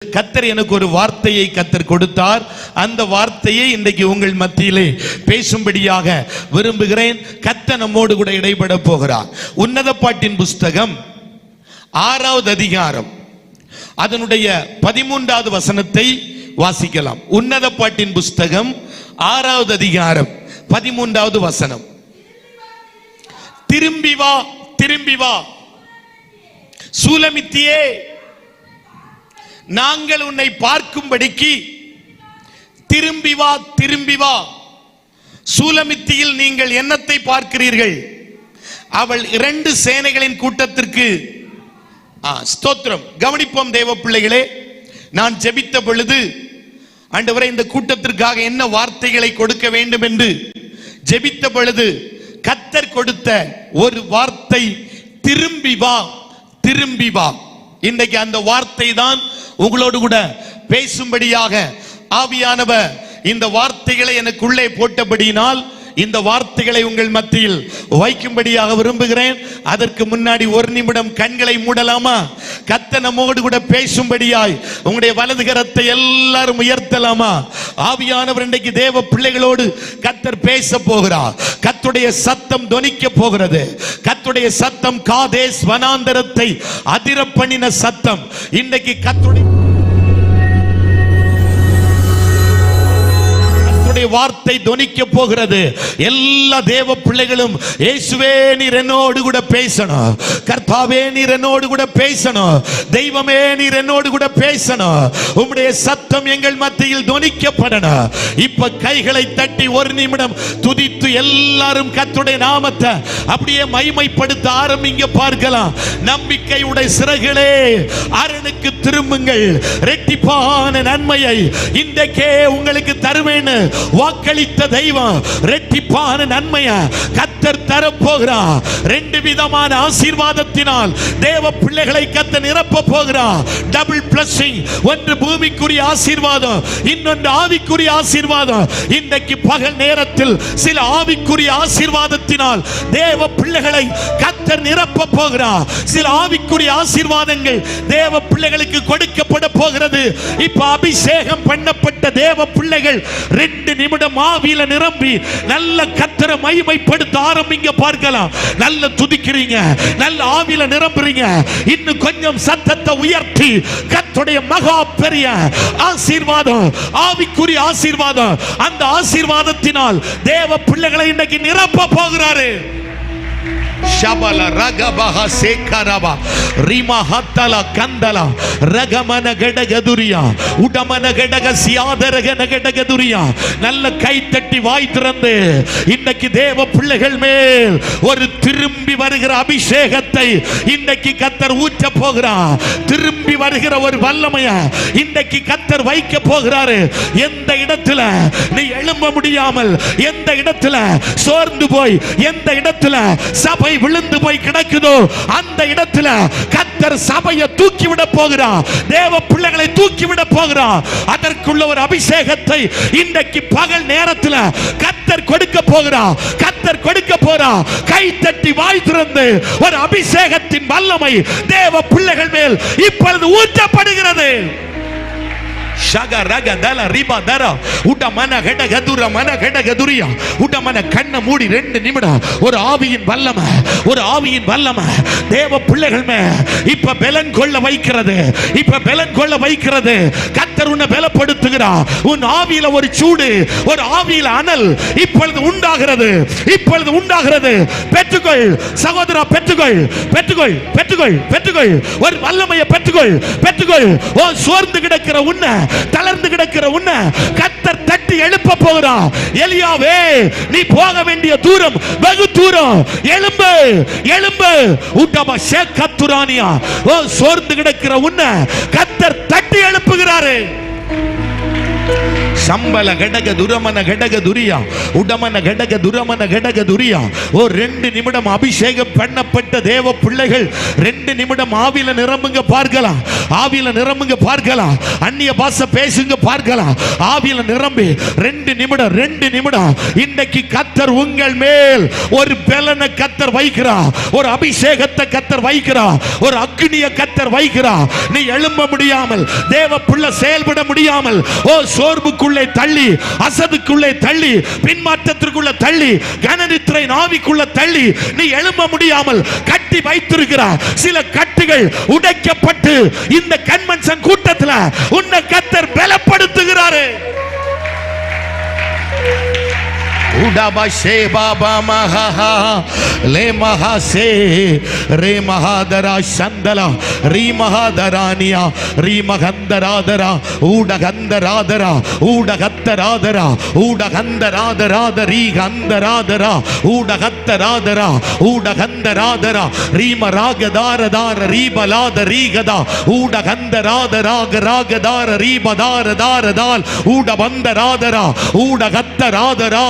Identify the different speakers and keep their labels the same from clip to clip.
Speaker 1: கர்த்தர் எனக்கு ஒரு வார்த்தையை கர்த்தர் கொடுத்தார். அந்த வார்த்தையை இன்றைக்கு உங்கள் மத்தியிலே பேசும்படியாக விரும்புகிறேன். கர்த்தர் நம்மோடு கூட இடைபட போகிறார். உன்னத பாட்டின் புஸ்தகம் 6வது அதிகாரம் அதனுடைய 13வது வசனத்தை வாசிக்கலாம். உன்னத பாட்டின் புஸ்தகம் 6வது அதிகாரம் 13வது வசனம். திரும்பி வா, திரும்பி வா சூலமித்தியே, நாங்கள் உன்னை பார்க்கும்படிக்கு திரும்பி வா, திரும்பி வா. சூலமித்தியில் நீங்கள் என்னத்தை பார்க்கிறீர்கள்? அவள் 2 சேனைகளின் கூட்டத்திற்கு. ஸ்தோத்திரம். கவனிப்போம் தேவ பிள்ளைகளே. நான் ஜெபித்த பொழுது ஆண்டவரே இந்த கூட்டத்திற்காக என்ன வார்த்தைகளை கொடுக்க வேண்டும் என்று ஜெபித்த பொழுது கர்த்தர் கொடுத்த ஒரு வார்த்தை திரும்பி வா, திரும்பி வா. இன்றைக்கு அந்த வார்த்தை தான் உங்களோடு கூட பேசும்படியாக ஆவியானவர் இந்த வார்த்தைகளை எனக்குள்ளே போட்டபடியினால் இந்த வார்த்தைகளை உங்கள் மத்தியில் வைக்கும்படியாக விரும்புகிறேன். அதற்கு முன்னாடி ஒரு நிமிடம் கண்களை மூடலாமா? கர்த்தர் நம்மோடு கூட பேசும்படியாய் உங்களுடைய வலது கரத்தை எல்லாரும் உயர்த்தலாமா? ஆவியானவர் இன்றைக்கு தேவ பிள்ளைகளோடு கர்த்தர் பேச போகிறார். கர்த்தருடைய சத்தம் தொனிக்க போகிறது. கர்த்தருடைய சத்தம் காதேஸ் வனாந்தரத்தை அதிர பண்ணின சத்தம். இன்றைக்கு கர்த்தருடைய வார்த்தை தொனிக்க போகிறது. எல்லா தேவ பிள்ளைகளும் இயேசுவே நீர் என்னோடு கூட பேசணும், கர்த்தாவே நீர் என்னோடு கூட பேசணும், தெய்வமே நீர் என்னோடு கூட பேசணும். உம்முடைய சத்தம் எங்கள் மத்தியில் தொனிக்கப்படணும். இப்ப கைகளை தட்டி ஒரு நிமிடம் துதித்து எல்லாரும் கர்த்தருடைய நாமத்தை அப்படியே மகிமைப்படுத்த ஆரம்பிங்க. பார்க்கலாம். நம்பிக்கையுடைய சிறகுகளே அரணுக்கு திரும்புங்கள், இரட்டிப்பான நன்மையை இன்றைக்கே உங்களுக்கு தருவேன் வாக்களித்த தெய்வம் இரட்டிப்பான நன்மையை கர்த்தர் தரப்போகிறார். 2 விதமான ஆசீர்வாதத்தினால் தேவ பிள்ளைகளை கர்த்தர் நிரப்ப போகிறார். Double blessing. ஒன்று பூமிக்குரிய ஆசீர்வாதம், இன்னொன்று ஆவிக்குரிய ஆசீர்வாதம். இன்றைக்கு பகல் நேரத்தில் சில ஆவிக்குரிய ஆசீர்வாதத்தினால் தேவ பிள்ளைகளை கர்த்தர் நிரப்ப போகிறார். சில ஆவிக்குரிய ஆசீர்வாதங்கள் தேவ பிள்ளைகளுக்கு கொடுக்கப்பட போகிறது. இப்ப அபிஷேகம் பண்ணப்பட்ட தேவ பிள்ளைகள் 2 நிமிடம் ஆவியில நிரம்பி நல்ல கர்த்தரை மகிமைப்படுத்த ஆரம்பிங்க. பார்க்கலாம். நல்ல துதிக்கிறீங்க, நல்ல ஆவியில நிரம்புறீங்க. இன்னும் கொஞ்சம் சத்தத்தை உயர்த்தி கர்த்தருடைய மகா பெரிய ஆசீர்வாதம், ஆவிக்குரிய ஆசீர்வாதம், அந்த ஆசீர்வாதத்தினால் தேவ பிள்ளைகளை இன்னைக்கு நிரப்ப போகிறாரு. ஷபல ரகபஹ சேகரபா ரிமஹத்தல கந்தல ரகமன கடகதுரியா உடமன கடக சியாதரகன கடகதுரியா. நல்ல கை தட்டி வாய் திறந்து இன்னைக்கு தேவ பிள்ளைகள் மேல் ஒரு திரும்பி வருகிற அபிஷேகத்தை இன்னைக்கு கர்த்தர் ஊற்ற போகிறார். திரும்பி வருகிற ஒரு வல்லமையை இன்னைக்கு கர்த்தர் வைக்க போகிறாரு. எந்த இடத்துல நீ எழும்ப முடியாமல், எந்த இடத்துல சோர்ந்து போய், எந்த இடத்துல சபை விழுந்து போய் கிடக்குதோ அந்த இடத்துல கர்த்தர் சபையை தூக்கிவிட போகிறார். தேவ பிள்ளைகளை தூக்கிவிட போகிறார். அதற்குள்ள ஒரு அபிஷேகத்தை இன்றைக்கு பகல் நேரத்தில் கர்த்தர் கொடுக்க போகிறார். கர்த்தர் கொடுக்க போறார். கை தட்டி வாய் திறந்து ஒரு அபிஷேகத்தின் வல்லமை தேவ பிள்ளைகள் மேல் இப்பொழுது ஊற்றப்படுகிறது. ஷகரகதல ரிபதர உடமன கடகதுர மன கடகதுரியா உடமன கண்ணை மூடி 2 நிமிடம் ஒரு ஆவியின் வல்லமை, ஒரு ஆவியின் வல்லமை தேவ பிள்ளைகள் மேல் இப்ப பலன் கொள்ள வைக்கிறது. இப்ப பலன் கொள்ள வைக்கிறது. கர்த்தர் உன்னை பலப்படுத்துகிறார். உன் ஆவியில ஒரு சூடு, ஒரு ஆவியில அனல் இப்பொழுது உண்டாகிறது. இப்பொழுது உண்டாகிறது. பெற்றுக்கொள் சகோதரா, பெற்றுக்கொள், பெற்றுக்கொள், பெற்றுக்கொள், பெற்றுக்கொள். ஒரு வல்லமையை பெற்றுக்கொள், பெற்றுக்கொள். ஓ சோர்ந்து கிடக்கிற உன்னை, தளர்ந்து கிடக்கிற உன்னை கர்த்தர் தட்டி எழுப்ப போகிறார். எலியாவே, நீ போக வேண்டிய தூரம் வெகு தூரம். எழும்பு, எழும்பு. உடம ஷேகத்துரானியா. ஓ சோர்ந்து கிடக்கிற உன்னை கர்த்தர் தட்டி எழுப்புகிறாரு. சம்பல கடக துரமன கடக துரியா உடமன கடக துரமன கடக துரியா. ஓ 2 நிமிடம் அபிஷேகம் பண்ணப்பட்ட தேவ பிள்ளைகள் 2 நிமிடம் ஆவியில நிரம்புங்க பார்க்கலாம். ஆவியில நிரம்புங்க பார்க்கலாம். அந்நிய பாஷை பேசுங்க பார்க்கலாம். ஆவியில நிரம்பி 2 நிமிடம் 2 நிமிடம். இன்றைக்கு கர்த்தர் உங்கள் மேல் ஒரு பலனை கர்த்தர் வைக்கிறார். ஒரு அபிஷேகத்தை கர்த்தர் வைக்கிறார். ஒரு அக்னிய கர்த்தர் வைக்கிறார். நீ எழும்ப முடியாமல், தேவ பிள்ளை செயல்பட முடியாமல், ஓ சோர்வுக்குள்ளே தள்ளி, அசதுக்குள்ளே தள்ளி, பின்மாற்றத்திற்குள்ள தள்ளி, கனநித்திரை ஆவிக்குள்ள தள்ளி நீ எழும்ப முடியாமல் கட்டி வைத்திருக்கிறார். சில கட்டுகள் உடைக்கப்பட்டு இந்த கன்வென்ஷன் கூட்டத்தில் உன்னை கர்த்தர் பலப்படுத்துகிறார். உடபஷே பாபா மஹா லே மஹாசே ரே மஹாதரா சந்தலா ரீ மஹாதரானியா ரீ மகந்தராதரா ஊடகந்தராதரா ஊடகத்தராதரா ஊடகந்தராதராத ரீ கந்தராதரா ஊடகத்தராதரா ஊடகந்தராதரா ரீம ராகதாரதார ரீபலாத ரீகதா ஊடகந்தராதராக ராகதார ரீபதாரதாரதால் ஊடபந்தராதரா ஊடகத்தராதரா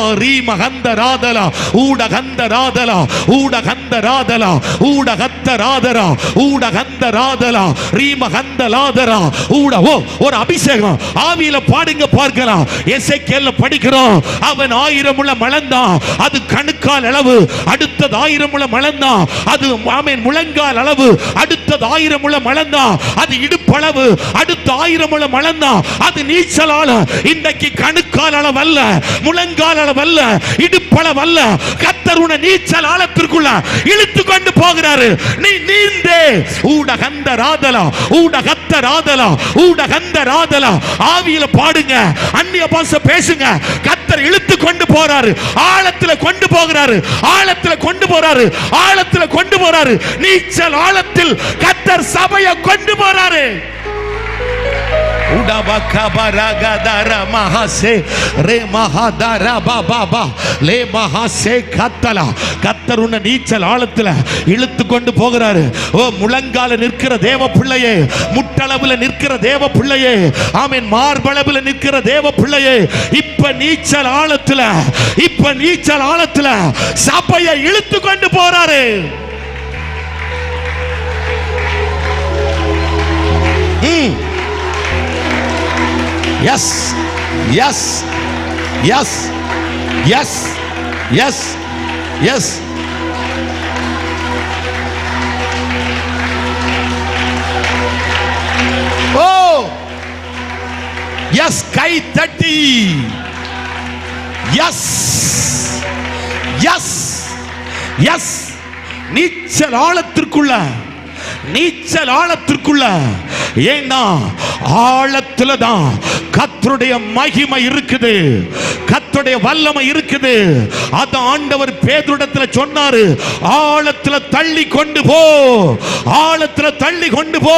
Speaker 1: மகந்தராதலா ஊடகந்தராதலா ஊடகந்தராதலா ஊடகத்தராதரா ஊடகந்தராதலா ரீமகந்தலாதரா ஊட. ஓ ஒரு அபிஷேகம் ஆவியில பாடுங்க பார்க்கலாம். எசேக்கியேல் படிக்கிறோம், அவன் 1000 முழம் அளந்தான், அது கணுக்கால் அளவு. அடுத்தது 1000 முழம் அளந்தான், அது ஆமென் முழங்கால் அளவு. அடுத்தது 1000 முழம் அளந்தான், அது இடுப்பளவு. அடுத்த 1000 முழம் அளந்தான், அது நீச்சல் ஆழம். இன்றைக்கு கணுக்கால் அளவு அல்ல, முழங்கால் அளவு அல்ல, இடுப்பளவு அல்ல. கர்த்தர் உன்னை நீச்சல் ஆழத்திற்குள்ள இழுத்து கொண்டு போகிறாரு. நீ நீந்தே ஊடகந்தராதலா ஊடகத்தராதலா ஊடகந்தராதலா. ஆவியில பாடுங்க, அந்நிய பாஷை பேசுங்க. கர்த்தர் இழுத்து கொண்டு போறாரு, ஆழத்துல கொண்டு போகிறாரு, ஆழத்துல கொண்டு போறாரு, ஆழத்துல கொண்டு போறாரு. நீச்சல் ஆழத்தில் கர்த்தர் சபையை கொண்டு போறாரு. உடபகபரகதர மஹாசே ரே மஹாதர பாபா லே மஹாசே கத்தலா. கர்த்தர் உன்னை நீச்சல் ஆழத்துல இழுத்து கொண்டு போகிறாரு. ஓ முழங்கால நிற்கிற தேவ பிள்ளையே, முட்டளவுல நிற்கிற தேவ பிள்ளையே, ஆமென் மார்பளவுல நிற்கிற தேவ பிள்ளையே, இப்ப நீச்சல் ஆழத்துல, இப்ப நீச்சல் ஆழத்துல சபையை இழுத்து கொண்டு போறாரு. Yes, yes, yes, yes, yes, yes. Oh, yes, கை தட்டி. Yes, yes, yes. நீச்சல் ஆழத்திற்குள்ள, நீச்சல் ஆழத்திற்குள்ள. ஏன்னா ஆழத்துல தான் கர்த்தருடைய மகிமை இருக்குது, கர்த்தருடைய வல்லமை இருக்குது. அத ஆண்டவர் பேதுருவிடத்துல சொன்னாரு, ஆழத்துல தள்ளி கொண்டு போ, ஆழத்துல தள்ளி கொண்டு போ.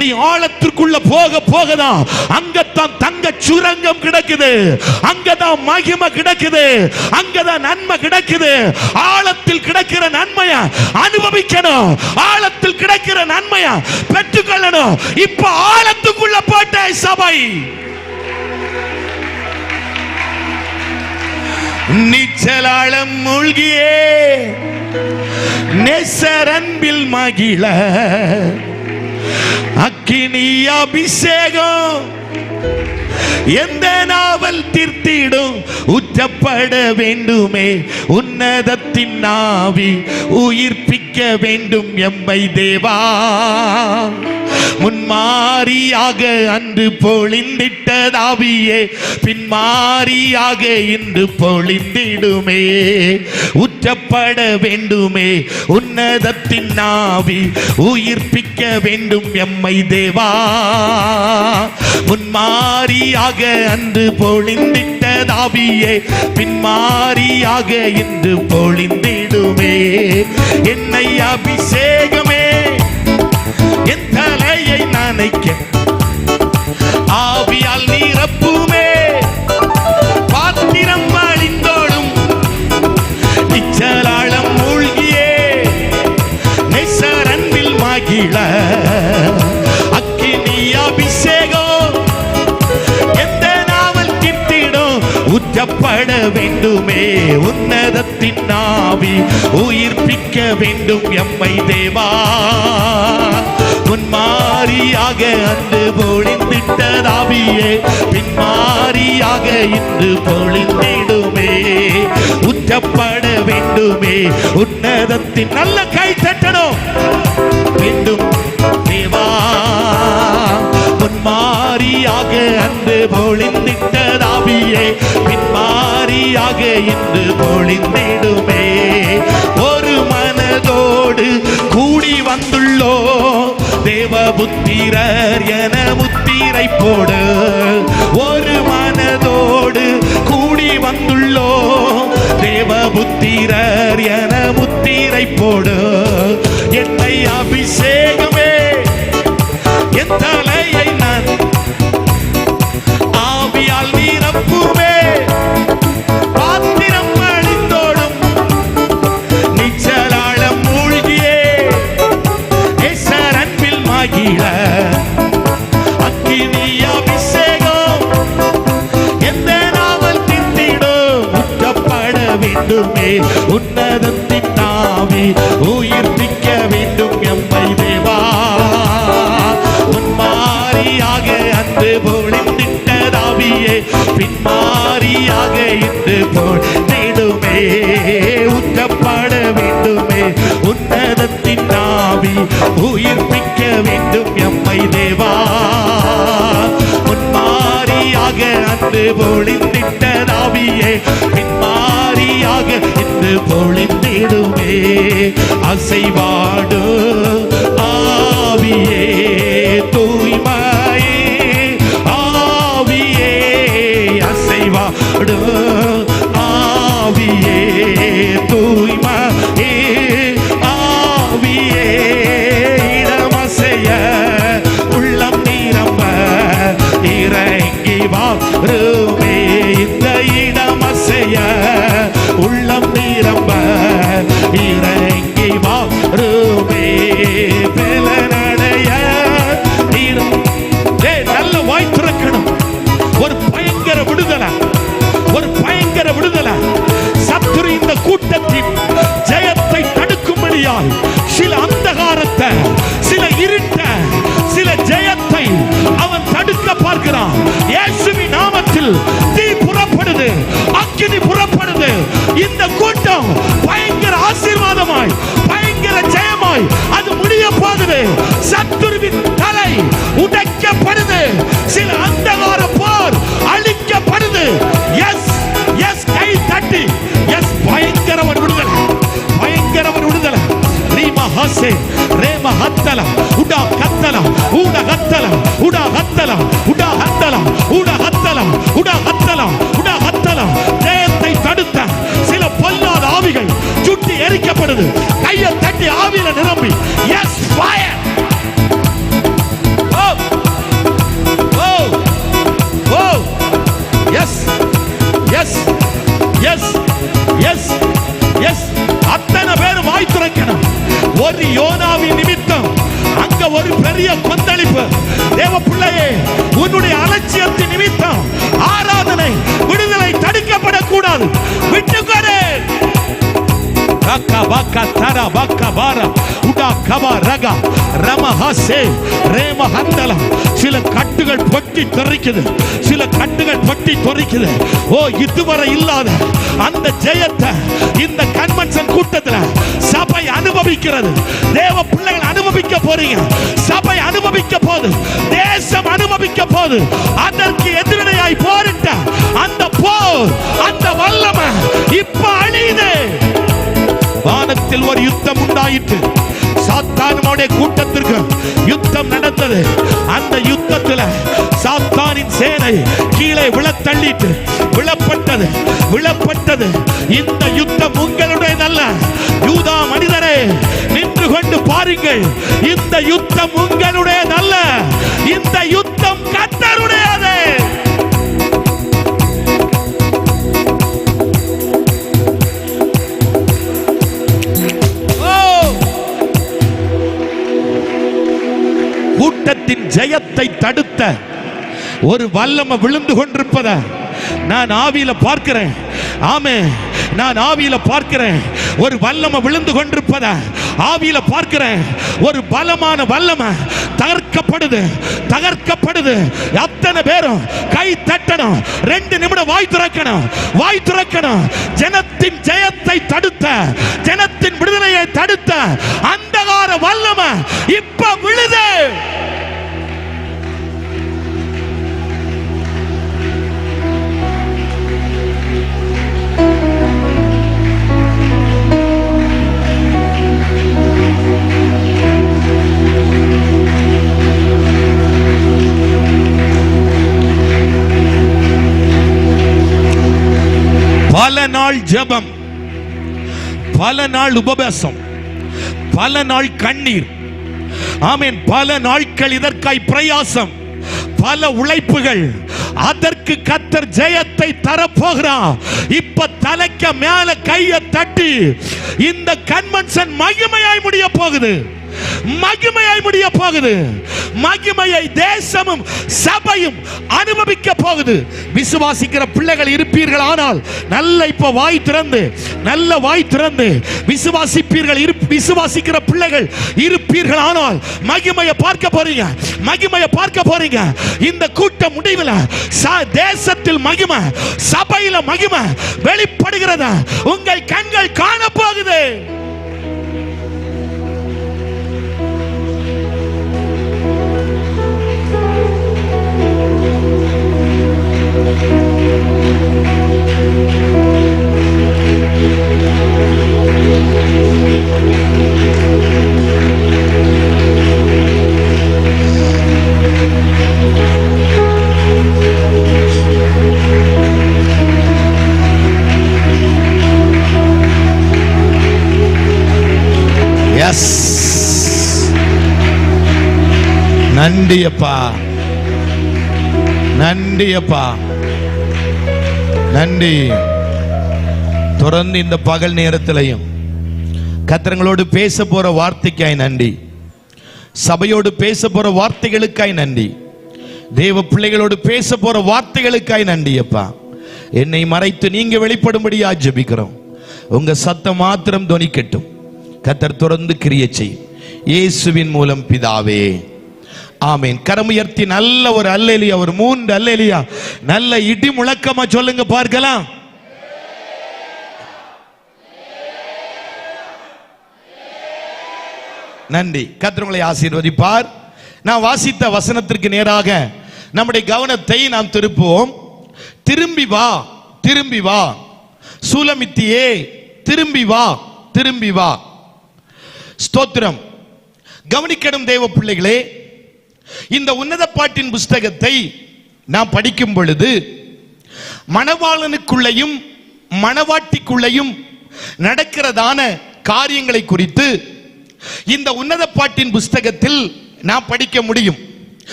Speaker 1: நீ ஆழத்திற்குள்ள போக போகதான் அங்கத்தான் தங்க சுரங்கம் கிடக்குது, அங்கதான் மகிமை கிடக்குது, அங்கதான் நன்மை கிடக்குது. ஆழத்தில் கிடக்கிற நன்மைய அனுபவிக்கணும், ஆழத்தில் கிடக்கிற நன்மைய பெற்றுக்கொள்ளணும். இப்ப ஆழத்துக்குள்ள போட்ட சபை நீச்சலாளம் மூழ்கியே நேசர் அன்பில் மகிழ அக்கினி அபிஷேகம் எந்த நாவல் தீர்த்திடும் ஊற்றப்பட வேண்டுமே. உன்னதத்தின் ஆவி உயிர்ப்பிக்க வேண்டும் எம்மை தேவா. முன்மாரியாக அன்று பொழிந்திட்டதாவியே பின்மாரியாக இன்று பொழிந்திடுமே. ஊற்றப்பட வேண்டுமே உன்னதத்தின் ஆவி உயிர்ப்பிக்க வேண்டும் எம்மை தேவா. முன்மாரியாக அன்று பொழிந்திட்டதாவியே பின்மாரியாக இன்று பொழிந்திடுமே. என்னை அபிஷேகமே என் தலையை நனைக்க ஆவியால் நிரப்புமே. பாத்திரம் வழிந்தோடும் நிச்சலாளம் மூழ்கியே நேசர் அன்பில் மகிழ அக்கினி அபிஷேகம் எந்த நாவல் உற்றப்பட வேண்டுமே உன்னதத்தின் ஆவி உயிர்ப்பிக்க வேண்டும் எம்மை தேவா முன்மாரியாக அன்று பொழிந்திட்டதாவியே பின்மாரியாக இன்று பொழிந்திடுமே உற்றப்பட வேண்டுமே உன்னதத்தின் நல்ல கை தட்டணும் வேண்டும் தேவா முன்மாரியாக அன்று பொழிந்திட்டதாவியே பின்மாரியாக இன்று பொழிந்திடுமே ஒரு மனதோடு கூடி வந்துள்ளோ தேவபுத்திரர் என முத்திரை போடு ஒரு மனதோடு கூடி வந்துள்ளோ தேவபுத்திரர் என முத்திரை போடு என்னை அபிஷேகமே என் தலையை நான் ஆவியால் நிரப்புமே பாத்திரம் அழிந்தோடும் நிச்சலாளம் மூழ்கியே அன்பில் மகிழ அக்கினி அபிஷேகம் எந்த நாவல் திந்திடும் உற்றப்பட வேண்டுமே உன்னதத்தின் ஆவி உயிர்ப்பிக்க வேண்டும் எம்மை தேவா முன்மாரியாக அன்று பொழிந்திட்டதாவியே பின்மாரியாக இன்று பொழிந்திடுமே உற்றப்பட வேண்டுமே உன்னதத்தின் ஆவி உயிர்ப்பிக்க வேண்டும் எம்மை தேவா முன்மாரியாக அன்று பொழிந்திட்டதாவியே பின்மாரியாக இன்று பொழிந்திடுமே அசைவாடு ஆவியே தூய்மையே ஆவியே அசைவாடு ஆவியே தூய்மையே ஆவியே இடமசைய உள்ளம் நிரம்ப இறங்கி வாருமே இந்த இடமசைய உள்ளம் நிரம்ப இறங்கி வாருமே பெலனடைய நல்ல வாய் திறக்கணும் ஒரு பயங்கர விடுதலை ஒரு பயங்கர விடுதலை சத்துரு இந்த கூட்டத்தின் ஜெயத்தை தடுக்கும்படியால் சில அந்தகாரத்தை சில இருட்ட சில ஜெயத்தை அவன் தடுக்க பார்க்கிறான் இயேசுவின் நாமத்தில் தீ புறப்படுது அக்கினி புறப்படுது இந்த கூட்டம் பயங்கர ஆசீர்வாதமாய் பயங்கர ஜெயமாய் அது முடிய போகுது சத்துருவின் தலை உடைக்கப்படுது சில அந்தகார போர் அழிக்கப்படுது எஸ் எஸ் கை தட்டி எஸ் பயங்கரவன் விடுதலை பயங்கரவன் விடுதலை ரீமா ஹாசே ரேமா ஹத்தல உடா கத்தல உடா ஹத்தல உடா ஹத்தல உடா ஹத்தல உடா ஹத்தல உடா ஹத்தல உடா ஹத்தல ஜெயத்தை தடுத்த சில பொல்லாத ஆவிகள் சுட்டி எரிக்கப்படுது கையை தட்டி ஆவியில நிரம்பி yes fire yes yes yes yes yes அத்தனை பேரும் வாய் துறக்கணும் ஒரு யோனாவின் நிமித்தம் அங்க ஒரு பெரிய கொந்தளிப்பு தேவ பிள்ளையே உன்னுடைய அலட்சியத்தின் நிமித்தம் ஆராதனை விடுதலை தடுக்கப்படக்கூடாது விட்டுக்கொடு சில கட்டுகள் பொட்டி தெரிக்குது சில கட்டுகள் பொட்டி தெரிக்குது ஓ இதுவரை இல்லாத அந்த ஜெயத்தை இந்த கன்வென்ஷன் கூட்டத்தில் சபை அனுபவிக்கிறது தேவ பிள்ளைகள் அனுபவிக்க போறீங்க சபை அனுபவிக்க போது தேசம் அனுபவிக்க போது அதற்கு எதிரடையாய் போரிட்ட அந்த போர் அந்த வல்லமை இப்ப அழியுது வானத்தில் ஒரு யுத்தம் உண்டாயிற்று சாத்தானுடைய கூட்டத்திற்கு யுத்தம் நடந்தது அந்த யுத்தத்தில் சாத்தானின் சேனை கீழே விழத்தள்ளிட்டு விழப்பட்டது இந்த யுத்தம் உங்களுடையதல்ல யூதா மனிதரே நின்று கொண்டு பாருங்கள் இந்த யுத்தம் உங்களுடையதல்ல இந்த யுத்தம் கர்த்தருடையது கூட்டத்தின் ஜெயத்தை தடுத்த ஒரு வல்லமை விழுந்து கொண்டிருப்பத நான் ஆவியில பார்க்கிறேன். ஆமே, நான் ஆவியில பார்க்கிறேன். ஒரு வல்லமை விழுந்து கொண்டிருப்பத ஆவியில பார்க்கிறேன். ஒரு பலமான வல்லமை தகர்க்கப்படுது, தகர்க்கப்படுது. அத்தனை பேரும் கை தட்டணும். 2 நிமிடம் வாய் திறக்கணும், வாய் திறக்கணும். ஜனத்தின் ஜெயத்தை தடுத்த, ஜனத்தின் விடுதலையை தடுத்த அந்தகார வல்லமை இப்ப விழுது. பல நாள் ஜெபம், பல நாள் உபவாசம், பல நாள் கண்ணீர், ஆமென், பல நாட்கள் இதற்காய் பிரயாசம், பல உழைப்புகள், அதற்கு கர்த்தர் ஜெயத்தை தரப்போகிறார். இப்ப தலைக்கு மேல கையை தட்டி இந்த கன்வென்ஷன் மகிமையாய் முடிய போகுது, மகிமையாய் முடிய போகுது. மகிமையை தேசமும் சபையும் அனுபவிக்க போகுது. விசுவாசிக்கிற பிள்ளைகள் இருப்பீர்கள். ஆனால் நல்ல இப்ப வாய் திறந்து, நல்ல வாய் திறந்து விசுவாசிப்பீர்கள். விசுவாசிக்கிற பிள்ளைகள் இருப்பீர்கள். ஆனால் மகிமையை பார்க்க போறீங்க, மகிமையை பார்க்க போறீங்க. இந்த கூட்ட முடிவில் தேசத்தில் மகிமை, சபையில மகிமை வெளிப்படுகிறதா உங்கள் கண்கள் காண போகுது. நன்றி அப்பா, நன்றி அப்பா, நன்றி. தொடர்ந்து இந்த பகல் நேரத்திலையும் கர்த்தங்களோடு பேச போற வார்த்தைக்காய் நன்றி, சபையோடு பேச போற வார்த்தைகளுக்காய் நன்றி, தேவ பிள்ளைகளோடு பேச போற வார்த்தைகளுக்காய் நன்றி அப்பா. என்னை மறைத்து நீங்க வெளிப்படும்படியா ஜெபிக்கிறோம். உங்க சத்தம் மாத்திரம் தொனிக்கட்டும். கர்த்தர் தொடர்ந்து கிரியை செய்யும் இயேசுவின் மூலம் பிதாவே, ஆமென். கரமுயர்த்தி நல்ல ஒரு அல்லேலியா, ஒரு 3 அல்லேலியா நல்ல இடி முழக்கமா சொல்லுங்க பார்க்கலாம். நன்றி. கர்த்தர் உங்களை ஆசீர்வதிப்பார். நான் வாசித்த வசனத்திற்கு நேராக நம்முடைய கவனத்தை நாம் திருப்புவோம். திரும்பி வா, திரும்பி வா சூலமித்தியே, திரும்பி வா, திரும்பி வா. ஸ்தோத்திரம். கவனிக்கணும் தேவ பிள்ளைகளே, இந்த உன்னத பாட்டின் புஸ்தகத்தை நாம் படிக்கும் பொழுது மணவாளனுக்குள்ளையும் மணவாட்டிக்குள்ளையும் நடக்கிறதான காரியங்களை குறித்து இந்த உன்னத பாட்டின் புஸ்தகத்தில் நாம் படிக்க முடியும்.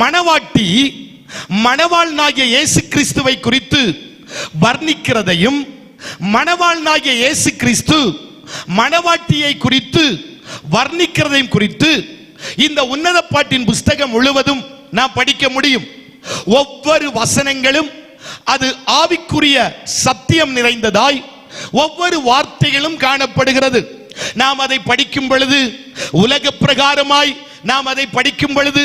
Speaker 1: மணவாட்டி மணவாளனாகிய இயேசு கிறிஸ்துவை குறித்து வர்ணிக்கிறதையும், மணவாளனாகிய இயேசு கிறிஸ்து மணவாட்டியை குறித்து வர்ணிக்கிறதையும் குறித்து இந்த உன்னத பாட்டின் புஸ்தகம் முழுவதும் நாம் படிக்க முடியும். ஒவ்வொரு வசனங்களும் அது ஆவிக்குரிய சத்தியம் நிறைந்ததாய் ஒவ்வொரு வார்த்தைகளும் காணப்படுகிறது. நாம் அதை படிக்கும் பொழுது உலக பிரகாரமாய் நாம் அதை படிக்கும் பொழுது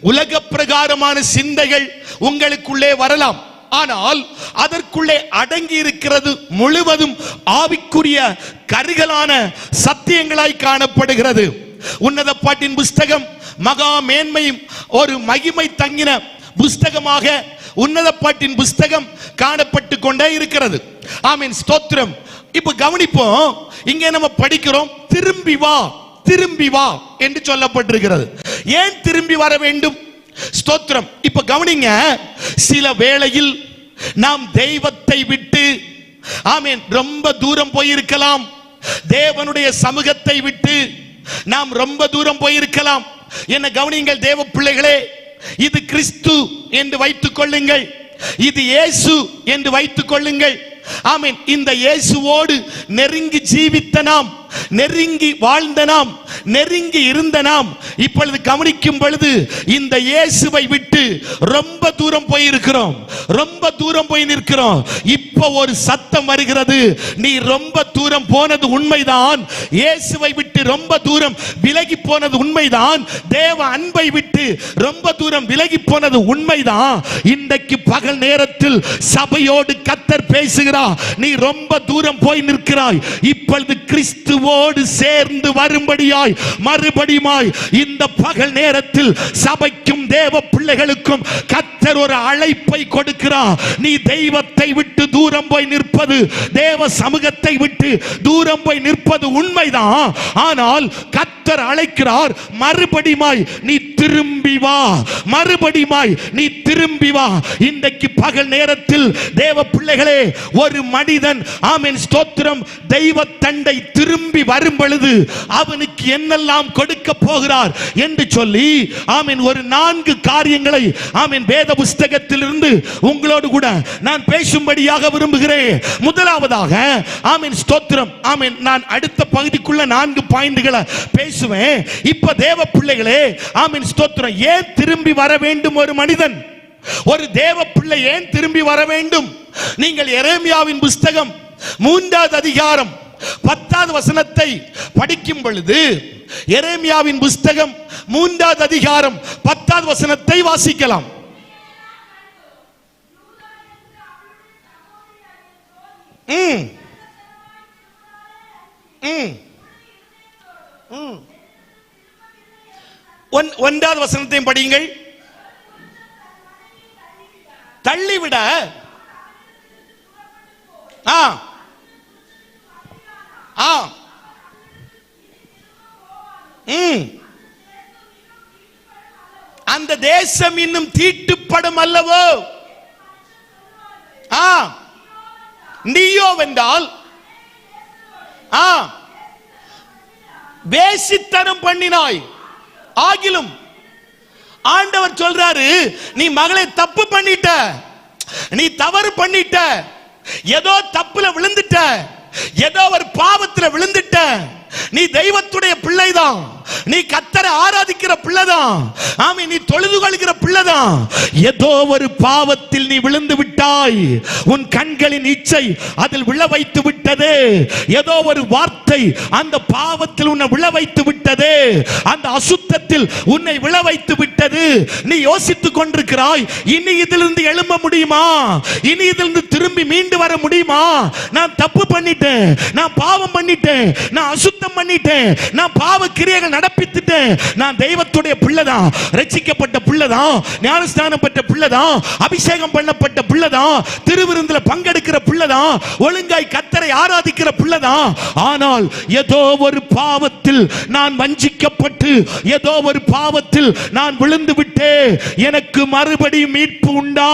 Speaker 1: உலக பிரகாரமான சிந்தைகள் உங்களுக்குள்ளே வரலாம். ஆனால் அதற்குள்ளே அடங்கி இருக்கிறது முழுவதும் ஆவிக்குரிய கருகலான சத்தியங்களாய் காணப்படுகிறது. உன்னத பாட்டின் புஸ்தகம் மகா மேன்மையும் ஒரு மகிமை தங்கின புஸ்தகமாக உன்னத பாட்டின் புஸ்தகம் காணப்பட்டு கொண்டே இருக்கிறது. ஆமென், ஸ்தோத்திரம். இப்ப கவனிப்போம். இங்கே நம்ம படிக்கிறோம், திரும்பி வா, திரும்பி வா என்று சொல்லப்பட்டிருக்கிறது. ஏன் திரும்பி வர வேண்டும்? ஸ்தோத்திரம். இப்ப கவனிங்க, சில வேளையில் நாம் தெய்வத்தை விட்டு, ஆமென், ரொம்ப தூரம் போயிருக்கலாம். தேவனுடைய சமூகத்தை விட்டு நாம் ரொம்ப தூரம் போயிருக்கலாம். என்ன கவனிங்கள் தேவ பிள்ளைகளே, இது கிறிஸ்து என்று வைத்துக் கொள்ளுங்கள், இது இயேசு என்று வைத்துக் கொள்ளுங்கள். ஆமென். இந்த இயேசுவோடு நெருங்கி ஜீவித்த நாம், நெருங்கி வாழ்ந்த நாம், நெருங்கி இருந்த நாம் இப்பொழுது கவனிக்கும் பொழுது இந்த இயேசுவை விட்டு ரொம்ப தூரம் போயிருக்கிறோம், ரொம்ப தூரம் போய் நிற்கிறோம். இப்போ ஒரு சத்தம் வருகிறது, நீ ரொம்ப தூரம் போனது உண்மைதான், இயேசுவை விட்டு ரொம்ப தூரம் விலகி போனது உண்மைதான், தேவ அன்பை விட்டு ரொம்ப தூரம் விலகி போனது உண்மைதான். இன்றைக்கு பகல் நேரத்தில் சபையோடு கர்த்தர் பேசுகிறார், நீ ரொம்ப தூரம் போய் நிற்கிறாய், இப்பொழுது கிறிஸ்துவோடு சேர்ந்து வரும்படியாய் மறுபடியுமாய் இந்த பகல் நேரத்தில் சபைக்கும் தேவ பிள்ளைகளுக்கும் கர்த்தர் ஒரு அழைப்பை கொடுக்கிறார். நீ தெய்வத்தை விட்டு தூரம் போய் நிற்பது, தேவ சமூகத்தை விட்டு தூரம் போய் நிற்பது உண்மைதான். ஆனால் கர்த்தர் அழைக்கிறார், மறுபடியுமாய் நீ திரும்பி வா, மறுபடியுமாய் நீ திரும்பி வா. இன்றைக்கு பகல் நேரத்தில் தேவ பிள்ளைகளே, ஒரு மனிதன் ஆமென் ஸ்தோத்திரம் தெய்வ தண்டை திரும்பி வரும் பொழுது அவனுக்கு என்னெல்லாம் கொடுக்க போகிறார் என்று சொல்லி ஆமென் ஒரு 4 காரியங்களை ஆமென் வேத புஸ்தகத்திலிருந்து உங்களோடு கூட நான் பேசும்படியாக விரும்புகிறேன். முதலாவதாக ஆமென் ஸ்தோத்திரம் ஆமென் நான் அடுத்த பகுதிக்குள்ள 4 பாயிண்ட்களை பேசுவேன். இப்ப தேவ பிள்ளைகளே ஆமென் ஸ்தோத்திரம், ஏன் திரும்பி வர வேண்டும் ஒரு மனிதன், ஒரு தேவ பிள்ளை ஏன் திரும்பி வர வேண்டும்? நீங்கள் எரேமியாவின் புஸ்தகம் 3வது அதிகாரம் 10வது வசனத்தை படிக்கும் பொழுது, எரேமியாவின் புஸ்தகம் 3வது அதிகாரம் 10வது வசனத்தை வாசிக்கலாம். ஒன்றாவது வசனத்தையும் படியுங்கள். தள்ளிவிட அந்த தேசம் இன்னும் தீட்டுப்படும் அல்லவோ? நீயோ வென்றால் வேசித்தனம் பண்ணினாய். ஆகிலும் ஆண்டவர் சொல்றாரு, நீ மகளை தப்பு பண்ணிட்ட, நீ தவறு பண்ணிட்ட, ஏதோ தப்புல விழுந்துட்ட, ஏதோ ஒரு பாவத்துல விழுந்துட்ட. நீ தெய்வத்துடைய பிள்ளைதான், நீ கர்த்தரை ஆராதிக்கிற பிள்ளைதான், ஆமென், நீ தொழுது கொள்கிற பிள்ளைதான். ஏதோ ஒரு பாவத்தில் நீ விழுந்து விட்டாய், உன் கண்களின் இச்சை அதில் விழ வைத்து விட்டது. ஏதோ ஒரு வார்த்தை அந்த பாவத்தில் உன்னை விழ வைத்து விட்டது, அந்த அசுத்தத்தில் உன்னை விழ வைத்து விட்டது. நீ யோசித்துக் கொண்டிருக்கிறாய், இனி இதிலிருந்து எழும்ப முடியுமா, இனி இதிலிருந்து திரும்பி மீண்டு வர முடியுமா? நான் தப்பு பண்ணிட்டேன், நான் பாவம் பண்ணிட்டேன், நான் அசுத்தம் பண்ணிட்டேன், நான் பாவ கிரியைகள் நடப்பித்துட்டேன். நான் தெய்வத்துடைய பிள்ளைதான், ரட்சிக்கப்பட்ட பிள்ளைதான், ஞானஸ்நானம் பெற்ற பிள்ளைதான், அபிஷேகம் பண்ணப்பட்ட பிள்ளைதான், திருவிருந்துல பங்கெடுக்கிற பிள்ளைதான், ஒழுங்காய் கர்த்தரை ஆராதிக்கிற பிள்ளைதான். ஆனால் ஏதோ ஒரு பாவத்தில் நான் வஞ்சிக்கப்பட்டு, ஏதோ ஒரு பாவத்தில் நான் விழுந்து விட்டேன். எனக்கு மறுபடியும் மீட்பு உண்டா,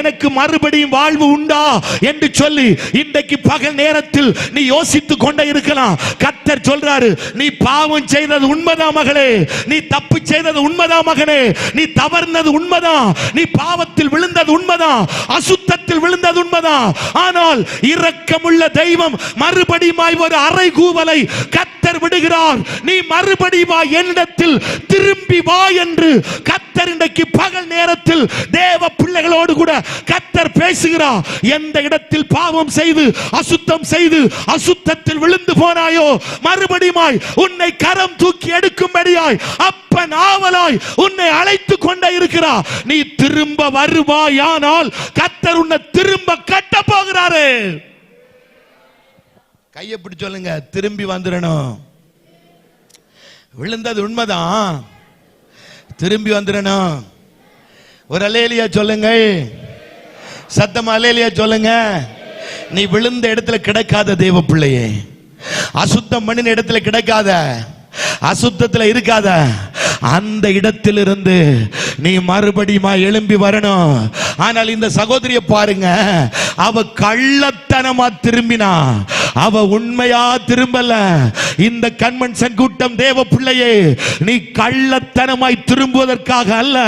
Speaker 1: எனக்கு மறுபடியும் வாழ்வு உண்டா என்று சொல்லி இன்றைக்கு பகல் நேரத்தில் நீ யோசித்துக் கொண்டே இருக்கலாம். கர்த்தர் சொல்றாரு, நீ பாவம் செய்தது உண்மைதான் மகளே, நீ தப்பு செய்தது உண்மைதான் மகனே, நீ தவறுனது உண்மைதான், நீ பாவத்தில் விழுந்தது உண்மைதான், அசுத்தத்தில் விழுந்தது உண்மைதான். ஆனால் இரக்கமுள்ள தெய்வம் மறுபடியும் ஒரு அறை கூவலை கர்த்தர் விடுகிறார். நீ மறுபடியும் என்னிடத்தில் திரும்பி வா என்று கர்த்தர் இன்றைக்கு பகல் நேரத்தில் தேவ பிள்ளைகளோடு கூட கர்த்தர் பேசுகிறார். எந்த இடத்தில் பாவம் செய்து அசுத்தம் செய்து அசுத்தத்தில் விழுந்து போனாயோ, மறுபடியும் உன்னை கரம் தூக்கி எடுக்கும்படியாய் அப்பன் ஆவலாய் உன்னை அழைத்து கொண்டே இருக்கிறார். நீ திரும்ப வருவாயானால் கர்த்தர் உன்னை திரும்ப கட்ட போகிறாரு. கையை பிடிச்சு சொல்லுங்க, திரும்பி வந்துடணும். விழுந்தது உண்மைதான், திரும்பி வந்துடணும். ஒரு அல்லேலியா சொல்லுங்க, சத்தமா அல்லேலியா சொல்லுங்க. நீ விழுந்த இடத்துல கிடக்காத தேவ பிள்ளையே, அசுத்தம் பண்ணின இடத்துல கிடக்காத, அசுத்தத்தில் இருக்காத, அந்த இடத்திலிருந்து நீ மறுபடியும் எழும்பி வரணும். ஆனால் இந்த சகோதரிய பாருங்க, அவ கள்ளத்தனமா திரும்பினா, அவ உண்மையா திரும்பல. இந்த கன்வென்ஷன் கூட்டம் தேவ பிள்ளையே, நீ கள்ளத்தனமாய் திரும்புவதற்காக அல்ல,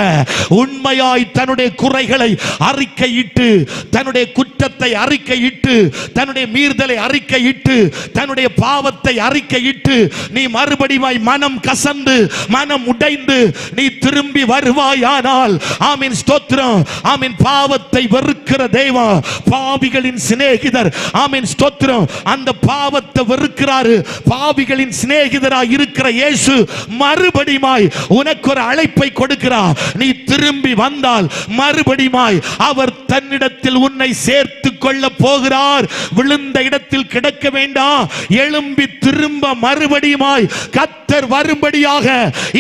Speaker 1: உண்மையாய் தன்னுடைய குறைகளை அறிக்கையிட்டு, தன்னுடைய குற்றத்தை அறிக்கையிட்டு, தன்னுடைய மீறுதலை அறிக்கையிட்டு, தன்னுடைய பாவத்தை அறிக்கையிட்டு, நீ மறுபடியும் மனம் கசந்து மனம் உடைந்து உடைந்து நீ திரும்பி வருவாயானால், ஆமீன் ஸ்தோத்திரம், ஆமீன் பாவத்தை வெறுக்கிற தெய்வம், பாவிகளின் சிநேகிதர், ஆமீன் ஸ்தோத்திரம், அந்த பாவத்தை வெறுக்கிறாரு. பாவிகளின் சிநேகிதராய் இருக்கிற இயேசு மறுபடியுமாய் உனக்கு ஒரு அழைப்பை கொடுக்கிறார். நீ திரும்பி வந்தால் மறுபடியுமாய் அவர் தன்னிடத்தில் உன்னை சேர்த்து கொள்ள போகிறார். விழுந்த இடத்தில் கிடக்க வேண்டாம், எழும்பி திரும்ப மறுபடியுமாய் கர்த்தர் வரும்படியாக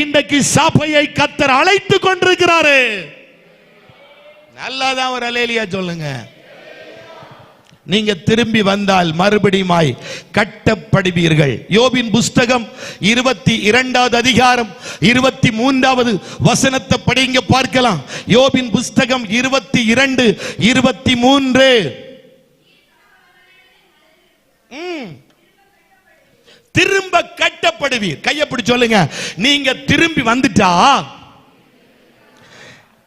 Speaker 1: இன்றைக்கு சபையை கர்த்தர் அழைத்து கொண்டிருக்கிறாரு. நல்லாதான் ஒரு அல்லேலூயா சொல்லுங்க. நீங்க திரும்பி வந்தால் மறுபடியுமாய் கட்டப்படுவீர்கள். யோபின் புஸ்தகம் 22வது அதிகாரம் 23வது வசனத்தை படிங்க பார்க்கலாம். யோபின் புஸ்தகம் 22:23. திரும்ப கட்டப்படுவீர். கையை பிடிச்சு சொல்லுங்க, நீங்க திரும்பி வந்துட்டா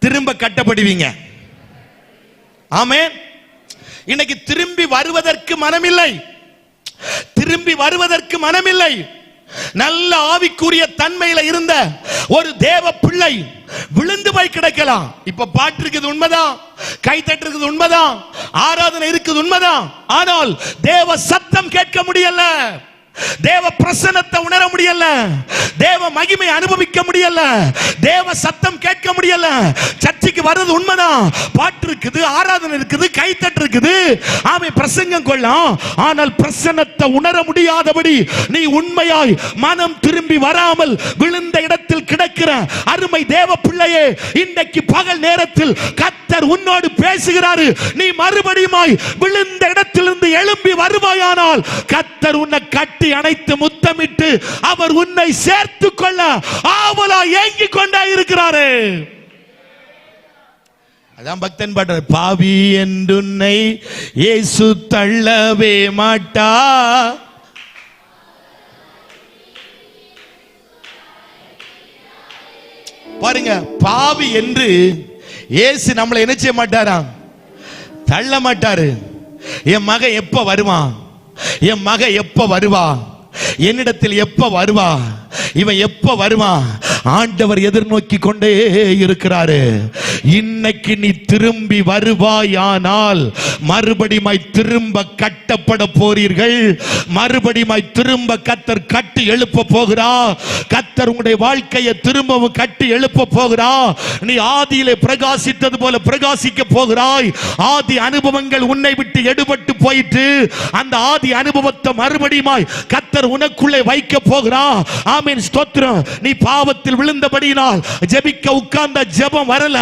Speaker 1: திரும்ப கட்டப்படுவீங்க. ஆமென். இன்னைக்கு திரும்பி வருவதற்கு மனமில்லை, திரும்பி வருவதற்கு மனமில்லை. நல்ல ஆவிக்குரிய தன்மையில இருந்த ஒரு தேவ பிள்ளை விழுந்து போய் கிடக்கலாம். இப்ப பாட்டு இருக்குது உண்மைதான், கைத்தட்டு இருக்குது உண்மைதான், ஆராதனை இருக்குது உண்மைதான். ஆனால் தேவ சத்தம் கேட்க முடியல, தேவ பிரசன்னத்தை உணர முடியல, தேவ மகிமை அனுபவிக்க முடியல, தேவ சத்தம் கேட்க முடியல. சர்ச்சுக்கு வர்றது உண்மைதான், பாட்டு இருக்குது, ஆராதனை இருக்குது, கைத்தட்டு இருக்குது, ஆமென், பிரசங்கம் கொள்ளலாம். ஆனால் பிரசன்னத்தை உணர முடியாதபடி நீ உண்மையாய் மனம் திரும்பி வராமல் விழுந்த இடத்தில் கிடக்கிற அருமை தேவ பிள்ளையே, இன்றைக்கு பகல் நேரத்தில் கர்த்தர் உன்னோடு பேசுகிறாரு. நீ மறுபடியுமாய் விழுந்த இடத்திலிருந்து எழும்பி வருவாயானால் கர்த்தர் உன்னை கட்டி அணைத்து முத்தமிட்டு அவர் உன்னை சேர்த்துக் கொள்ள ஆவலா ஏங்கிக் கொண்டே இருக்கிறாரு. அதான் பக்தன் பாடுற, பாவி என்றுன்னை இயேசு தள்ளவே மாட்டா. பாருங்க, பாவி என்று இயேசு நம்மளை என்ன செய்ய மாட்டாராம், தள்ள மாட்டாரு. என் மகன் எப்ப வருவான், என் மக எப்ப வருவா, என்னிடத்தில் எப்ப வருவா, இவன் எப்ப வருவா, ஆண்டவர் எதிர்நோக்கி கொண்டே இருக்கிறாரு. இன்னைக்கு நீ திரும்பி வருவாயானால் மறுபடியுமாய் திரும்ப கட்டப்பட போறீர்கள். மறுபடியுமாய் திரும்ப கர்த்தர் கட்டி எழுப்ப போகிறா. கர்த்தர் உங்களுடைய வாழ்க்கையை திரும்பவும் கட்டி எழுப்ப போகிறா. நீ ஆதியிலே பிரகாசித்தது போல பிரகாசிக்க போகிறாய். ஆதி அனுபவங்கள் உன்னை விட்டு எடுபட்டு போயிட்டு அந்த ஆதி அனுபவத்தை மறுபடியுமாய் கர்த்தர் உனக்குள்ளே வைக்க போகிறா. ஆமென், ஸ்தோத்திரம். நீ பாவத்தில் விழுந்தபடியினால் ஜெபிக்க உட்கார்ந்த ஜெபம் வரல,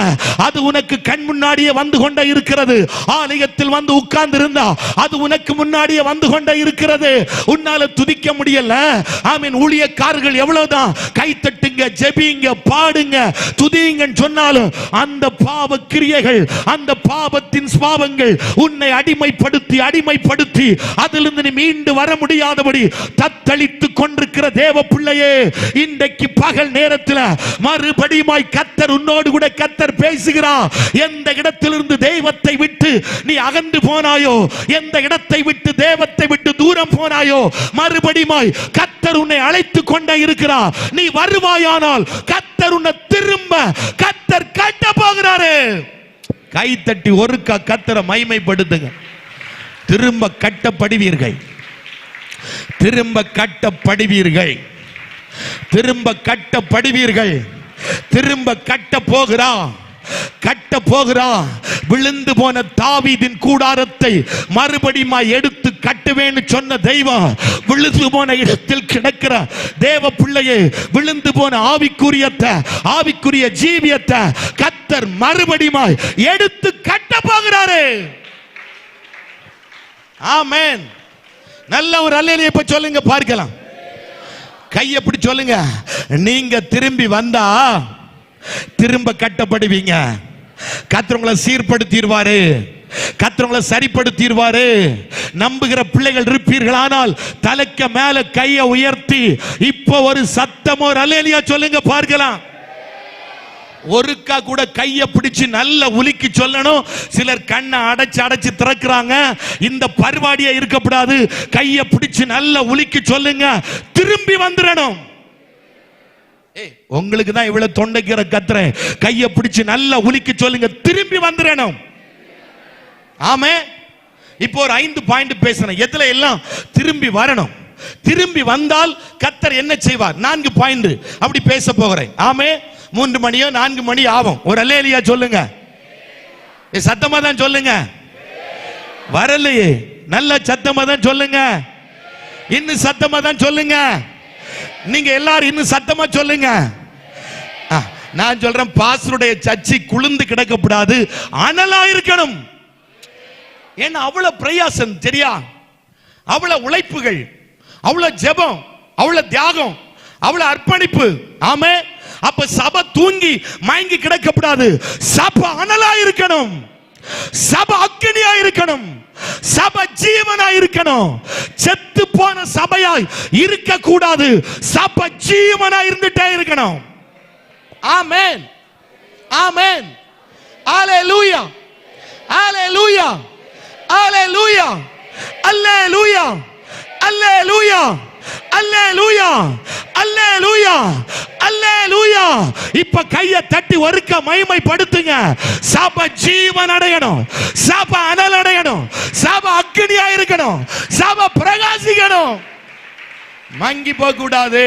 Speaker 1: அது உனக்கு கண் முன்னாடியே வந்து கொண்டே இருக்கிறது. ஆலயத்தில் வந்து உட்கார்ந்து இருந்தா அது உனக்கு முன்னாடியே வந்து கொண்டே இருக்கிறது. உன்னால துதிக்க முடியல. ஆமென். ஊழியக்காரர்கள் எவ்வளவுதான் கை தட்டுங்க, ஜெபிங்க, பாடுங்க, துதிங்கன்னு சொன்னாலும் அந்த பாவ கிரியைகள், அந்த பாவத்தின் சுபாவங்கள் உன்னை அடிமைப்படுத்தி அடிமைப்படுத்தி அதிலிருந்து நீ மீண்டு வர முடியாதபடி தத்தளித்துக் கொண்டிருக்கிற தேவ பிள்ளையே, இன்றைக்கு பகல் நேரத்தில் மறுபடியுமாய் கர்த்தர் உன்னோடு கூட கர்த்தர் பேசுகிறார். எந்த இடத்திலிருந்து தெய்வத்தை விட்டு நீ அகன்று போனாயோ, எந்த இடத்தை விட்டு தெய்வத்தை விட்டு தூரம் போனாயோ, மறுபடியுமாய் கர்த்தர் உன்னை அழைத்துக் கொண்டே இருக்கிறார். நீ வருவாயானால் கர்த்தர் உன்னை திரும்ப கர்த்தர் கட்ட போகிறாரு. கை தட்டி ஒருக்கா கர்த்தரை மகிமைப்படுத்துங்க. திரும்ப கட்டப்படுவீர்கள், திரும்ப கட்டப்படுவீர்கள், திரும்ப கட்டப்படுவீர்கள். திரும்ப கட்ட போகிறா, கட்ட போகிறா. விழுந்து போன தாவீதின் கூடாரத்தை மறுபடியும் எடுத்து கட்டுவேன்னு சொன்ன தெய்வம், விழுந்து போன இடத்தில் கிடக்கிற தேவ பிள்ளையே, விழுந்து போன ஆவிக்குரிய ஜீவியத்தை கர்த்தர் மறுபடியும் எடுத்து கட்ட போகிறாரு. ஆமென். நல்ல ஒரு அல்லேலூயா இப்ப சொல்லுங்க பார்க்கலாம். கையை பிடி சொல்லுங்க, நீங்க திரும்பி வந்தா திரும்ப கட்டப்படுவீங்க. கர்த்தர் உங்களை சீர்படுத்திடுவாரு, கர்த்தர் உங்களை சரிப்படுத்திடுவாரு. நம்புகிற பிள்ளைகள் இருப்பீர்களானால் தலைக்க மேல கையை உயர்த்தி இப்போ ஒரு சத்தம் ஒரு அல்லேலூயா சொல்லுங்க பார்க்கலாம். ஒருக்கா கூட கையை பிடிச்சு நல்ல உலுக்கி சொல்லணும். சிலர் கண்ணை அடைச்சு அடைச்சு திறக்கிறாங்க. இந்த பருவாடியா இருக்கப்படாது. கையை பிடிச்சு நல்ல உலுக்கி சொல்லுங்க, திரும்பி வந்துடணும். உங்களுக்கு தான் இவ்வளவு தொண்டைக்கிற கத்துறேன், கையை பிடிச்சு நல்லா உலிக்க சொல்லுங்க, திரும்பி வந்துடணும். ஆமே. இப்போ ஒரு 5 பாயிண்ட் பேசணும், எதுல எல்லாம் திரும்பி வரணும். திரும்பி வந்தால் கர்த்தர் என்ன செய்வார்? 4 பாயிண்ட் அப்படி பேச போகிறேன். ஆமே. 3 மணியோ 4 மணி ஆகும். ஒரு அல்லேலியா சொல்லுங்க, சத்தமா தான் சொல்லுங்க. வரலையே, நல்ல சத்தமா தான் சொல்லுங்க. இன்னும் சத்தமா தான் சொல்லுங்க. நீங்க எல்லாரும் இன்னும் சத்தமா சொல்லுங்க. நான் சொல்றேன், பாஸ்டருடைய சர்ச்சை குளிர்ந்து கிடக்கப்படாது, அனலா இருக்கணும். ஏன்னா அவ்வளவு பிரயாசம், சரியா? அவ்வளவு உழைப்புகள், அவ்வளவு ஜெபம், அவ்வளவு தியாகம், அவ்வளவு அர்ப்பணிப்பு. ஆமே. அப்ப சபை தூங்கி மயங்கி கிடக்கப்படாது, சபை அனலா இருக்கணும், சபை அக்கினியா இருக்கணும், சபை ஜீவனா இருக்கணும். செத்து போன சபையாய் இருக்க கூடாது, சபை ஜீவனா இருந்துட்டே இருக்கணும். ஆமென், ஆமென், அல்லேலூயா, அல்லேலூயா, அல்லேலூயா, அல்லேலூயா, அல்லேலூயா, அல்லேலூயா, அல்லேலூயா, அல்லேலூயா. இப்ப கையை தட்டி ஒருக்க மகிமைப்படுத்துங்க. சபை ஜீவன் அடையணும், சபை அனல் அடையணும், சபை அக்கினியா இருக்கணும், சபை பிரகாசிக்கணும். மங்கி போக கூடாது,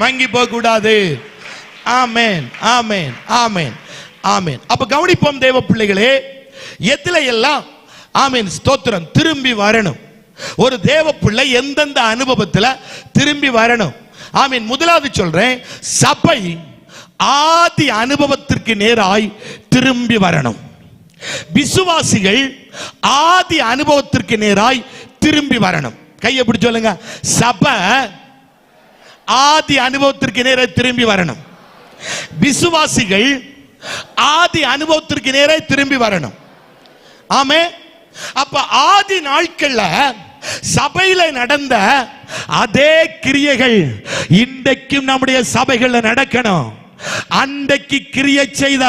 Speaker 1: மங்கி போக கூடாது. ஆமென், ஆமென், ஆமென், ஆமென். அப்ப கவனிப்போம் தேவ பிள்ளைகளே, எதுல எல்லாம் ஆமென் ஸ்தோத்திரம் திரும்பி வரணும். ஒரு தேவ பிள்ளை எந்தெந்த அனுபவத்துல திரும்பி வரணும்? ஆமென். முதலாவது சொல்றேன், சபை ஆதி அனுபவத்திற்கு நேராய் திரும்பி வரணும். விசுவாசிகள் ஆதி அனுபவத்திற்கு நேராய் திரும்பி வரணும். கையை பிடிச்சு சொல்லுங்க, சபை ஆதி அனுபவத்திற்கு நேராய் திரும்பி வரணும். விசுவாசிகள் ஆதி அனுபவத்திற்கு நேராய் திரும்பி வரணும். ஆமே. அப்ப ஆதி நாட்கள்ல சபையில நடந்த அதே கிரியைகள் இன்றைக்கும் நம்முடைய சபைகள்ல நடக்கணும். அன்றைக்கு கிரியை செய்த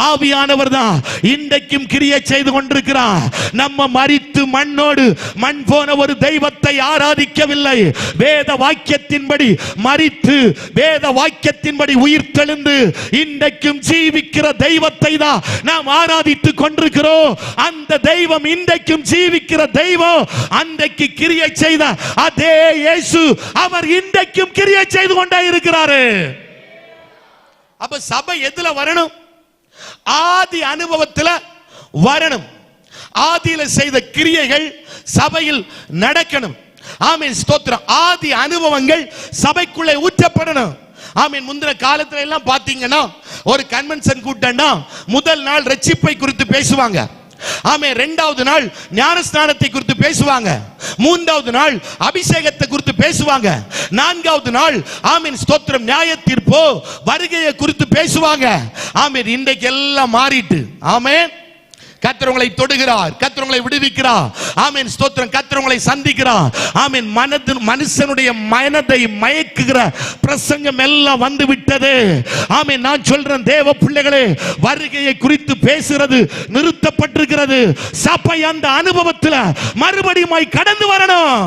Speaker 1: ஆவியானவர் தான் இன்றைக்கும் கிரியை செய்து கொண்டிருக்கிறார். நம்ம மரித்து மண்ணோடு மண் போன ஒரு தெய்வத்தை ஆராதிக்கவில்லை. வேத வாக்கியத்தின்படி மரித்து வேத வாக்கியத்தின்படி உயிர் தெழுந்து இன்றைக்கும் ஜீவிக்கிற தெய்வத்தை தான் நாம் ஆராதித்துக் கொண்டிருக்கிறோம். அந்த தெய்வம் இன்றைக்கும் ஜீவிக்கிற தெய்வம். அன்றைக்கு கிரியை செய்த அதே இயேசு அவர் இன்றைக்கும் கிரியை செய்து கொண்டே இருக்கிறாரு. அப்ப சபை எதுல வரணும்? ஆதி அனுபவத்தில் வரணும். ஆதியில செய்த கிரியைகள் சபையில் நடக்கணும். ஆமென் ஸ்தோத்திரம். ஆதி அனுபவங்கள் சபைக்குள்ளே ஊற்றப்படணும். ஆமென். முந்தின காலத்துல எல்லாம் பாத்தீங்கன்னா ஒரு கன்வென்ஷன் கூட்டம்னா முதல் நாள் ரட்சிப்பை குறித்து பேசுவாங்க. ஆமே. 2வது நாள் ஞானஸ்நானத்தை குறித்து பேசுவாங்க. 3வது நாள் அபிஷேகத்தை குறித்து பேசுவாங்க. 4வது நாள் ஆமென் ஸ்தோத்திரம் நியாய தீர்ப்போ வருகையை குறித்து பேசுவாங்க. ஆமென். இன்றைக்கு எல்லாம் மாறிட்டு. ஆமென். கர்த்தர் உங்களை தொடுகிறார், கர்த்தர் உங்களை விடுவிக்கிறார். ஆமென் ஸ்தோத்திரம். கர்த்தர் உங்களை சந்திக்கிறார். ஆமென். மனுஷனுடைய மனதை மயக்குகிற பிரசங்கம் எல்லாம் வந்து விட்டது. ஆமென். நான் சொல்றேன் தேவ பிள்ளைகளே, வருகையை குறித்து பேசுறது நிறுத்தப்பட்டிருக்கிறது. சபை அந்த அனுபவத்தில் மறுபடியும் கடந்து வரணும்.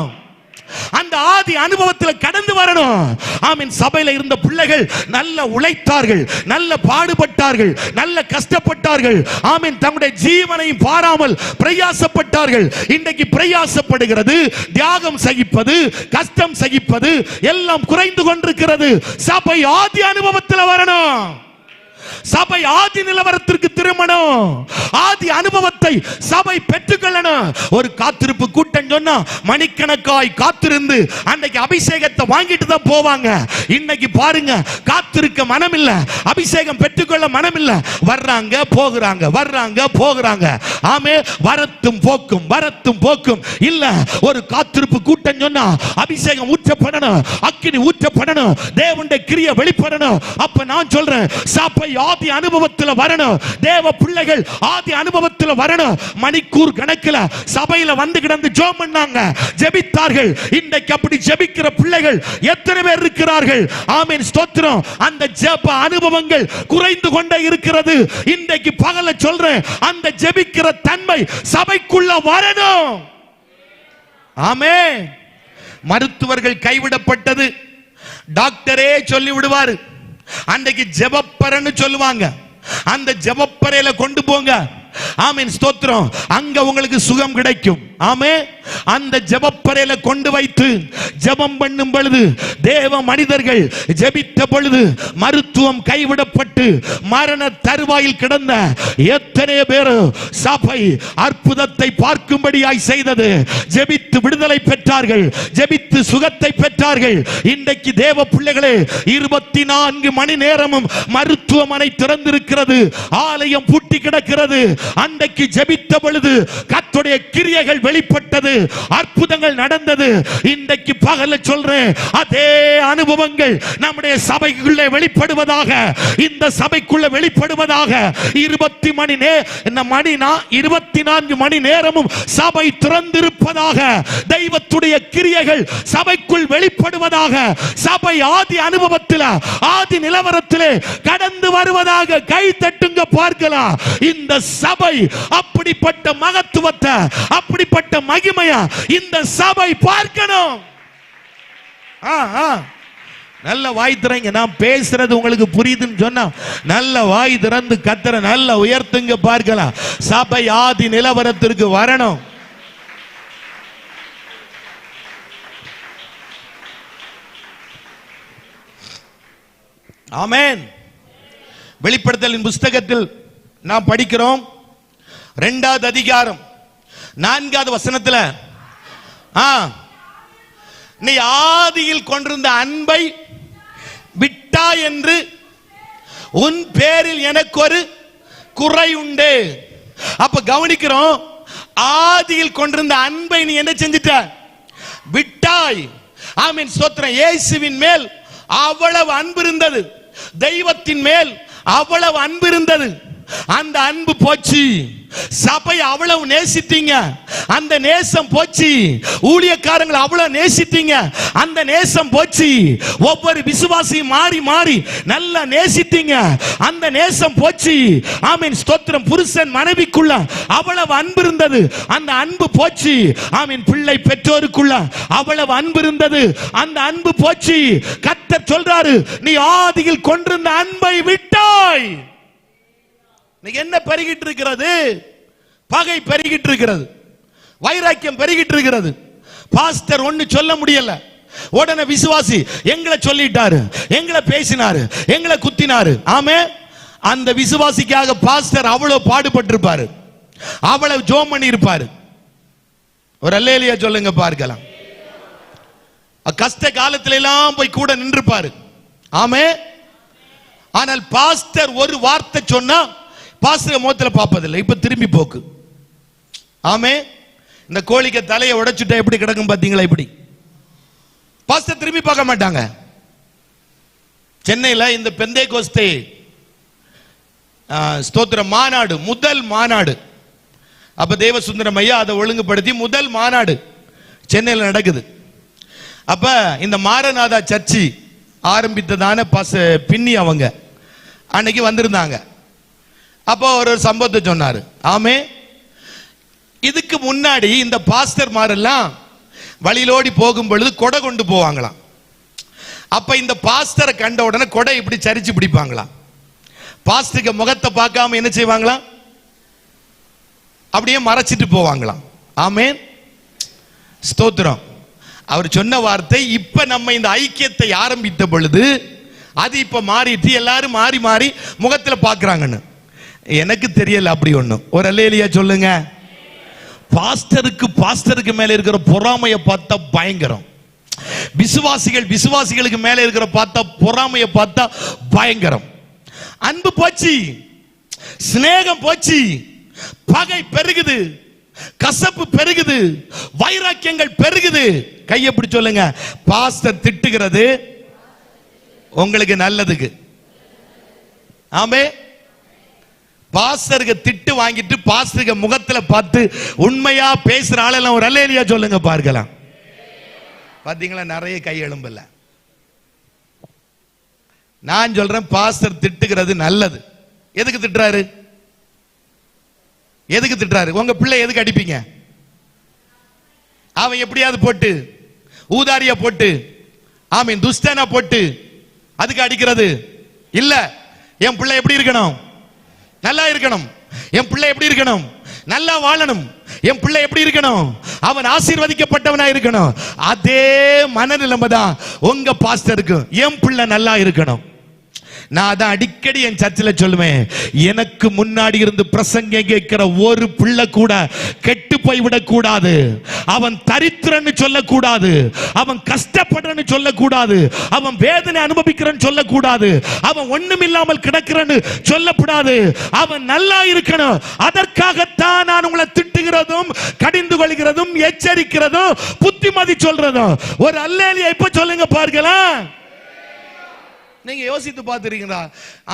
Speaker 1: அந்த ஆதி அனுபவத்தில் கடந்து வரணும். ஆமென். சபையில இருந்த பிள்ளைகள் நல்ல உழைத்தார்கள், நல்ல பாடுபட்டார்கள், நல்ல கஷ்டப்பட்டார்கள். ஆமென். தங்களுடைய ஜீவனை பாராமல் பிரயாசப்பட்டார்கள். இன்றைக்கு பிரயாசப்படுகிறது, தியாகம் சகிப்பது, கஷ்டம் சகிப்பது எல்லாம் குறைந்து கொண்டிருக்கிறது. சபை ஆதி அனுபவத்தில் வரணும். சபை ஆதி நிலவரத்திற்கு திரும்பணும். ஆதி அனுபவத்தை சபை பெற்றுக்கொள்ளணும். ஒரு காத்திருப்பு கூட்டம் சொன்னா மணிக்கணக்காய் காத்திருந்து அன்னைக்கு அபிஷேகத்தை வாங்கிட்டு தான் போவாங்க. இன்னைக்கு பாருங்க, காத்திருக்க மனம் இல்ல, அபிஷேகம் பெற்றுக்கொள்ள மனம் இல்ல. வர்றாங்க போகிறாங்க, வர்றாங்க போகிறாங்க. ஆமே. வரத்தும் போக்கும், வரத்தும் போக்கும் இல்ல. ஒரு காத்திருப்பு கூட்டம் சொன்னா அபிஷேகம் ஊற்றப்படணும், அக்கினி ஊற்றப்படணும், தேவனுடைய கிரியை வெளிப்படணும். அப்ப நான் சொல்றேன், சபை ஆதி அனுபவத்தில் வரணும். தேவ பிள்ளைகள் ஆதி அனுபவத்தில் வரணும். மணிக்கூர் கணக்கில் சபையில வந்து கிடந்து ஜெபம் பண்ணாங்க, ஜெபித்தார்கள். இன்றைக்கு அப்படி ஜெபிக்கிற பிள்ளைகள் எத்தனை பேர் இருக்கிறார்கள்? ஆமென் ஸ்தோத்திரம். அந்த ஜெப அனுபவங்கள் குறைந்து கொண்டே இருக்கிறது. இன்றைக்கு பகல சொல்றேன், அந்த ஜெபிக்கிற தன்மை சபைக்குள்ள வரணும். ஆமென். மருத்துவர்கள் கைவிடப்பட்டது டாக்டரே சொல்லி விடுவார். அன்றைக்கு ஜெபப்பறைன்னு சொல்லுவாங்க. அந்த ஜெபப்பறையில கொண்டு போங்க. ஆமென், ஸ்தோத்திரம். அங்க உங்களுக்கு சுகம் கிடைக்கும். ஆமென். அந்த ஜெபப்பறையில கொண்டு வைத்து ஜெபம் பண்ணும் பொழுது, தேவ மனிதர்கள் ஜெபித்த பொழுது மருத்துவம் கைவிடப்பட்டு மரண தருவாயில் கிடந்த எத்தனை பேர் சபை அற்புதத்தை பார்க்கும்படியாய் செய்தது. ஜெபித்து விடுதலை பெற்றார்கள், ஜெபித்து சுகத்தை பெற்றார்கள். இன்றைக்கு தேவ பிள்ளைகளே, 24 மணி நேரமும் மருத்துவமனை திறந்திருக்கிறது, ஆலயம் பூட்டி கிடக்கிறது. அன்றைக்கு ஜெபித்த பொழுது கர்த்தருடைய கிரியைகள் வெளிப்பட்டது, அற்புதங்கள் நடந்தது. இன்றைக்கு பகல்ல சொல்றேன், அதே அனுபவங்கள் நம்முடைய சபைக்குள்ளே வெளிப்படுவதாக, இந்த சபைக்குள்ள வெளிப்படுவதாக. 24 மணி நேரமும் சபை திறந்திருப்பதாக, தெய்வத்துடைய கிரியைகள் சபைக்குள் வெளிப்படுவதாக, சபை ஆதி அனுபவத்தில், ஆதி நிலவரத்திலே கடந்து வருவதாக. கை தட்டுங்க பார்க்கலாம். இந்த சபை அப்படிப்பட்ட மகத்துவத்தை, அப்படிப்பட்ட மகிமையா இந்த சபை பார்க்கணும். நல்ல வாய் திறங்க. நான் பேசுறது உங்களுக்கு புரியுதுன்னு சொன்னா நல்ல வாய் திறந்து கத்தர நல்ல உயர்த்துங்க பார்க்கலாம். சபை ஆதி நிலவரத்திற்கு வரணும். ஆமென். வெளிப்படுத்தலின் புஸ்தகத்தில் நாம் படிக்கிறோம், 2வது அதிகாரம் 4வது வசனத்துல, நீ ஆதியில் கொண்டிருந்த அன்பை விட்டா என்று உன் பேரில் எனக்கு ஒரு குறை உண்டு. அப்ப கவனிக்கிறோம், ஆதியில் கொண்டிருந்த அன்பை நீ என்ன செஞ்சிட்ட? விட்டாய். ஆமென், ஸ்தோத்திரம். இயேசுவின் மேல் அவ்வளவு அன்பு இருந்தது, தெய்வத்தின் மேல் அவ்வளவு அன்பு இருந்தது. அந்த அன்பு போச்சு. சபை அவ்வளவு நேசித்தீங்க, அந்த நேசம் போச்சு. ஊழியக்காரங்களை அவ்வளவு நேசித்தீங்க, அந்த நேசம் போச்சு. ஒவ்வொரு விசுவாசியும் மாறி மாறி நல்லா நேசித்தீங்க, அந்த நேசம் போச்சு. ஆமென், ஸ்தோத்திரம். புருஷன் மனைவிக்குள்ள அவ்வளவு அன்பு இருந்தது, அந்த அன்பு போச்சு. ஆமென். பிள்ளை பெற்றோருக்குள்ள அவ்வளவு அன்பு இருந்தது, அந்த அன்பு போச்சு. கர்த்தர் சொல்றாரு, நீ ஆதியில் கொண்டிருந்த அன்பை விட்டாய். என்ன பெருகிட்டு இருக்கிறது? பகை பெருகிட்டு இருக்கிறது, வைராக்கியம் பெருகிட்டு இருக்கிறது. பாஸ்டர் ஒன்னு சொல்ல முடியல, உடனே விசுவாசி எங்களை சொல்லிட்டாரு, எங்களை பேசினாரு, எங்களை குத்தினாரு. ஆமே, அந்த விசுவாசிக்காக பாஸ்டர் அவ்வளவு பாடுபட்டு இருப்பாரு, அவ்வளவு ஜோம் பண்ணி இருப்பாரு. ஒரு அல்லேலியா சொல்லுங்க பார்க்கலாம். கஷ்ட காலத்துல எல்லாம் போய் கூட நின்றுப்பாரு. ஆமே. ஆனால் பாஸ்டர் ஒரு வார்த்தை சொன்னா பாஸ்டர் முகத்துல பார்ப்பதில்லை, இப்ப திரும்பி போக்கு. ஆமே. இந்த கோழிக்கு தலையை உடைச்சுட்டா எப்படி கிடக்கும் பாத்தீங்களா? இப்படி பாஸ்டர் திரும்பி பார்க்க மாட்டாங்க. சென்னையில இந்த பெந்தேகோஸ்தே ஸ்தோத்திர மாநாடு, முதல் மாநாடு. அப்ப தேவசுந்தரம் ஐயா அதை ஒழுங்குபடுத்தி முதல் மாநாடு சென்னையில் நடக்குது. அப்ப இந்த மாரநாதா சர்ச்சி ஆரம்பித்ததான பின்னி அவங்க அன்னைக்கு வந்திருந்தாங்க. அப்போ ஒரு சம்பவத்தை சொன்னாரு. ஆமே, இதுக்கு முன்னாடி இந்த பாஸ்டர் மாரெல்லாம் வழியிலோடி போகும் பொழுது கொடை கொண்டு போவாங்களாம். அப்ப இந்த பாஸ்டரை கண்ட உடனே கொடை இப்படி சரிச்சு பிடிப்பாங்களாம். பாஸ்டருக்கு முகத்தை பார்க்காம என்ன செய்வாங்களாம்? அப்படியே மறைச்சிட்டு போவாங்களாம். ஆமென், ஸ்தோத்திரம். அவர் சொன்ன வார்த்தை, இப்ப நம்ம இந்த ஐக்கியத்தை ஆரம்பித்த பொழுது அது இப்ப மாறிட்டு எல்லாரும் மாறி மாறி முகத்துல பாக்குறாங்கன்னு. எனக்கு தெரியல அப்படி ஒண்ணு. ஒரு அல்லேலியா சொல்லுங்க. பாஸ்டருக்கு மேல இருக்கிற பொறாமையை பார்த்தா பயங்கரம். விசுவாசிகளுக்கு மேல இருக்கிற பார்த்தா பொறாமையை பார்த்தா பயங்கரம். அன்பு போச்சு, சிநேகம் போச்சு, பகை பெருகுது, கசப்பு பெருகுது, வைராக்கியங்கள் பெருகுது. கையை பிடி சொல்லுங்க, பாஸ்டர் திட்டுகிறது உங்களுக்கு நல்லதுக்கு. ஆமே, பாஸ்டருக்கு திட்டு வாங்கிட்டு பாஸ்டருக்கு முகத்துல பார்த்து உண்மையா பேசுற ஆளெல்லாம் ஒரு அல்லேலியா சொல்லுங்க பார்க்கலாம். பாத்தீங்களா, நிறைய கை எழும்பல. நான் சொல்றேன், பாஸ்டர் திட்டுகிறது நல்லது. எதுக்கு திட்டுறாரு? எதுக்கு திட்டுறாரு? உங்க பிள்ளை எதுக்கு அடிப்பீங்க? அவன் எப்படியாவது போட்டு ஊதாரியா போட்டு, ஆமீன், துஷ்டனா போட்டு அதுக்கு அடிக்கிறது இல்ல. என் பிள்ளை எப்படி இருக்கணும்? நல்லா இருக்கணும். என் பிள்ளை எப்படி இருக்கணும்? நல்லா வாழணும். என் பிள்ளை எப்படி இருக்கணும்? அவன் ஆசீர்வதிக்கப்பட்டவனா இருக்கணும். அதே மனநிலைமை தான் உங்க பாஸ்டருக்கு. என் பிள்ளை நல்லா இருக்கணும். நான் அதான் அடிக்கடி என் சர்ச்சில் சொல்லுவேன், எனக்கு முன்னாடி இருந்து பிரசங்க கேட்கிற ஒரு பிள்ளை கூட கெட்டு போய்விடக் கூடாது. அவன் தரித்திரன்னு சொல்லக்கூடாது, அவன் கஷ்டப்படுறன்னு சொல்லக்கூடாது, அவன் வேதனை அனுபவிக்கிறன்னு சொல்லக்கூடாது, அவன் ஒண்ணும் இல்லாமல் கிடக்கிறன்னு சொல்லக்கூடாது. அவன் நல்லா இருக்கணும். அதற்காகத்தான் நான் உங்களை திட்டுகிறதும் கடிந்து கொள்கிறதும் எச்சரிக்கிறதும் புத்திமதி சொல்றதும். ஒரு அல்லேலூயா இப்ப சொல்லுங்க பார்க்கலாம். நீங்க யோசித்து பார்த்துறீங்களா?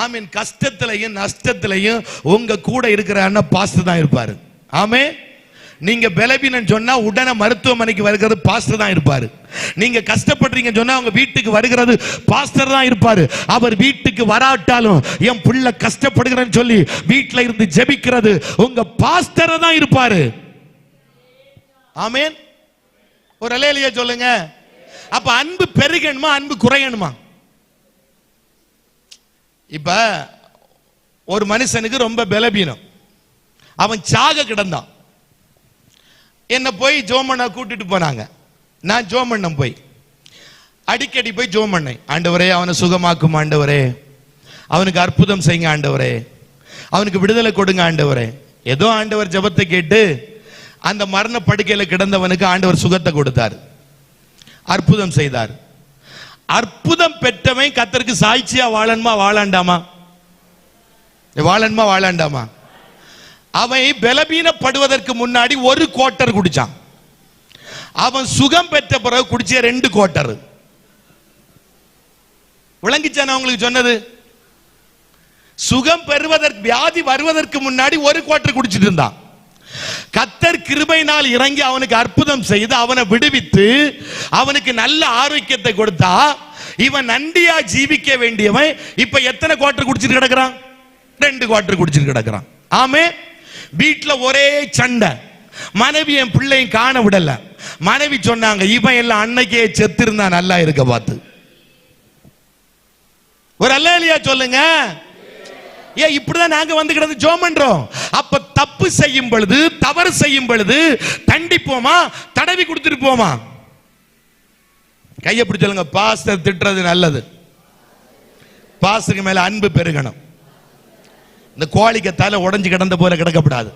Speaker 1: ஆமீன். கஷ்டத்திலையும் நஷ்டத்திலையும் உங்க கூட இருக்கிற அண்ணன் பாஸ்டர் தான் இருப்பாரு. ஆமே. நீங்க பலவீனம் சொன்னா உடனே மருத்துவமனைக்கு வருகிறது பாஸ்டர் தான் இருப்பாரு. நீங்க கஷ்டப்படுறீங்க சொன்னா உங்க வீட்டுக்கு வருகிறது பாஸ்டர் தான் இருப்பாரு. அவர் வீட்டுக்கு வராட்டாலும் என் பிள்ளை கஷ்டப்படுகிறேன்னு சொல்லி வீட்டுல இருந்து ஜெபிக்கிறது உங்க பாஸ்டர் தான் இருப்பாரு. ஆமேன். ஒரு அல்லேலூயா சொல்லுங்க. அப்ப அன்பு பெருகணுமா அன்பு குறையணுமா? இப்ப ஒரு மனுஷனுக்கு ரொம்ப பலவீனம், அவன் சாக கிடந்தான். என்ன போய் ஜோமண்ணா கூட்டிட்டு போனாங்க. நான் ஜோமண்ணம் போய் அடிக்கடி போய் ஜோமண்ணேன். ஆண்டவரே அவனை சுகமாக்கும் ஆண்டவரே, அவனுக்கு அற்புதம் செய்யுங்க ஆண்டவரே, அவனுக்கு விடுதலை கொடுங்க ஆண்டவரே. ஏதோ ஆண்டவர் ஜெபத்தை கேட்டு அந்த மரண படுக்கையில கிடந்தவனுக்கு ஆண்டவர் சுகத்தை கொடுத்தார், அற்புதம் செய்தார். அற்புதம் பெற்றவன் கர்த்தருக்கு சாட்சியா வாழணுமா வாழாண்டாமா? வாழணுமா வாழாண்டாமா? அவன் பலவீனப்படுவதற்கு முன்னாடி ஒரு குவார்ட்டர் குடிச்சான். அவன் சுகம் பெற்ற பிறகு குடிச்ச 2 குவார்ட்டர். விளங்கிச்சான உங்களுக்கு சொன்னது? சுகம் பெறுவதற்கு, வியாதி வருவதற்கு முன்னாடி ஒரு குவார்ட்டர் குடிச்சிட்டு இருந்தான். கர்த்தர் கிருபையினால் இறங்கி அவனுக்கு அற்புதம் செய்து அவனை விடுவித்து அவனுக்கு நல்ல ஆரோக்கியத்தை கொடுத்தா இவன் நன்றியா ஜீவிக்க வேண்டியவன் இப்ப எத்தனை குவார்ட்டர் குடிச்சிட்டு கிடக்குறான்? 2 குவார்ட்டர் குடிச்சிட்டு கிடக்குறான். ஆமே. வீட்டுல ஒரே சண்டை. மனைவி என் பிள்ளையும் காண விடல. மனைவி சொன்னாங்க, இவன் எல்லாம் அன்னைக்கே செத்து இருந்தா நல்லா இருக்க பார்த்து. ஒரு அல்லேலூயா சொல்லுங்க. ஏன் இப்படிதான் நாங்க வந்து கிடந்து ஜெபம் பண்றோம். அப்ப தப்பு செய்யும் பொழுது, தவறு செய்யும் பொழுது தண்டிப்போமா தடவி கொடுத்துட்டு போமா? கையை பிடிச்சு சொல்லுங்க. பாஸ்டர் திட்டுறது நல்லது. பாஸ்டருக்கு மேல அன்பு பெருகணும். இந்த கோழிக்கு தலை உடைஞ்சு கிடந்த போல கிடக்கப்படாது.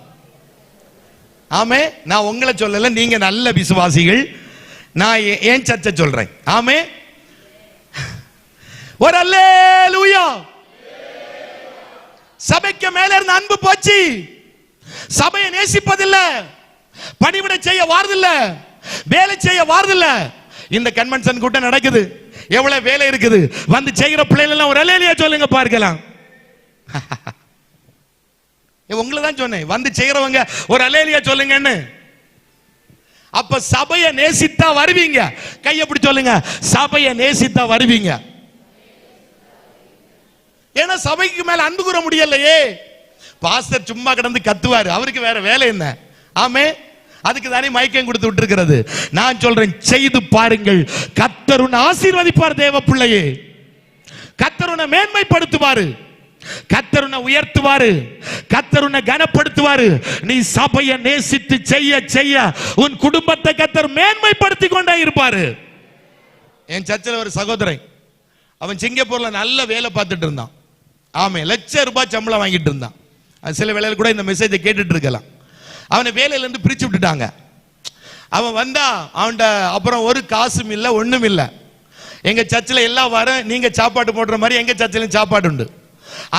Speaker 1: ஆமே. நான் உங்களை சொல்லல, நீங்க நல்ல விசுவாசிகள். நான் ஏன் சர்ச்சை சொல்றேன். ஆமே. ஒரு அல்லேலூயா. சபைக்கு மேல இருந்த அன்பு போச்சு. சபையை நேசிப்பதில்ல, பணிவிடை செய்ய வாரதில்ல, வேலை செய்ய வாரதில்ல. இந்த கன்வென்ஷன் கூட்டம் நடக்குது, எவ்வளவு வேலை இருக்குது, வந்து செய்கிற பிள்ளைகள் எல்லாம் ஒரு அல்லேலூயா சொல்லுங்க பார்க்கலாம். உங்களை தான் சொன்னேன், வந்து செய்யறவங்க ஒரு அல்லேலூயா சொல்லுங்கன்னு. அப்ப சபையை நேசித்தா வருவீங்க. கையை பிடிச்சு சொல்லுங்க, சபையை நேசித்தா வருவீங்க. ஏன்னா சபைக்கு மேல அன்பு கூற முடியலையே. பாஸ்டர் சும்மா கிடந்து கத்துவாரு, அவருக்கு வேற வேலை என்ன? ஆமே. அதுக்கு தானே மைக்கம் கொடுத்து விட்டுருக்கிறது. நான் சொல்றேன், செய்து பாருங்கள். கர்த்தர் உன்னை ஆசீர்வதிப்பார். தேவ பிள்ளையே, கர்த்தர் உன்னை மேன்மைப்படுத்துவாரு, கர்த்தர் உன்னை உயர்த்துவாரு, கர்த்தர் உன்னை கனப்படுத்துவாரு. நீ சபையை நேசித்து செய்ய செய்ய உன் குடும்பத்தை கர்த்தர் மேன்மைப்படுத்தி கொண்டே இருப்பாரு. என் சர்ச்சில் ஒரு சகோதரன், அவன் சிங்கப்பூர்ல நல்ல வேலை பார்த்துட்டு இருந்தான். ஆமே. ₹1,00,000 சம்பளம் வாங்கிட்டு இருந்தான். சில வேளையில கூட இந்த மெசேஜை கேட்டுட்டு இருக்கலாம். அவனை வேலையில இருந்து பிரிச்சு விட்டுட்டாங்க. அவன் வந்தா அவன்கிட்ட அப்புறம் ஒரு காசும் இல்லை, ஒண்ணும் இல்லை. எங்க சர்ச்சில் எல்லா வாரம் நீங்க சாப்பாடு போடுற மாதிரி எங்க சர்ச்சிலும் சாப்பாடு உண்டு.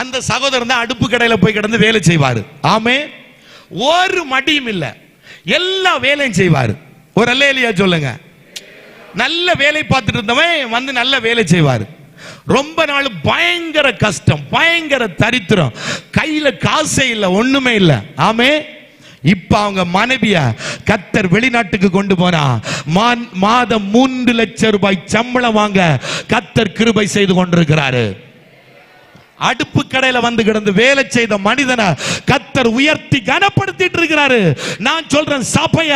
Speaker 1: அந்த சகோதரன் தான் அடுப்பு கடையில போய் கிடந்து வேலை செய்வாரு. ஆமே. ஒரு மடியும் இல்லை, எல்லா வேலையும் செய்வாரு. ஒரு அல்லேலூயா சொல்லுங்க. நல்ல வேலை பார்த்துட்டு இருந்தவன் வந்து நல்ல வேலை செய்வாரு. ரொம்ப நாள் பயங்கர கஷ்டம், பயங்கர தரித்திரம், கையில காசே இல்ல, ஒண்ணுமே இல்ல. ஆமே. இப்ப அவங்க மனைவிய கர்த்தர் வெளிநாட்டுக்கு கொண்டு போனா மாதம் ₹3,00,000 சம்பளம் வாங்க கர்த்தர் கிருபை செய்து கொண்டிருக்கிறாரு. அடுப்பு கடையில வந்து கிடந்து வேலை செய்த மனிதனை கர்த்தர் உயர்த்தி கனப்படுத்திட்டு இருக்கிறாரு. நான் சொல்றேன், சபைய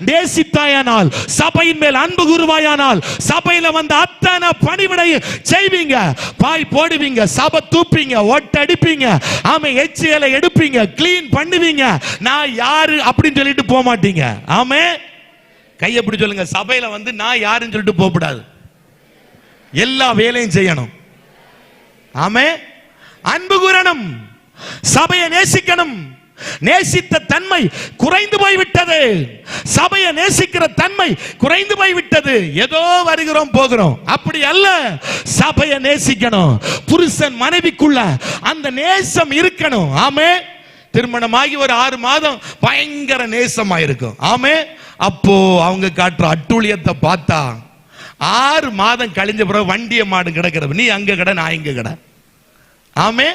Speaker 1: நேசித்தாயானால், சபையின் மேல் அன்பு கூறுவாயானால், சபையில வந்து அத்தனை பணிவிடை செய்வீங்க. பாய் போடுவீங்க, சபை தூப்பீங்க, ஒட்டடிப்பீங்க, ஆமே எச்சியலை எடுப்பீங்க, கிளீன் பண்ணுவீங்க. நான் யாரு அப்படின்னு சொல்லிட்டு போக மாட்டீங்க. ஆமே, கையை பிடி சொல்லுங்க. சபையில வந்து நான் யாருன்னு சொல்லிட்டு போகக்கூடாது, எல்லா வேலையும் செய்யணும். ஆமே, அன்பு கூறணும், சபையை நேசிக்கணும். நேசித்த தன்மை குறைந்து போய்விட்டது. சபையை நேசிக்கிற தன்மை குறைந்து போய்விட்டது. ஏதோ வருகிறோம் போகிறோம், அப்படி அல்ல. சபையை நேசிக்கணும். புருஷன் மனைவிக்குள்ள அந்த நேசம் இருக்கணும். ஆமே, திருமணமாகி ஒரு 6 மாதம் பயங்கர நேசமா இருக்கும். ஆமே, அப்போ அவங்க காட்டுற அட்டூழியத்தை பார்த்தா 6 மாதம் கழிஞ்ச பிறகு வண்டிய மாடு கிடக்கிறது, நீ அங்க கடை நான் இங்க கடை. ஆமே,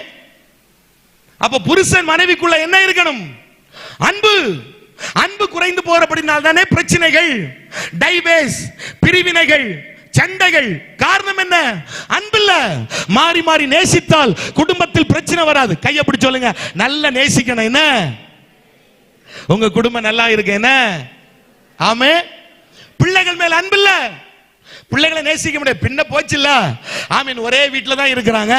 Speaker 1: அப்ப புருஷன் மனைவிக்குள்ள என்ன இருக்கணும்? அன்பு. அன்பு குறைந்து போறபடினால் தானே பிரச்சனைகள், டைவர்ஸ், பிரிவினைகள், சண்டைகள். காரணம் என்ன? அன்பில்ல. மாறி மாறி நேசித்தால் குடும்பத்தில் பிரச்சனை வராது. கையை பிடிச்சு சொல்லுங்க, நல்ல நேசிக்கணும். என்ன உங்க குடும்பம் நல்லா இருக்கு? என்ன ஆமே, பிள்ளைகள் மேல அன்பில்ல, பிள்ளைகளை நேசிக்க முடியாது. பின்ன போச்சு இல்ல. ஆமீன், ஒரே வீட்டில் தான் இருக்கிறாங்க.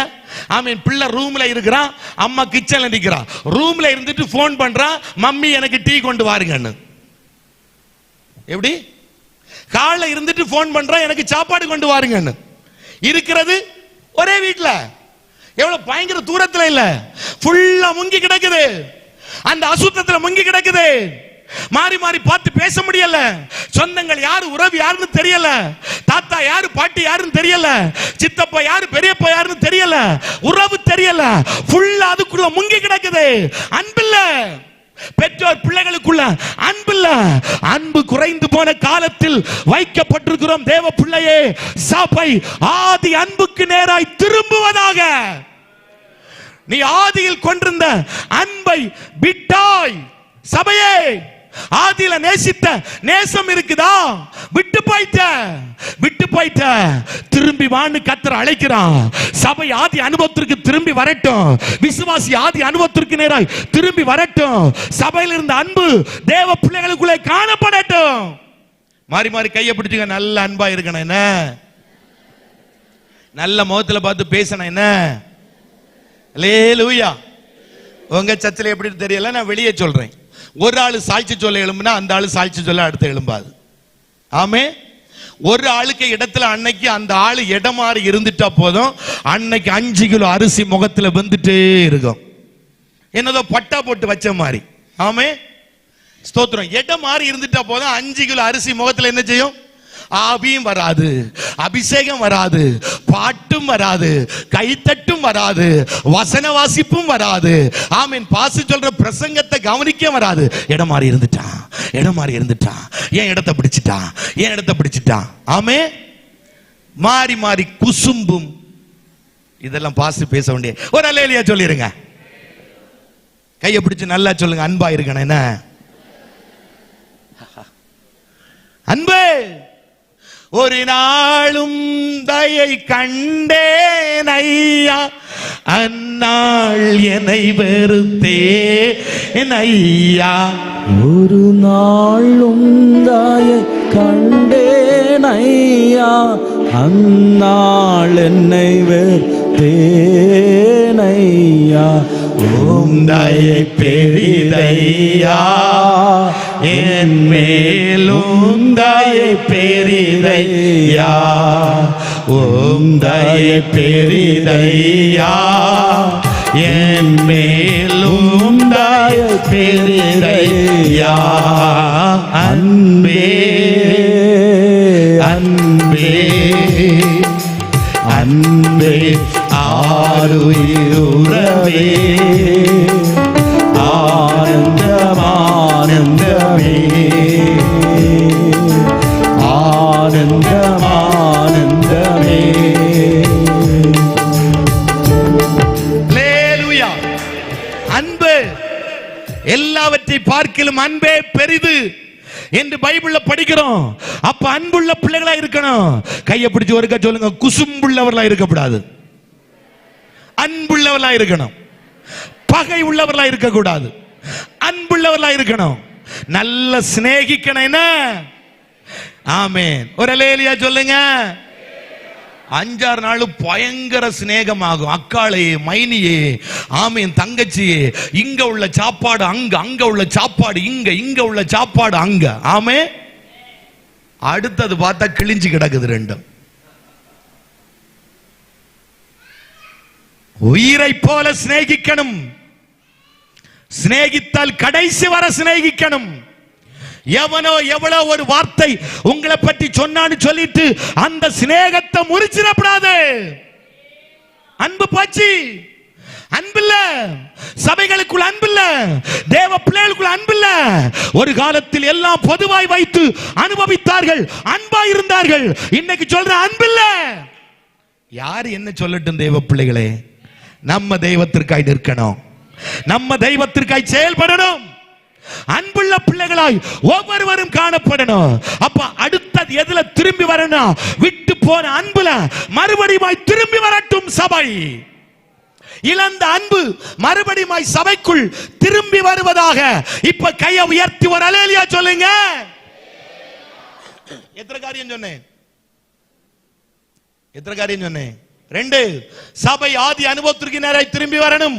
Speaker 1: ஆமீன், பிள்ளை ரூம்ல இருக்கிறான், அம்மா கிச்சன்ல நிக்கிறா. ரூம்ல இருந்துட்டு போன் பண்றான், மம்மி எனக்கு டீ கொண்டு வாருங்கன்னு. எப்படி? காலைல இருந்துட்டு போன் பண்றான், எனக்கு சாப்பாடு கொண்டு வாருங்கன்னு. இருக்கிறது ஒரே வீட்டுல, எவ்வளவு பயங்கர தூரத்துல இல்ல, ஃபுல்லா முங்கி கிடக்குது, அந்த அசுத்தத்துல முங்கி கிடக்குது. மாறி மாறி பார்த்து பேச முடியல. சொந்தங்கள் யாரு, உறவு யாருன்னு தெரியல. தாத்தா யாரு, பாட்டி யாருன்னு தெரியல. சித்தப்பா யாரு, பெரியப்பா யாருன்னு தெரியல. உறவு தெரியல. ஃபுல்லா அதுக்குள்ள முங்கி கிடக்குது. அன்பில்ல. பெற்றோர் பிள்ளைகளுக்குள்ள அன்பில்ல. அன்பு குறைந்து போன காலத்தில் வைக்கப்பட்டிருக்கிறோம். தேவ பிள்ளையே, சபை ஆதி அன்புக்கு நேராய் திரும்புவதாக. நீ ஆதியில் கொண்டிருந்த அன்பை விட்டாய். சபையே, ஆதியில நேசித்த நேசம் இருக்குதா? விட்டு போயிட்ட. திரும்பி வான்னு கர்த்தர் அழைக்கிறான். சபை ஆதி அனுபவத்திற்கு திரும்பி வரட்டும். விசுவாசி ஆதி அனுபவத்திற்கு நேராய் திரும்பி வரட்டும். சபையில் இருந்த அன்பு தேவ பிள்ளைகளுக்குள்ளே காணப்படட்டும். மாறி மாறி கையை பிடிச்சுங்க. நல்ல அன்பா இருக்கணும். என்ன நல்ல முகத்துல பார்த்து பேசணும். என்ன அல்லேலூயா. உங்க சர்ச்சில் எப்படி தெரியல, நான் வெளியே சொல்றேன். ஒரு ஆளு சாட்சி சொல்ல எழும்புனா அந்த ஆளு சாட்சி சொல்ல அடுத்து எழும்பாது. ஆமே, ஒரு ஆளுக்கு இடத்துல அன்னைக்கு அந்த ஆளு இடம் மாறி இருந்துட்டா போதும், அன்னைக்கு 5 கிலோ அரிசி முகத்துல வந்துட்டே இருக்கும். என்னதோ பட்டா போட்டு வச்ச மாதிரி. ஆமே, ஸ்தோத்திரம். இடம் மாறி இருந்துட்டா போதும், 5 கிலோ அரிசி முகத்துல என்ன செய்யும்? ஆவியும் வராது, அபிஷேகம் வராது, பாட்டும் வராது, கைத்தட்டும் வராது, வசன வாசிப்பும் வராது. ஆமீன், பாசி சொல்ற பிரசங்கத்தை கவனிக்க வராது. இடம் மாறி இருந்துட்டான், இடம் மாறி இருந்துட்டான், ஏன் இடத்தை பிடிச்சிட்டான். ஆமே, மாறி மாறி குசும்பும். இதெல்லாம் பாசி பேச வேண்டிய ஒரு அல்லேலூயா சொல்லிருங்க. கையை பிடிச்சு நல்லா சொல்லுங்க, அன்பா இருக்கணும். என்ன அன்பு? ஒரு நாளும் தயை கண்டேன் ஐயா, அந்நாள் என்னை வெறுத்தேன் ஐயா.
Speaker 2: ஒரு நாளும் தயை கண்டேன் ஐயா, அந்நாள் என்னை வெறுத்தேன் ஐயா.
Speaker 1: ஓம் தயை பெரிதையா, என் மேலும் தயை பெரிதையா. ஓம் தயை பெரிதையா, என் மேலும் தயை பெரிதையா. அன்பே அன்பே அன்பே ஆருயிரே, ஆனந்தமானந்தமே, ஆனந்தமானந்தமே. அல்லேலூயா. அன்பு எல்லாவற்றை பார்க்கிலும் அன்பே பெரிது என்று பைபிள்ல படிக்கிறோம். அப்ப அன்புள்ள பிள்ளைகளா இருக்கணும். கையை பிடிச்சு ஒருக்க சொல்லுங்க, குசும்புள்ளவர்களா இருக்கக்கூடாது. அன்புள்ளவர்களா இருக்கணும். பகை உள்ளவர்களா இருக்க கூடாது, அன்புள்ளவர்களா இருக்கணும். நல்ல சிநேகிக்கணும். என்ன? ஆமென். ஒரு அல்லேலூயா சொல்லுங்க. 5-6 நாள் பயங்கர சிநேகமாகும். அக்காளையே, மைனியே, ஆமென், தங்கச்சியே, இங்க உள்ள சாப்பாடு அங்க, அங்க உள்ள சாப்பாடு இங்க, இங்க உள்ள சாப்பாடு அங்க. ஆமென். அடுத்தது பார்த்தா கிழிஞ்சு கிடக்குது ரெண்டும். உயிரை போல சிநேகிக்கணும். சிநேகித்தால் கடைசி வர சிநேகிக்கணும். எவனோ எவ்வளோ ஒரு வார்த்தை உங்களை பற்றி சொன்னான்னு சொல்லிட்டு அந்த சிநேகத்தை முறிச்சிடப்படாது. அன்பு பாச்சி, அன்பில்ல, சபைகளுக்குள் அன்பில்ல, தேவ பிள்ளைகளுக்குள் அன்பில்ல. ஒரு காலத்தில் எல்லாம் பொதுவாய் வைத்து அனுபவித்தார்கள், அன்பாய் இருந்தார்கள். இன்னைக்கு சொல்ற அன்பில்ல. யார் என்ன சொல்லட்டும், தேவ பிள்ளைகளே, நம்ம தெய்வத்திற்காய் நிற்கணும், நம்ம தெய்வத்திற்காய் செயல்படணும், அன்புள்ள பிள்ளைகளாய் ஒவ்வொருவரும் காணப்படணும். அப்ப அடுத்தது எதுல திரும்பி வரணும்? விட்டு போன அன்புல மறுபடியும் திரும்பி வரட்டும் சபை. இழந்த அன்பு மறுபடியும் சபைக்குள் திரும்பி வருவதாக. இப்ப கையை உயர்த்தி ஒரு அல்லேலூயா சொல்லுங்க. எத்தனை காரியம் சொன்னேன்? எத்தனை காரியம் சொன்னேன்? 2, சபை ஆதி அனுபவத்திற்கு நேராய் திரும்பி வரணும்.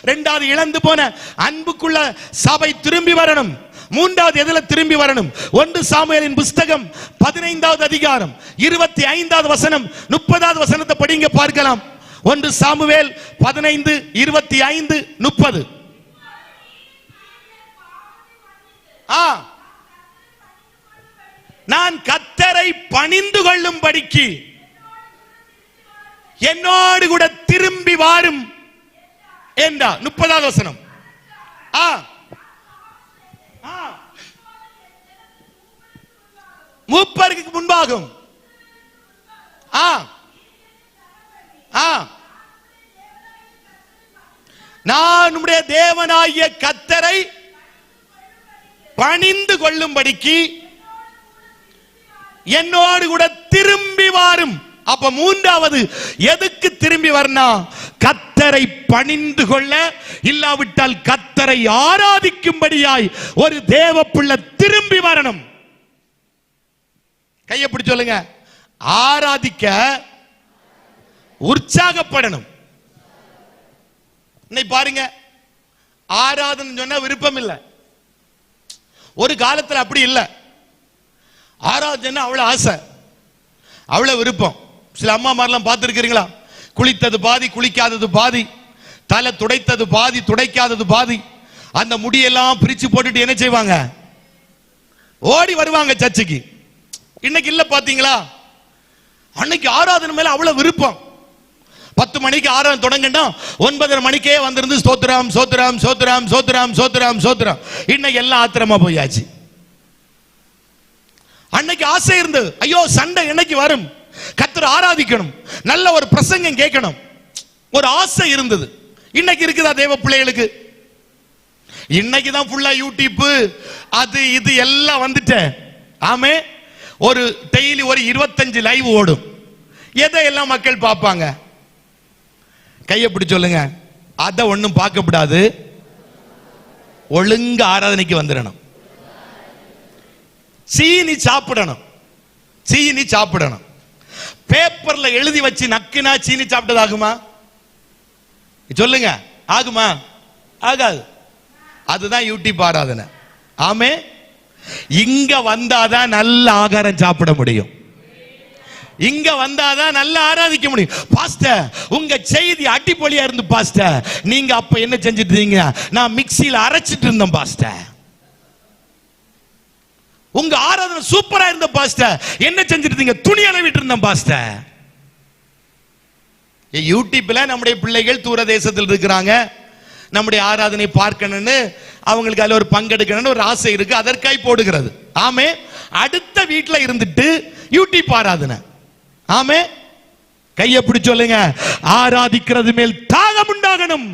Speaker 1: 2வது, இழந்து போன அன்புக்குள்ள சபை திரும்பி வரணும். 3வது, எதுல திரும்பி வரணும்? 1 சாமுவேலின் புஸ்தகம் 15வது அதிகாரம் 25வது வசனம் 30வது வசனத்தை படிங்க பார்க்கலாம். 1 சாமுவேல் 15, 25, 30. நான் கர்த்தரை பணிந்து கொள்ளும்படிக்கு என்னோடு கூட திரும்பி வாரும் என்றா. 30வது வசனம். மூப்பருக்கு முன்பாகும். நான் உம்முடைய தேவனாகிய கர்த்தரை பணிந்து கொள்ளும்படிக்கு என்னோடு கூட திரும்பி வாரும். அப்ப 3வது, எதுக்கு திரும்பி வரணும்? கர்த்தரை பணிந்து கொள்ள, இல்லாவிட்டால் கர்த்தரை ஆராதிக்கும்படியாய் ஒரு தேவ பிள்ளை திரும்பி வரணும். கையை பிடிச்சு சொல்லுங்க. ஆராதிக்க உற்சாகப்படணும். இன்னைக்கு பாருங்க, ஆராதனை சொன்னா விருப்பம் இல்லை. ஒரு காலத்தில் அப்படி இல்லை. ஆராதனை அவ்வளவு ஆசை, அவ்வளவு விருப்பம். சில அம்மா மாதிரிலாம் பார்த்துருக்கிறீங்களா? குளித்தது பாதி, குளிக்காதது பாதி, தலை துடைத்தது பாதி, துடைக்காதது பாதி. அந்த முடியெல்லாம் பிரிச்சு போட்டுட்டு என்ன செய்வாங்க? ஓடி வருவாங்க சர்ச்சுக்கு. இன்னைக்கு இல்ல பாத்தீங்களா? அன்னைக்கு ஆராதனை மேல அவ்வளவு விருப்பம். 10 மணிக்கு ஆராதனை தொடங்கணும், 9:30 மணிக்கே வந்திருந்து ஸ்தோத்திரம் ஸ்தோத்திரம் ஸ்தோத்திரம் ஸ்தோத்திரம் ஸ்தோத்திரம் ஸ்தோத்திரம். இன்னைக்கு எல்லாம் ஆத்திரமா போயாச்சு. அன்னைக்கு ஆசை இருந்தது, ஐயோ சண்டை என்னைக்கு வரும், கர்த்தரை ஆராதிக்கணும், நல்ல ஒரு பிரசங்கம் கேட்கணும், ஒரு ஆசை இருந்தது. இன்னைக்கு இருக்குதா தேவ பிள்ளைகளுக்கு? இன்னைக்கு தான் ஃபுல்லா யூடியூப் அது இது எல்லாம் வந்துட்டேன். ஆமே, ஒரு டெய்லி ஒரு 25 லைவ் ஓடும். எதையெல்லாம் மக்கள் பார்ப்பாங்க? கையை பிடிச்சு சொல்லுங்க. அதை ஒன்றும் பார்க்கப்படாது, ஒழுங்கு ஆராதனைக்கு வந்துடணும். சீனி சாப்பிடணும், சீனி சாப்பிடணும். பேப்பர்ல எழுதி வச்சு நக்குனா சீனி சாப்பிட்டது ஆகுமா? சொல்லுங்க, ஆகுமா? ஆகாது. அதுதான் யூடியூப் ஆராதனை. ஆமே, இங்க வந்தாதான் நல்ல ஆகாரம் சாப்பிட முடியும், இங்க வந்தாதான் நல்ல ஆராதிக்க முடியும். பாஸ்டர், உங்க செய்தி அடிப்பொலியா இருந்து பாஸ்டர், நீங்க அப்ப என்ன செஞ்சிட்டு இருந்தீங்க? நான் மிக்ஸியில அரைச்சிட்டு இருந்தேன் பாஸ்டர். உங்க ஆராதனை சூப்பரா இருந்த பாஸ்டர், என்ன செஞ்சிட்டு இருந்தீங்க? துணி அளவிட்டு இருந்தேன் பாஸ்டர். யூடியூப்ல நம்முடைய பிள்ளைகள் தூர தேசத்தில் இருக்கிறாங்க, நம்முடைய ஆராதனை பார்க்கணும்னு அவங்களுக்கு அதுல ஒரு பங்கெடுக்கணும்னு ஒரு ஆசை இருக்கு, அதற்காய் போடுகிறது. ஆமே, அடுத்த வீட்டுல இருந்துட்டு யூடியூப் ஆராதனை. ஆமே, கையை பிடிச்சு சொல்லுங்க, ஆராதிக்கிறது மேல் தாகம் உண்டாகணும்.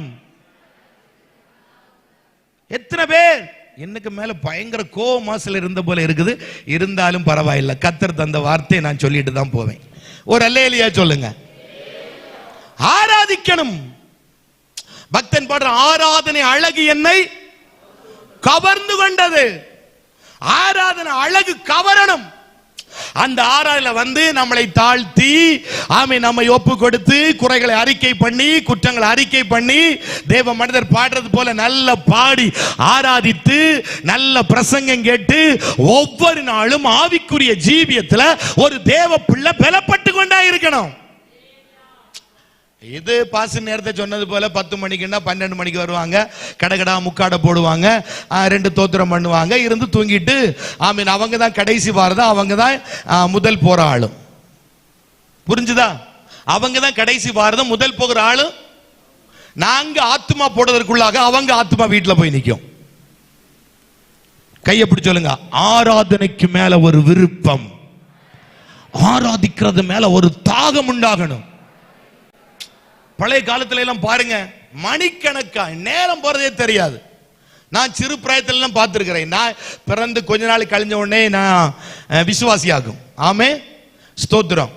Speaker 1: எத்தனை பேர் எனக்கு மேல பயங்கர கோமாசல இருந்த போல இருக்குது, இருந்தாலும் பரவாயில்லை, கர்த்தர் தந்த வார்த்தையை நான் சொல்லிட்டு தான் போவேன். ஒரு அல்லேலூயா சொல்லுங்க. ஆராதிக்கணும். பக்தன் பாடுற ஆராதனை அழகு என்னை கவர்ந்து கொண்டது. ஆராதனை அழகு கவரணும். அந்த ஆராதனை வந்து நம்மளை தாழ்த்தி நம்மை ஒப்பு கொடுத்து குறைகளை அறிக்கை பண்ணி குற்றங்களை அறிக்கை பண்ணி தேவ மனிதர் பாடுறது போல நல்ல பாடி ஆராதித்து நல்ல பிரசங்கம் கேட்டு ஒவ்வொரு நாளும் ஆவிக்குரிய ஜீவியத்துல ஒரு தேவ பிள்ளை பலப்பட்டு கொண்டா இருக்கணும். இது பாச நேரத்தை சொன்னது போல 10 மணிக்குன்னா 12 மணிக்கு வருவாங்க, கடகடா முக்காட போடுவாங்க, 2 தோத்திரம் பண்ணுவாங்க, இருந்து தூங்கிட்டு அவங்க தான் கடைசி வாரதா, அவங்க தான் முதல் போற ஆளும். புரிஞ்சுதா? அவங்க தான் கடைசி வாரதம் முதல் போகிற ஆளும். நாங்க ஆத்மா போடுவதற்குள்ளாக அவங்க ஆத்மா வீட்டுல போய் நிற்கும். கையை பிடிச்சு சொல்லுங்க. ஆராதனைக்கு மேல ஒரு விருப்பம், ஆராதிக்கிறது மேல ஒரு தாகம் உண்டாகணும். பழைய காலத்துல எல்லாம் பாருங்க, மணிக்கணக்கா நேரம் போறதே தெரியாது. நான் சிறு பிராயத்துல எல்லாம் பார்த்திருக்கிறேன். நான் பிறந்து கொஞ்ச நாள் கழிஞ்ச உடனே நான் விசுவாசியாகும். ஆமே, ஸ்தோத்திரம்.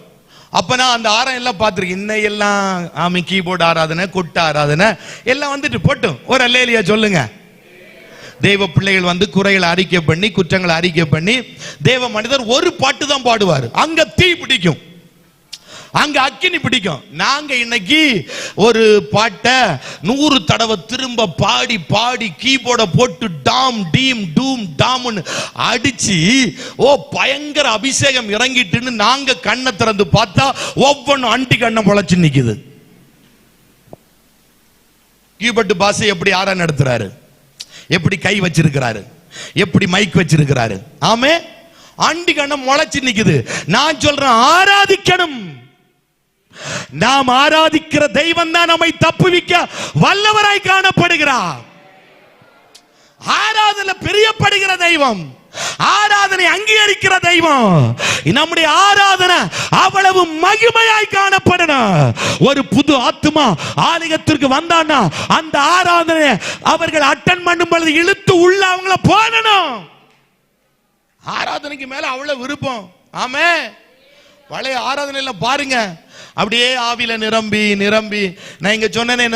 Speaker 1: அப்ப நான் அந்த ஆராதனை எல்லாம் பார்த்திருக்கேன். இன்னையெல்லாம் கீபோர்டு ஆராதனை, கொட்ட ஆராதனை எல்லாம் வந்துட்டு போட்டும். ஒரு அல்லேலியா சொல்லுங்க. தேவ பிள்ளைகள் வந்து குறைகளை அறிக்கை பண்ணி குற்றங்களை அறிக்கை பண்ணி தேவ மனிதர் ஒரு பாட்டு தான் பாடுவார். அங்க தீ பிடிக்கும், அங்க அக்கினி பிடிக்கும். நாங்க இன்னைக்கு ஒரு பாட்டை 100 தடவை திரும்ப பாடி பாடி கீபோர்ட போட்டு டாம் டீம் டூம் டாம்னு அடிச்சு பயங்கர அபிஷேகம் இறங்கிட்டுன்னு நாங்க கண்ணை திறந்து பார்த்தா ஒவ்வொன்றும் அண்டி கண்ணை முளைச்சு நிக்குது. கீபோர்டு பாஸ் எப்படி ஆரா நடத்துறாரு, எப்படி கை வச்சிருக்கிறாரு, எப்படி மைக் வச்சிருக்கிறாரு. ஆமே, அண்டி கண்ணை முளைச்சு நிக்குது. நான் சொல்றேன், ஆராதிக்கணும். நாம் ஆராதிக்கிற தெய்வம் தான் நம்மை தப்புவிக்க வல்லவராய் காணப்படுகிறார். ஆராதனை பிரியப்படுகிற தெய்வம், ஆராதனை அங்கீகரிக்கிற தெய்வம். நம்முடைய ஆராதனை அவ்வளவு மகிமையாய் காணப்படணும். ஒரு புது ஆத்மா ஆலயத்திற்கு வந்தான்னா அந்த ஆராதனை அவர்கள் அட்டன் பண்ணும் பொழுது இழுத்து உள்ள அவங்கள போடணும். ஆராதனைக்கு மேல அவ்வளவு விருப்பம். ஆமே, பழைய ஆராதனையில பாருங்க, அப்படியே ஆவில நிரம்பி நிரம்பி. நான் இங்க சொன்னேன்,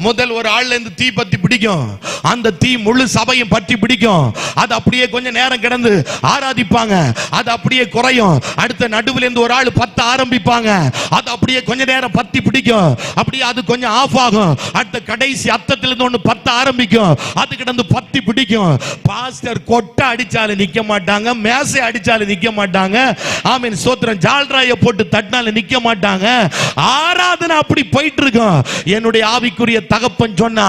Speaker 1: முதல் ஒரு ஆள்ல இருந்து தீ பத்தி பிடிக்கும், அந்த தீ முழு சபையும் பற்றி பிடிக்கும். அது அப்படியே கொஞ்ச நேரம் கிடந்து ஆராதிப்பாங்க, அது அப்படியே குறையும். அடுத்த நடுவில் இருந்து ஒரு ஆள் 10 ஆரம்பிப்பாங்க, அது அப்படியே கொஞ்ச நேரம் பத்தி பிடிக்கும், அப்படியே அது கொஞ்சம் ஆஃப் ஆகும். அடுத்த கடைசி அத்தத்திலிருந்து ஒன்று 10 ஆரம்பிக்கும், அது கிடந்து பத்தி பிடிக்கும். பாஸ்டர் கொட்டை அடிச்சாலும் நிக்க மாட்டாங்க, மேசை அடிச்சாலும் நிக்க மாட்டாங்க. ஆமீன், ஸ்தோத்திரம். ஜால்ராயை போட்டு தட்டினாலும் நிக்க மாட்டாங்க. ஆராதனை அப்படி போயிட்டு இருக்கும். என்னுடைய ஆவிக்குரிய தகப்பன் சொன்னா,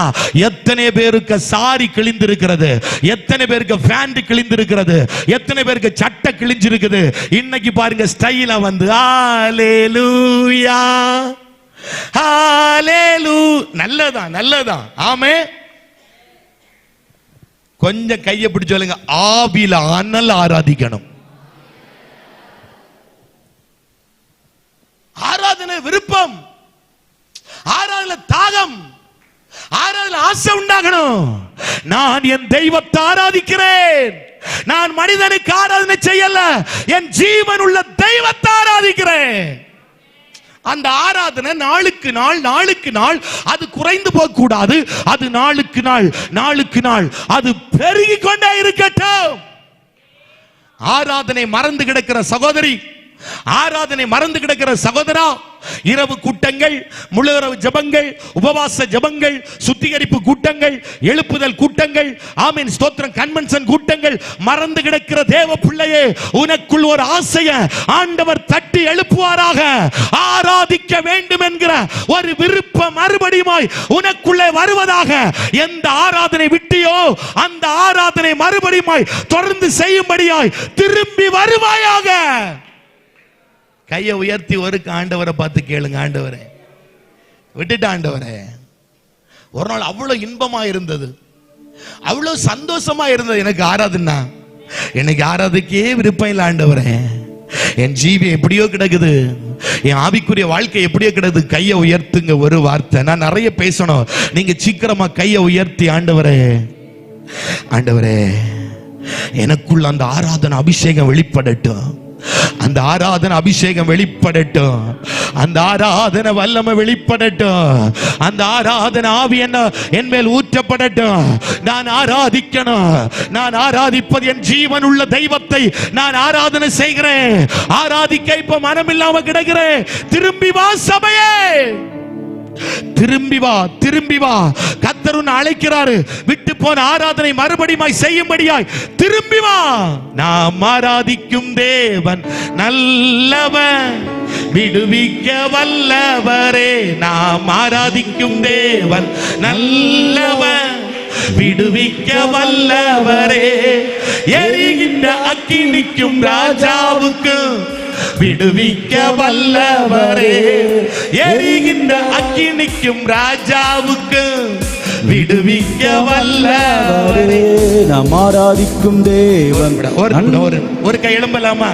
Speaker 1: எத்தனை பேருக்கு சாரி கிழிந்திருக்கிறது, எத்தனை பேருக்கு பேண்ட் கிழிந்திருக்கிறது, எத்தனை பேருக்கு சட்டை கிழிஞ்சிருக்குது. இன்னைக்கு பாருங்க ஸ்டைலா வந்து ஹalleluya ஹalleluya. நல்லதான் நல்லதான். ஆமே, கொஞ்சம் கையை பிடிச்சு சொல்லுங்க. ஆவில அனல் ஆராதிக்கணும். ஆராதனை விருப்பம், ஆராதனை தாகம், ஆராதனை ஆசை உண்டாகணும். நான் என் தெய்வத்தை ஆராதிக்கிறேன். நான் மனிதனுக்கு ஆராதனை செய்யல, என் ஜீவன் உள்ள தெய்வத்தை ஆராதிக்கிறேன். அந்த ஆராதனை நாளுக்கு நாள் நாளுக்கு நாள் அது குறைந்து போக கூடாது. அது நாளுக்கு நாள் நாளுக்கு நாள் அது பெருகிக் கொண்டே இருக்கட்டும். ஆராதனை மறந்து கிடக்கிற சகோதரி, ஆராதனை மறந்து கிடக்கிற சகோதரா, இரவு கூட்டங்கள், முழு இரவு ஜெபங்கள், உபவாச ஜெபங்கள், சுத்திகரிப்பு கூட்டங்கள், எழுப்புதல் கூட்டங்கள், ஆமென் ஸ்தோத்திரம், கன்வென்ஷன் கூட்டங்கள் மறந்து கிடக்கிற தேவ பிள்ளையே, உனக்குள் ஒரு ஆசையை ஆண்டவர் தட்டி எழுப்புவாராக. ஆராதிக்க வேண்டும் என்கிற ஒரு விருப்பம் மறுபடியும் உனக்குள்ளே வருவதாக. எந்த ஆராதனை விட்டியோ அந்த ஆராதனை மறுபடியும் தொடர்ந்து செய்யும்படியாய் திரும்பி வருவாயாக. கையை உயர்த்தி ஒரு ஆண்டவரை பார்த்து கேளுங்க. ஆண்டவரே, விட்டுட்டு ஆண்டவரே, ஒரு நாள் அவ்வளவு இன்பமா இருந்தது, அவ்வளவு சந்தோஷமா இருந்தது எனக்கு ஆராதனா. எனக்கு ஆராதிக்கே விருப்பம் இல்லை ஆண்டவரே. என் ஜீவியம் எப்படியோ கிடக்குது, என் ஆவிக்குரிய வாழ்க்கை எப்படியோ கிடக்குது. கையை உயர்த்துங்க. ஒரு வார்த்தை நான் நிறைய பேசணும், நீங்க சீக்கிரமா கையை உயர்த்தி ஆண்டவரே, ஆண்டவரே எனக்குள்ள அந்த ஆராதனை அபிஷேகம் வெளிப்படட்டும். அந்த ஆராதனை அபிஷேகம் வெளிப்படட்டும், அந்த ஆராதனை வல்லமை வெளிப்படட்டும், அந்த ஆராதனை ஆவி என் மேல் ஊற்றப்படட்டும். நான் ஆராதிக்கணும். நான் ஆராதிப்பது என் ஜீவன் உள்ள தெய்வத்தை நான் ஆராதனை செய்கிறேன். ஆராதிக்க இப்ப மனம் இல்லாம கிடக்கிறேன். திரும்பி வா சபையே, திரும்பி வா, திரும்பி வா. கர்த்தர் உன்னை அழைக்கிறாரு. விட்டு போன ஆராதனை மறுபடியும் செய்யும்படியாய் திரும்பி வா. நாம் ஆராதிக்கும் தேவன் நல்லவன், விடுவிக்க வல்லவரே. நாம் ஆராதிக்கும் தேவன் நல்லவன், விடுவிக்க வல்லவரே. எரிகின்ற அக்கினிக்கும் ராஜாவுக்கு விடுவிக்க வல்லவரே. எரிகின்ற அக்கினிக்கும் ராஜாவுக்கு விடுவிக்க வல்லவரே.
Speaker 2: நாம் ஆராதிக்கும் தேவன்.
Speaker 1: ஒரு கை எழும்பலாமா?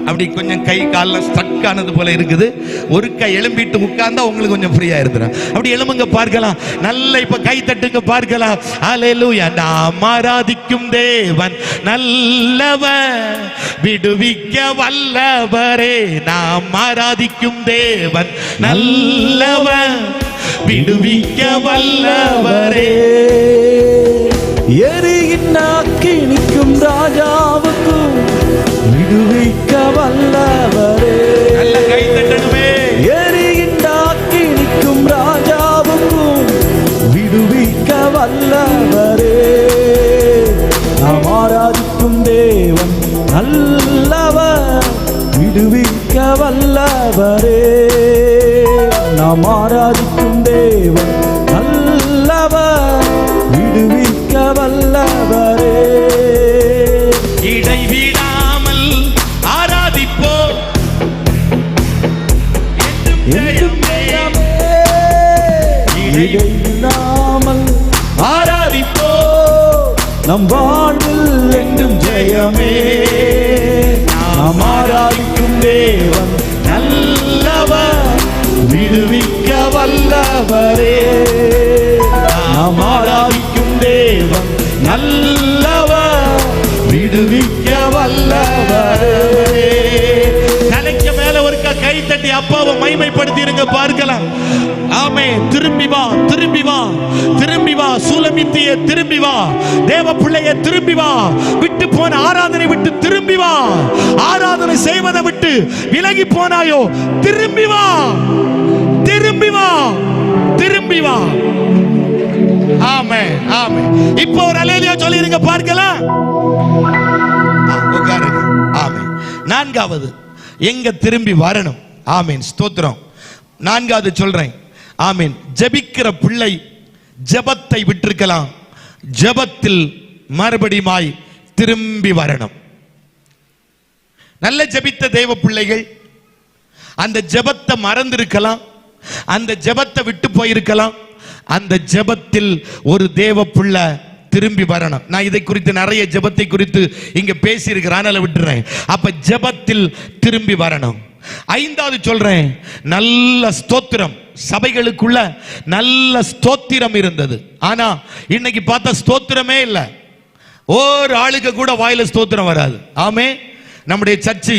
Speaker 1: அப்படி கொஞ்சம் கை காலில் ஸ்ட்ரக் ஆனது போல இருக்குது. ஒரு கை எழும்பிட்டு உட்கார்ந்தா உங்களுக்கு கொஞ்சம் ஃப்ரீயா இருக்கிறேன். அப்படி எழும்புங்க பார்க்கலாம். நல்ல இப்ப கை தட்டுங்க பார்க்கலாம். ஹல்லேலூயா. நாம் ஆராதிக்கும் தேவன் நல்லவன், விடுவிக்க வல்லவரே. நாம் ஆராதிக்கும் தேவன் நல்லவன், விடுவிக்க வல்லவரே.
Speaker 2: எரிகின்ற அக்கினிக்கும் ராஜாவுக்கும் விடுவிக்க வல்லவரே.
Speaker 1: நல்ல கை தட்டணுமே.
Speaker 2: எரிகின்ற அக்கினிக்கும் ராஜாவுக்கும் விடுவிக்க வல்லவரே. நாம் ஆராதிக்கும் தேவன் நல்லவர், விடுவிக்க வல்லவரே. நாம் ஆராதிக்கும் தேவன் நல்லவர், விடுவிக்க வல்லவரே.
Speaker 1: இடைவிடாமல் ஆராதிப்போ,
Speaker 2: என்றும் ஜெயமே. இடைவிடாமல்
Speaker 1: ஆராதிப்போ,
Speaker 2: நம் வாழ்வில் என்றும் ஜெயமே. நாம் ஆராதிக்கும் தேவன் நல்லவர், விடுவிக்க வல்லவரே. நாம் ஆராதிக்கும் தேவன் நல்லவர், விடுவிக்க வல்லவரே.
Speaker 1: தலைக்கு மேல ஒரு கை தட்டி அப்பாவை மகிமைப்படுத்தி இருங்க பார்க்கலாம். ஆமே. திரும்பி வா, திரும்பி வா, திரும்பி வா. சூலமித்தியே திரும்பி வா. தேவ பிள்ளையே திரும்பி வா. விட்டு போன ஆராதனை விட்டு திரும்பி வா. ஆராதனை செய்வதை விட்டு விலகி போனாயோ, திரும்பி வா, திரும்பி வா, திரும்பி வா. ஆமே, ஆமே. இப்போ ஒரு அல்லேலூயா சொல்லிருங்க பார்க்கலாம். உட்காருங்க. ஆமே. நான்காவது எங்க திரும்பி வரணும். ஆமீன், ஸ்தோத்திரம். நான்காவது சொல்றேன். ஆமீன். ஜெபிக்கிற பிள்ளை ஜெபத்தை விட்டிருக்கலாம், ஜெபத்தில் மறுபடியுமாய் திரும்பி வரணும். நல்ல ஜெபித்த தேவ பிள்ளைகள் அந்த ஜெபத்தை மறந்திருக்கலாம், அந்த ஜெபத்தை விட்டு போயிருக்கலாம். அந்த ஜெபத்தில் ஒரு தேவ பிள்ளை திரும்பி வரணும். நான் இதை குறித்து நிறைய ஜெபத்தை குறித்து இங்க பேசி இருக்கிறான், விட்டுறேன். அப்ப ஜெபத்தில் திரும்பி வரணும். ஐந்தாவது சொல்றேன், நல்ல ஸ்தோத்திரம். சபைகளுக்குள்ள நல்ல ஸ்தோத்திரம் இருந்தது. ஆனா இன்னைக்கு பார்த்தா ஸ்தோத்திரமே இல்லை. ஒரு ஆளுக்கு கூட வாயில ஸ்தோத்திரம் வராது. ஆமே. நம்முடைய சர்ச்சு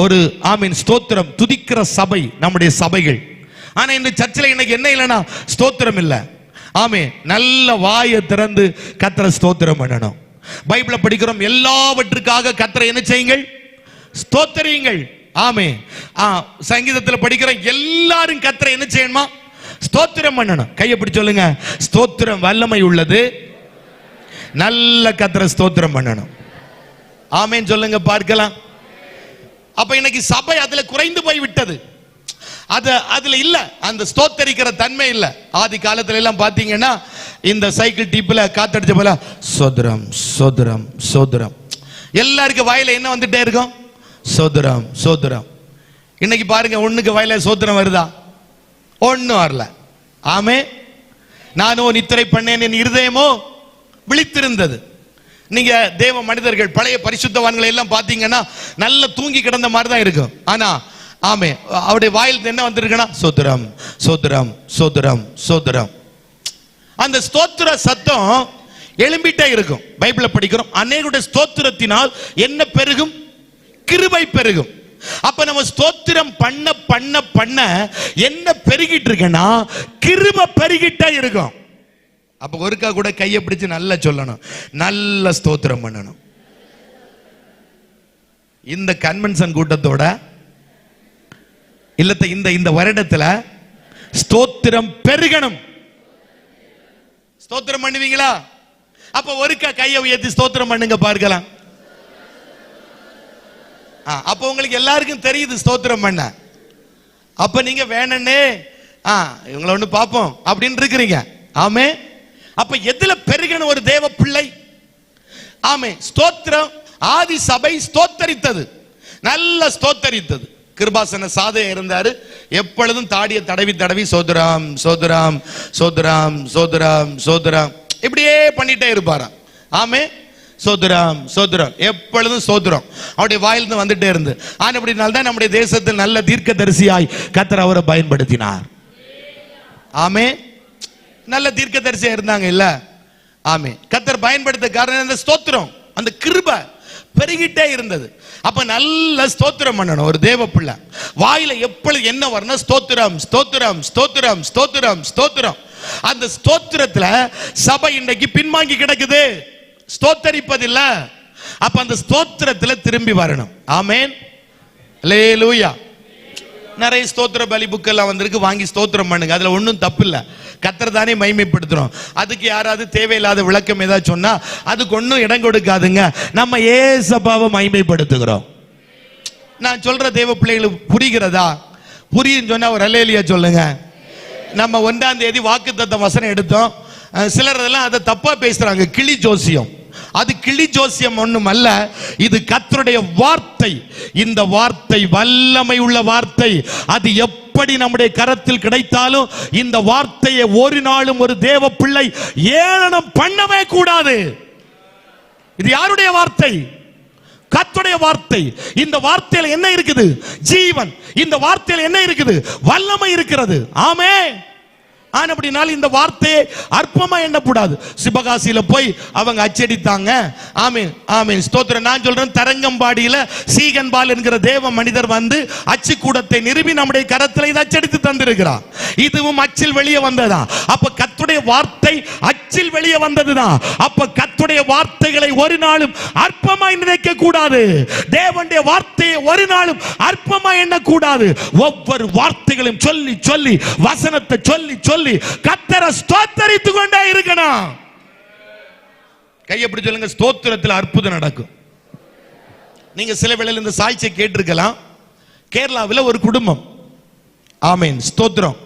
Speaker 1: ஒரு ஆமீன் ஸ்தோத்திரம் துதிக்கிற சபை நம்முடைய சபைகள். ஆனா இந்த சர்ச்சில் இன்னைக்கு என்ன இல்லைன்னா ஸ்தோத்திரம் இல்லை. ஆமே. நல்ல வாயை திறந்து கர்த்தரை ஸ்தோத்திரம் பண்ணணும். பைபிளை படிக்கிறோம், எல்லாவற்றுக்காக கர்த்தரை என்ன செய்யுங்கள்? ஸ்தோத்திரியுங்கள். ஆமே. சங்கீதத்தில் படிக்கிற எல்லாரும் கர்த்தரை என்ன செய்யணுமா? ஸ்தோத்திரம் பண்ணணும். கையை பிடிச்சு சொல்லுங்க, ஸ்தோத்திரம் வல்லமை உள்ளது. நல்ல கர்த்தரை ஸ்தோத்திரம் பண்ணணும். ஆமேன்னு சொல்லுங்க பார்க்கலாம். அப்ப இன்னைக்கு சபை அதுல குறைந்து போய் விட்டது. அதுல இல்ல, அந்த ஸ்தோத்தரிக்கிற தன்மை இல்ல. ஆதி காலத்துல எல்லாம் பாத்தீங்கன்னா இந்த சைக்கிள் டீப்ல காத்தடிச்ச போல சோதரம் சோதரம் சோதரம், எல்லாருக்கும் வாயில என்ன வந்துட்டே இருக்கும்? சோதரம் சோதரம். இன்னைக்கு பாருங்க, ஒண்ணுக்கு வாயில சோதரம் வருதா? ஒண்ணும் வரல. ஆமே. நானோ நித்திரை பண்ணேன், என் இருதயமோ விழித்திருந்தது. நீங்க தேவ மனிதர்கள் பழைய பரிசுத்தவான்களை எல்லாம் பாத்தீங்கன்னா நல்ல தூங்கி கிடந்த மாதிரி தான் இருக்கும். ஆனா ஆமே, அவருடைய வாயில் என்ன வந்திருக்குன்னா சோதரம் சோதரம் சோதரம் சோதரம். அந்த ஸ்தோத்திர சத்தம் எழும்பிட்டே இருக்கும். பைபிளை படிக்கிறோம், அநேகருடைய ஸ்தோத்திரத்தினால் என்ன பெருகும்? கிருபை பெருகும். அப்ப நம்ம ஸ்தோத்திரம் பண்ண பண்ண பண்ண என்ன பெருகிட்டு இருக்குன்னா கிருபை பெருகிட்டே இருக்கும். அப்ப ஒருக்கா கூட கையை பிடிச்சு நல்லா சொல்லணும், நல்ல ஸ்தோத்திரம் பண்ணணும். இந்த கன்வென்ஷன் கூட்டத்தோட இல்ல இந்த வருடத்துல ஸ்தோத்திரம் பெருகணும். ஸ்தோத்திரம் பண்ணுவீங்களா? அப்ப ஒருக்கா கையை உயர்த்தி ஸ்தோத்திரம் பண்ணுங்க பார்க்கலாம். அப்ப உங்களுக்கு எல்லாருக்கும் தெரியுது ஸ்தோத்திரம் பண்ண. அப்ப நீங்க வேணனே இவங்களை ஒண்ணு பாப்போம் அப்படின்னு இருக்கிறீங்க. ஆமே. அப்ப எதுல பெருகணும் ஒரு தேவ பிள்ளை? ஆமே, ஸ்தோத்திரம். ஆதி சபை ஸ்தோத்தரித்தது, நல்ல ஸ்தோத்தரித்தது. கிருபாசன சாதையா இருந்தாரு, எப்பொழுதும் தாடியை தடவி தடவி சோதராம் சோதராம் சோதராம் சோதராம் சோதராம் இப்படியே பண்ணிட்டே இருப்பாராம். ஆமே, சோதராம் சோதரம், எப்பொழுதும் சோதரம் அவருடைய வாயிலிருந்து வந்துட்டே இருந்து. அப்படினால்தான் நம்முடைய தேசத்தில் நல்ல தீர்க்கதரிசியாய் கர்த்தர் அவரை பயன்படுத்தினார். ஆமே, நல்ல தீர்க்கதரிசியா இருந்தாங்க இல்ல? ஆமே, கர்த்தர் பயன்படுத்த காரணம் அந்த ஸ்தோத்திரம், அந்த கிருபை பெருகிட்டே இருந்தது. அப்ப நல்ல ஸ்தோத்திரம் பண்ணணும் ஒரு தேவ பிள்ளை. வாயில எப்பொழுது என்ன வரணும்? ஸ்தோத்திரம் ஸ்தோத்திரம் ஸ்தோத்திரம் ஸ்தோத்திரம் ஸ்தோத்திரம். அந்த ஸ்தோத்திரத்துல சபை இன்னைக்கு பின்வாங்கி கிடக்குது, ஸ்தோத்தரிப்பதில்ல. அப்ப அந்த ஸ்தோத்திரத்துல திரும்பி வரணும். ஆமென், அல்லேலூயா. நிறைய ஸ்தோத்திர பலி புக் எல்லாம் வந்திருக்கு, வாங்கி ஸ்தோத்திரம் பண்ணுங்க, அதுல ஒன்றும் தப்பு இல்லை. கர்த்தர் தானே மகிமைப்படுத்துறோம். அதுக்கு யாராவது தேவையில்லாத விளக்கம் ஏதாவது சொன்னா அதுக்கு ஒன்றும் இடம் கொடுக்காதுங்க. நம்ம ஏசப்பாவை மகிமைப்படுத்துகிறோம். நான் சொல்ற தேவ பிள்ளைகளுக்கு புரிகிறதா? புரியும் சொன்னா ஒரு அல்லேலூயா சொல்லுங்க. நம்ம 1ஆம் தேதி வாக்குத்தத்தம் வசனம் எடுத்தோம். சிலர் அதெல்லாம் அதை தப்பா பேசுறாங்க, கிளி ஜோசியம். அது கிளி ஜோசியம் ஒண்ணும் அல்ல, இது கர்த்தருடைய வார்த்தை. இந்த வார்த்தை வல்லமை உள்ள வார்த்தை. அது எப்படி நம்முடைய கரத்தில் கிடைத்தாலும் இந்த வார்த்தையை ஒரு நாளும் ஒரு தேவ பிள்ளை ஏளனம் பண்ணவே கூடாது. இது யாருடைய வார்த்தை? கர்த்தருடைய வார்த்தை. இந்த வார்த்தையில் என்ன இருக்குது? ஜீவன். இந்த வார்த்தையில் என்ன இருக்குது? வல்லமை இருக்கிறது. ஆமென். அப்படினால் இந்த வார்த்தையை அற்பமா எண்ணக்கூடாது. சிவகாசியில போய் அவங்க அச்சடித்தாங்க. ஆமென் ஆமென் ஸ்தோத்திரம். நான் சொல்றேன், தரங்கம்பாடியில சீகன்பால் என்கிற தேவ மனிதர் வந்து அச்சு கூடத்தை நிறுவி நம்முடைய கரத்தில் இதை அச்சடித்து தந்திருக்கிறார். இதுவும் அச்சில் வெளியே வந்ததா? அப்ப கர்த்தருடைய வார்த்தை அச்சில் வெளியே வந்ததுதான். அப்ப கர்த்தருடைய வார்த்தைகளை ஒரு நாளும் அற்பமாய் நினைக்க கூடாது. தேவனுடைய வார்த்தையை ஒரு நாளும் அற்பமாய் எண்ணக்கூடாது. ஒவ்வொரு வார்த்தைகளையும் சொல்லி சொல்லி, வசனத்தை சொல்லி சொல்லி கர்த்தரை ஸ்தோத்தரித்து கொண்டே இருக்கணும். கையை பிடிச்சு சொல்லுங்க, ஸ்தோத்திரத்தில் அற்புதம் நடக்கும். நீங்க சில வேளையில் இந்த சாட்சியை கேட்டிருக்கலாம். கேரளாவில் ஒரு குடும்பம், ஆமென் ஸ்தோத்திரம்.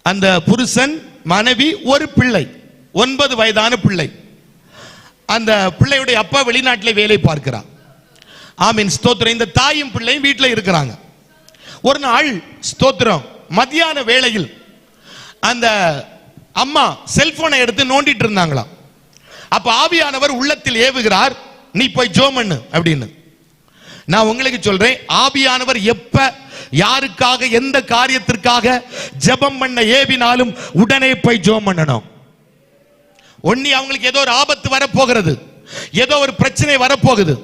Speaker 1: அந்த புருஷன், மனைவி, ஒரு பிள்ளை, 9 வயதான பிள்ளை. அந்த பிள்ளையுடைய அப்பா வெளிநாட்டில் வேலை பார்க்கிறார். ஆமென் ஸ்தோத்திரம். இந்த தாயும் பிள்ளையும் வீட்டில் இருக்கிறாங்க. ஒரு நாள் ஸ்தோத்திரம் மத்தியான வேளையில் அந்த அம்மா செல்போனை எடுத்து நோண்டிட்டு இருந்தாங்களாம். அப்ப ஆவியானவர் உள்ளத்தில் ஏவுகிறார், நீ போய் ஜெபம் பண்ணு அப்படின்னு. நான் உங்களுக்கு சொல்றேன், ஆவியானவர் எப்ப யாருக்காக எந்த காரியத்திற்காக ஜெபம் பண்ண ஏவினாலும் உடனே போய் ஜெபம் பண்ணணும். ஒண்ணி அவங்களுக்கு ஏதோ ஒரு ஆபத்து வரப்போகிறது, ஏதோ ஒரு பிரச்சனை வரப்போகுது,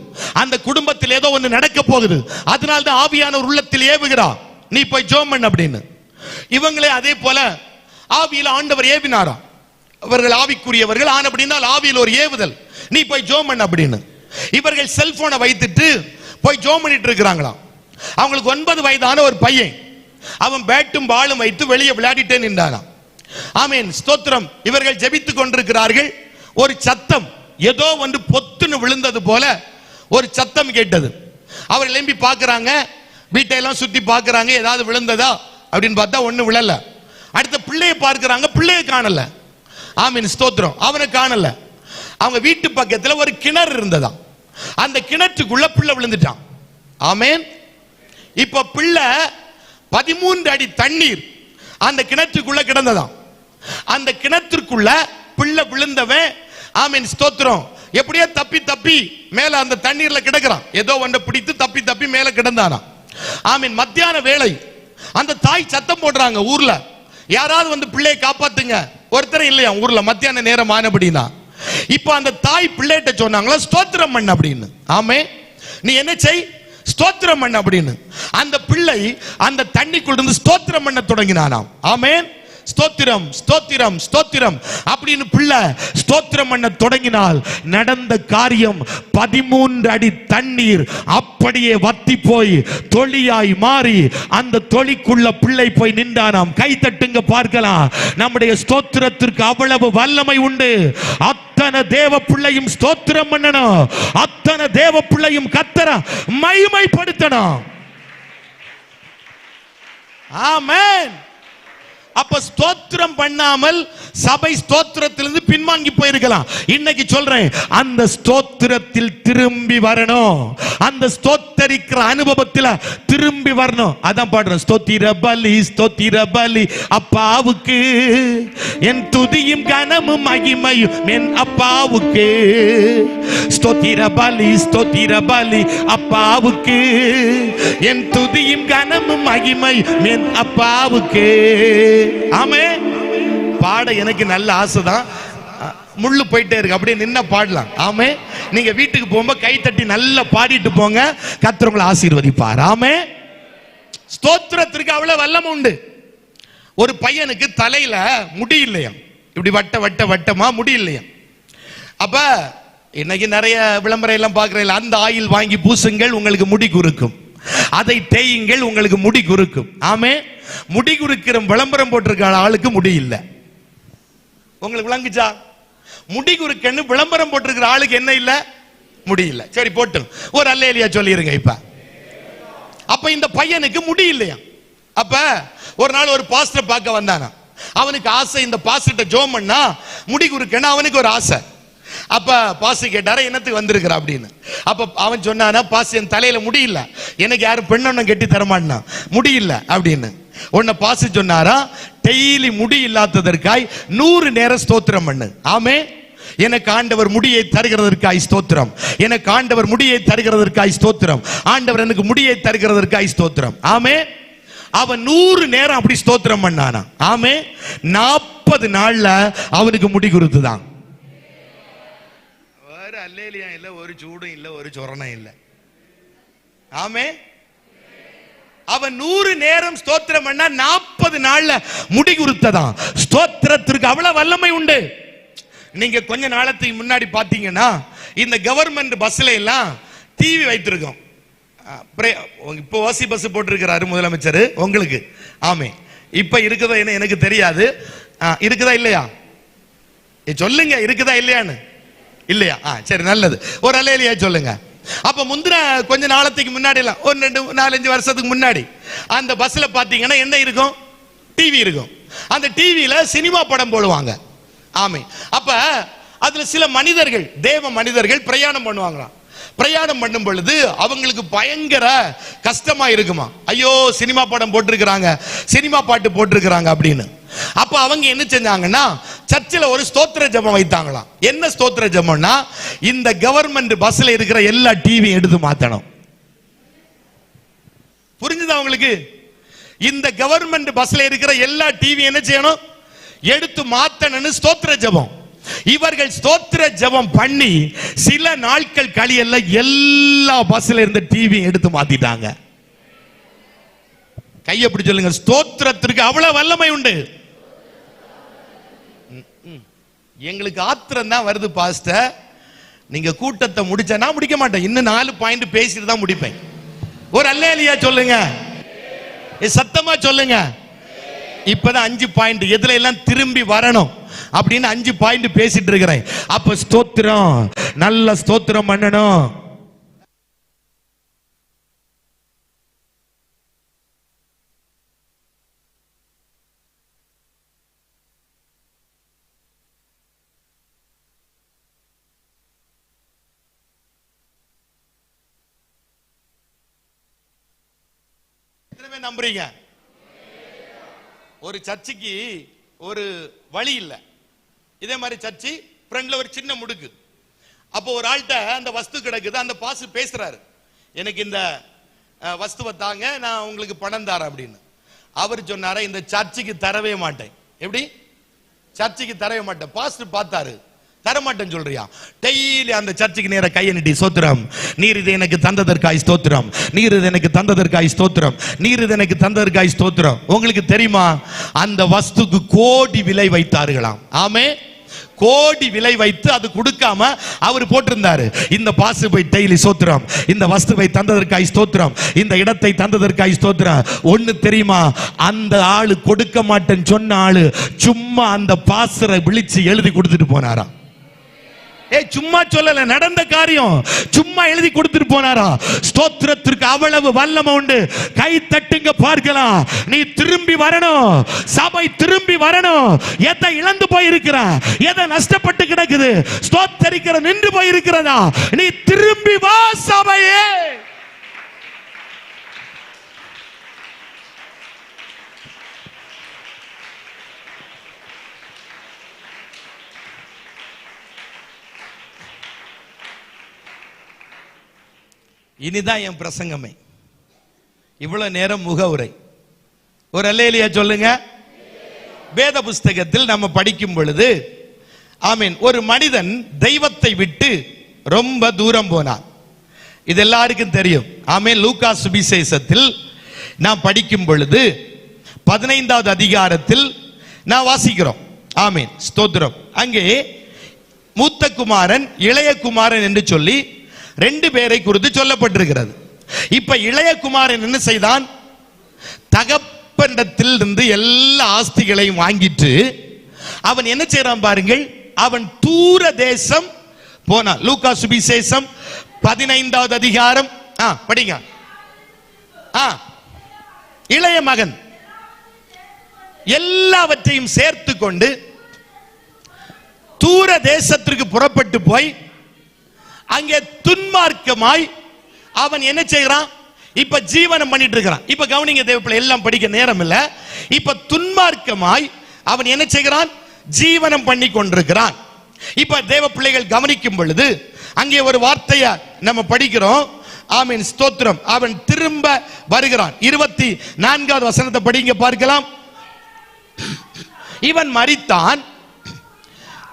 Speaker 1: அந்த குடும்பத்தில் ஏதோ ஒன்று நடக்க போகுது, அதனால தான் ஆவியானவர் உள்ளத்தில் ஏவுகிறார், நீ போய் ஜெபம் பண்ணு அப்படின்னு. இவங்களே அதே போல ஆவியில் ஆண்டவர் ஏவினாராம். அவர்கள் ஆவிக்குரியவர்கள் ஆன அப்படின்னா ஆவியில் ஒரு ஏவுதல், நீ போய் ஜெபம் பண்ணு அப்படின்னு. இவர்கள் செல்போனை வைத்துட்டு போய் ஜெபம் பண்ணிட்டு இருக்கிறாங்களாம். அவங்களுக்கு 9 வயதான ஒரு பையன், அவன் பேட்டும் பாலும் வைத்து வெளியே விளையாடிட்டே நின்றானாம். ஆமென் ஸ்தோத்திரம். இவர்கள் ஜெபித்துக் கொண்டிருக்கிறார்கள். ஒரு சத்தம், ஏதோ ஒன்று பொத்துன்னு விழுந்தது போல ஒரு சத்தம் கேட்டது. அவர்கள் எழும்பி பார்க்கறாங்க, வீட்டையெல்லாம் சுத்தி பார்க்கறாங்க, ஏதாவது விழுந்ததா அப்படின்னு பார்த்தா ஒண்ணு விழல. அடுத்த பிள்ளையை பார்க்கறாங்க, பிள்ளையை காணல. ஆமென் ஸ்தோத்திரம். அவனை காணல. அவங்க வீட்டு பக்கத்தில் ஒரு கிணறு இருந்ததா, அந்த கிணற்றுக்குள்ள பிள்ளை விழுந்துட்டான். ஆமென். இப்ப பிள்ளை 13 அடி தண்ணீர் அந்த கிணற்றுக்குள்ள கிடந்ததாம். அந்த கிணற்றுக்குள்ள பிள்ளை விழுந்தவன், ஆமென் ஸ்தோத்திரம், எப்படியோ தப்பி தப்பி மேல அந்த தண்ணீர்ல கிடக்கிறான். ஏதோ ஒன்றை பிடித்து தப்பி தப்பி மேல கிடந்தானா. ஆமென். மத்தியான வேளை அந்த தாய் சத்தம் போடுறாங்க ஊர்ல, யாராவது வந்து பிள்ளையை காப்பாத்துங்க. ஒருத்தர் இல்லையா ஊர்ல, மத்தியான நேரம் ஆனபடினா. இப்ப அந்த தாய் பிள்ளைகிட்ட சொன்னாங்களா, ஸ்தோத்திரம் பண்ண அப்படின்னு. ஆமே, நீ என்ன செய், ஸ்தோத்திரம் பண்ண அப்படின்னு. அந்த பிள்ளை அந்த தண்ணிக்குள்ள இருந்து ஸ்தோத்திரம் பண்ண தொடங்கினானாம். ஆமென். ஸ்தோத்திரம் ஸ்தோத்திரம் ஸ்தோத்திரம் அப்படின்னு பிள்ளை ஸ்தோத்திரம் பண்ண தொடங்கினால் நடந்த காரியம் 13 அடி தண்ணீர் அப்படியே வத்தி போய் தொளியாய் மாறி அந்த தொளிக்குள்ள பிள்ளை போய் நின்றானாம். கை தட்டுங்க பார்க்கலாம். நம்முடைய ஸ்தோத்திரத்திற்கு அவ்வளவு வல்லமை உண்டு. அத்தனை தேவ பிள்ளையும் ஸ்தோத்திரம் பண்ணணும். அத்தனை தேவ பிள்ளையும் கர்த்தரை மகிமைப்படுத்தணும். ஆமென். அப்ப ஸ்தோத்திரம் பண்ணாமல் சபை ஸ்தோத்திரத்திலிருந்து பின்வாங்கி போயிருக்கலாம். இன்னைக்கு சொல்றேன், அந்த ஸ்தோத்திரத்தில் திரும்பி வரணும். அந்த ஸ்தோத்தரிக்கிற அனுபவத்தில் திரும்பி வரணும். அதான் பாடுறோம், ஸ்தோத்திர பலி அப்பாவுக்கு என் துதியும் கனமும் மகிமையும் என் அப்பாவுக்கு. ஸ்தோத்திர பலி அப்பாவுக்கு என் துதியும் கனமும் மகிமையும் என் அப்பாவுக்கு. ஆமே. பாட எனக்கு நல்ல ஆசைதான். முள்ளு போயிட்டே இருக்கு, அப்படியே நின்ன பாடலாம். ஆமே. நீங்க வீட்டுக்கு போகும்போது கை தட்டி நல்லா பாடிட்டு போங்க, கர்த்தர் உங்களை ஆசீர்வதிப்பார். ஆமே. ஸ்தோத்திரத்திற்கு அவ்வளவு வல்லமை உண்டு. ஒரு பையனுக்கு தலையில முடி இல்லையா, இப்படி வட்டமா முடி இல்லையா. அப்ப இன்னைக்கு நிறைய விளம்பரம் எல்லாம் பாக்குறீங்க, அந்த ஆயில் வாங்கி பூசுங்கள் உங்களுக்கு முடி குறுக்கும், அதை தேயுங்கள் உங்களுக்கு முடி குறுக்கும். ஆமே. முடி குறுக்கிற விளம்பரம் போட்டிருக்க ஆளுக்கு முடி இல்ல. உங்களுக்கு விளங்குச்சா? முடி குறுக்கன்னு விளம்பரம் போட்டிருக்கிற ஆளுக்கு என்ன இல்ல? முடி இல்ல. சரி போட்டு ஒரு அல்லேலியா சொல்லிருங்க இப்ப. அப்ப இந்த பையனுக்கு முடி இல்லையா. அப்ப ஒரு நாள் ஒரு பாஸ்டர் பார்க்க வந்தானா. அவனுக்கு ஆசை, இந்த பாஸ்டர்ட்ட ஜோம் பண்ணா முடி குறுக்கன்னு அவனுக்கு ஒரு ஆசை. அப்ப பாஸ்டர் கேட்டாரா, என்னத்துக்கு வந்திருக்கிற அப்படின்னு. அப்ப அவன் சொன்னானா, பாஸ்டர் என் தலையில முடியல, எனக்கு யாரும் பெண்ணொன்னும் கட்டி தரமாட்டா, முடியல அப்படின்னு. உன்னை பாஸ்டர் சொன்னாரா, டெய்லி முடி இல்லாததற்காய் 100 நேரம் ஸ்தோத்திரம் பண்ணு. ஆமே. எனக்கு ஆண்டவர் முடியை தருகிறதற்காய் ஸ்தோத்திரம், எனக்கு ஆண்டவர் முடியை தருகிறதற்காய் ஸ்தோத்திரம், ஆண்டவர் எனக்கு முடியை தருகிறதற்காய் ஸ்தோத்திரம். ஆமே. அவன் 100 நேரம் அப்படி ஸ்தோத்திரம் பண்ணானா. ஆமே. 40 நாள்ல அவனுக்கு முடி குருத்துதான். வேற அல்லேலியா இல்ல, ஒரு சூடும் இல்ல, ஒரு சொரணம் இல்ல. ஆமே. அவன் 100 நேரம் ஸ்தோத்திரம் பண்ணா 40 நாள்ல முடி குருத்ததான். ஸ்தோத்திரத்திற்கு அவ்வளவு வல்லமை உண்டு. நீங்க கொஞ்ச நாளத்துக்கு முன்னாடி பாத்தீங்கன்னா இந்த கவர்மெண்ட் பஸ்ல எல்லாம் டிவி வைத்திருக்கோம். இப்போ ஓசி பஸ் போட்டிருக்கிறாரு முதலமைச்சர் உங்களுக்கு. ஆமே. இப்ப இருக்குதா என்ன எனக்கு தெரியாது. இருக்குதா இல்லையா சொல்லுங்க, இருக்குதா இல்லையான்னு. இல்லையா? சரி, நல்லது. ஒரு அல்லேலியா சொல்லுங்க. அப்ப முந்தின கொஞ்ச நாளத்துக்கு முன்னாடி எல்லாம், ஒரு 2-4-5 வருஷத்துக்கு முன்னாடி அந்த பஸ்ல பாத்தீங்கன்னா என்ன இருக்கும்? டிவி இருக்கும். அந்த டிவியில சினிமா படம் போடுவாங்க. ஆமே. அப்ப அதுல சில மனிதர்கள், தேவ மனிதர்கள் பிரயாணம் பண்ணுவாங்களாம். பிரயாணம் பண்ணும் பொழுது அவங்களுக்கு பயங்கர கஷ்டமா இருக்குமா. ஐயோ, சினிமா படம் போட்டிருக்கிறாங்க, சினிமா பாட்டு போட்டிருக்கிறாங்க அப்படின்னு. அப்ப அவங்க என்ன செஞ்சாங்கன்னா, சர்ச்சில் ஒரு ஸ்தோத்திர ஜெபம் வைத்தாங்களாம். என்ன ஸ்தோத்திர ஜெபம்னா, இந்த கவர்மெண்ட் பஸ்ல இருக்கிற எல்லா டிவி எடுத்து மாத்தணும். புரிஞ்சுதா உங்களுக்கு? இந்த கவர்மெண்ட் பஸ்ல இருக்கிற எல்லா டிவி என்ன செய்யணும்? எடுத்து மாத்தணும்னு ஸ்தோத்திர ஜெபம். இவர்கள் ஸ்தோத்திர ஜெபம் பண்ணி சில நாட்கள் கழியல்ல எல்லா பஸ்ல இருந்த டிவி எடுத்து மாத்திட்டாங்க. கையை பிடி சொல்லுங்க, ஸ்தோத்திரத்திற்கு அவ்வளவு வல்லமை உண்டு. எங்களுக்கு ஆத்திரம் தான் வருது பாஸ்டர், நீங்க கூட்டத்தை முடிச்சா. நான் முடிக்க மாட்டேன், இன்னும் 4 பாயிண்ட் பேசிட்டு தான் முடிப்பேன். ஒரு அல்லேலியா சொல்லுங்க, சத்தமா சொல்லுங்க. இப்பதான் 5 பாயிண்ட், எதுல எல்லாம் திரும்பி வரணும் அப்படின்னு 5 பாயிண்ட் பேசிட்டு இருக்கிறேன். அப்ப ஸ்தோத்திரம், நல்ல ஸ்தோத்திரம் பண்ணணும். நம்புறீங்க? ஒரு சர்ச்சுக்கு ஒரு வழி இல்ல, இதே மாதிரி சர்ச்சு ஃப்ரண்ட்ல ஒரு சின்ன முடுக்கு. அப்போ ஒரு ஆள்கிட்ட அந்த வஸ்து கிடக்குது, அந்த பாஸ் பேசுறாரு, எனக்கு இந்த வஸ்துவை தாங்க, நான் உங்களுக்கு பணம் தரேன் அப்படின்னு. அவர் சொன்னார, இந்த சர்ச்சுக்கு தரவே மாட்டேன். எப்படி? சர்ச்சுக்கு தரவே மாட்டேன். பாஸ்டர் பார்த்தாரு, தரமாட்டேன்னு சொல்றியா? டெய்லி அந்த சர்ச்சுக்கு நேர கையை நீட்டி ஸ்தோத்திரம், நீர் இது எனக்கு தந்ததற்காய் ஸ்தோத்திரம், நீர் இது எனக்கு தந்ததற்காய் ஸ்தோத்திரம், நீர் இது எனக்கு தந்ததற்காய் ஸ்தோத்திரம். உங்களுக்கு தெரியுமா, அந்த வஸ்துக்கு கோடி விலை வைத்தார்களாம். ஆமே, கோடி விலை வைத்து அது கொடுக்காம அவர் போட்டிருந்தாரு, இந்த பாசு போய் டெய்லி ஸ்தோத்திரம், இந்த வஸ்துவை தந்ததற்காய் ஸ்தோத்திரம், இந்த இடத்தை தந்ததற்காய் ஸ்தோத்திரம். ஒண்ணு தெரியுமா, அந்த ஆளு கொடுக்க மாட்டேன்னு சொன்ன ஆளு சும்மா அந்த பாசரை விழிச்சு எழுதி கொடுத்துட்டு போனாராம். சும்மா சொல்லல, நடந்த காரியம். சும்மா எழுதி கொடுத்துட்டு போனாரா. ஸ்தோத்திரத்திற்கு அவ்வளவு வல்லமை உண்டு. கை தட்டுங்க பார்க்கலாம். நீ திரும்பி வரணும், சபை திரும்பி வரணும். எதை இழந்து போயிருக்கிற, எதை நஷ்டப்பட்டு கிடக்குது, ஸ்தோத்தரிக்கிற நின்று போயிருக்கிறதா, நீ திரும்பி வா சபையே. இனிதான் என் பிரசங்கமே. இவ்வளவு நேரம் முகவுரை. ஒரு அல்லேலியா சொல்லுங்க. வேத புஸ்தகத்தில் நம்ம படிக்கும் பொழுது, ஆமீன், ஒரு மனிதன் தெய்வத்தை விட்டு ரொம்ப தூரம் போனான். இது எல்லாருக்கும் தெரியும். ஆமீன். லூக்கா சுவிசேஷத்தில் நாம் படிக்கும் பொழுது 15வது அதிகாரத்தில் நான் வாசிக்கிறோம். ஆமீன், ஸ்தோத்திரம். அங்கே மூத்த குமாரன் இளைய குமாரன் என்று சொல்லி 2 பேரை குறித்து சொல்லப்பட்டிருக்கிறது. இப்ப இளைய குமாரன் என்ன செய்தான், தகப்பனிடத்தில் இருந்து எல்லா ஆஸ்திகளையும் வாங்கிட்டு அவன் என்ன செய்யறான் பாருங்கள், அவன் தூர தேசம் போனான். லூக்கா சுவிசேஷம் 15வது அதிகாரம் படிங்க. இளைய மகன் எல்லாவற்றையும் சேர்த்து கொண்டு தூர தேசத்திற்கு புறப்பட்டு போய் அங்கே துன்மார்க்கமாய் அவன் என்ன செய்யறான், இப்ப ஜீவனம் பண்ணிட்டு இருக்கிறான். இப்ப கவனிங்க தேவப்பிள்ளை, எல்லாம் படிக்க நேரம் இல்ல. இப்ப துன்மார்க்கமாய் அவன் என்ன செய்கிறான், ஜீவனம் பண்ணி கொண்டிருக்கிறான். இப்ப தேவ பிள்ளைகள் கவனிக்கும் பொழுது அங்கே ஒரு வார்த்தையை நம்ம படிக்கிறோம். ஆமீன், ஸ்தோத்திரம். அவன் திரும்ப வருகிறான். 24வது வசனத்தை படிங்க பார்க்கலாம். இவன் மரித்தான்,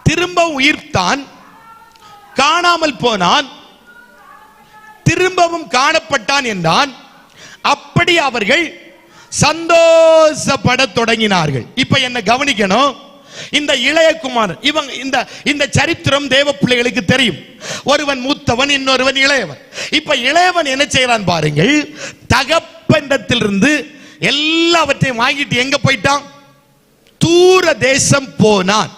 Speaker 1: திரும்ப உயிர்த்தான், காணாமல் போனான், திரும்பவும் காணப்பட்டான் என்றான். அப்படி அவர்கள் சந்தோஷப்பட தொடங்கினார்கள். இப்ப என்ன கவனிக்கணும், இந்த இளையகுமாரன், இவங்க இந்த சரித்திரம் தேவ பிள்ளைகளுக்கு தெரியும். ஒருவன் மூத்தவன், இன்னொருவன் இளையவன். இப்ப இளையவன் என்ன செய்யறான் பாருங்கள், தகப்பனிடத்திலிருந்து எல்லாவற்றையும் வாங்கிட்டு எங்க போயிட்டான், தூர தேசம் போனான்.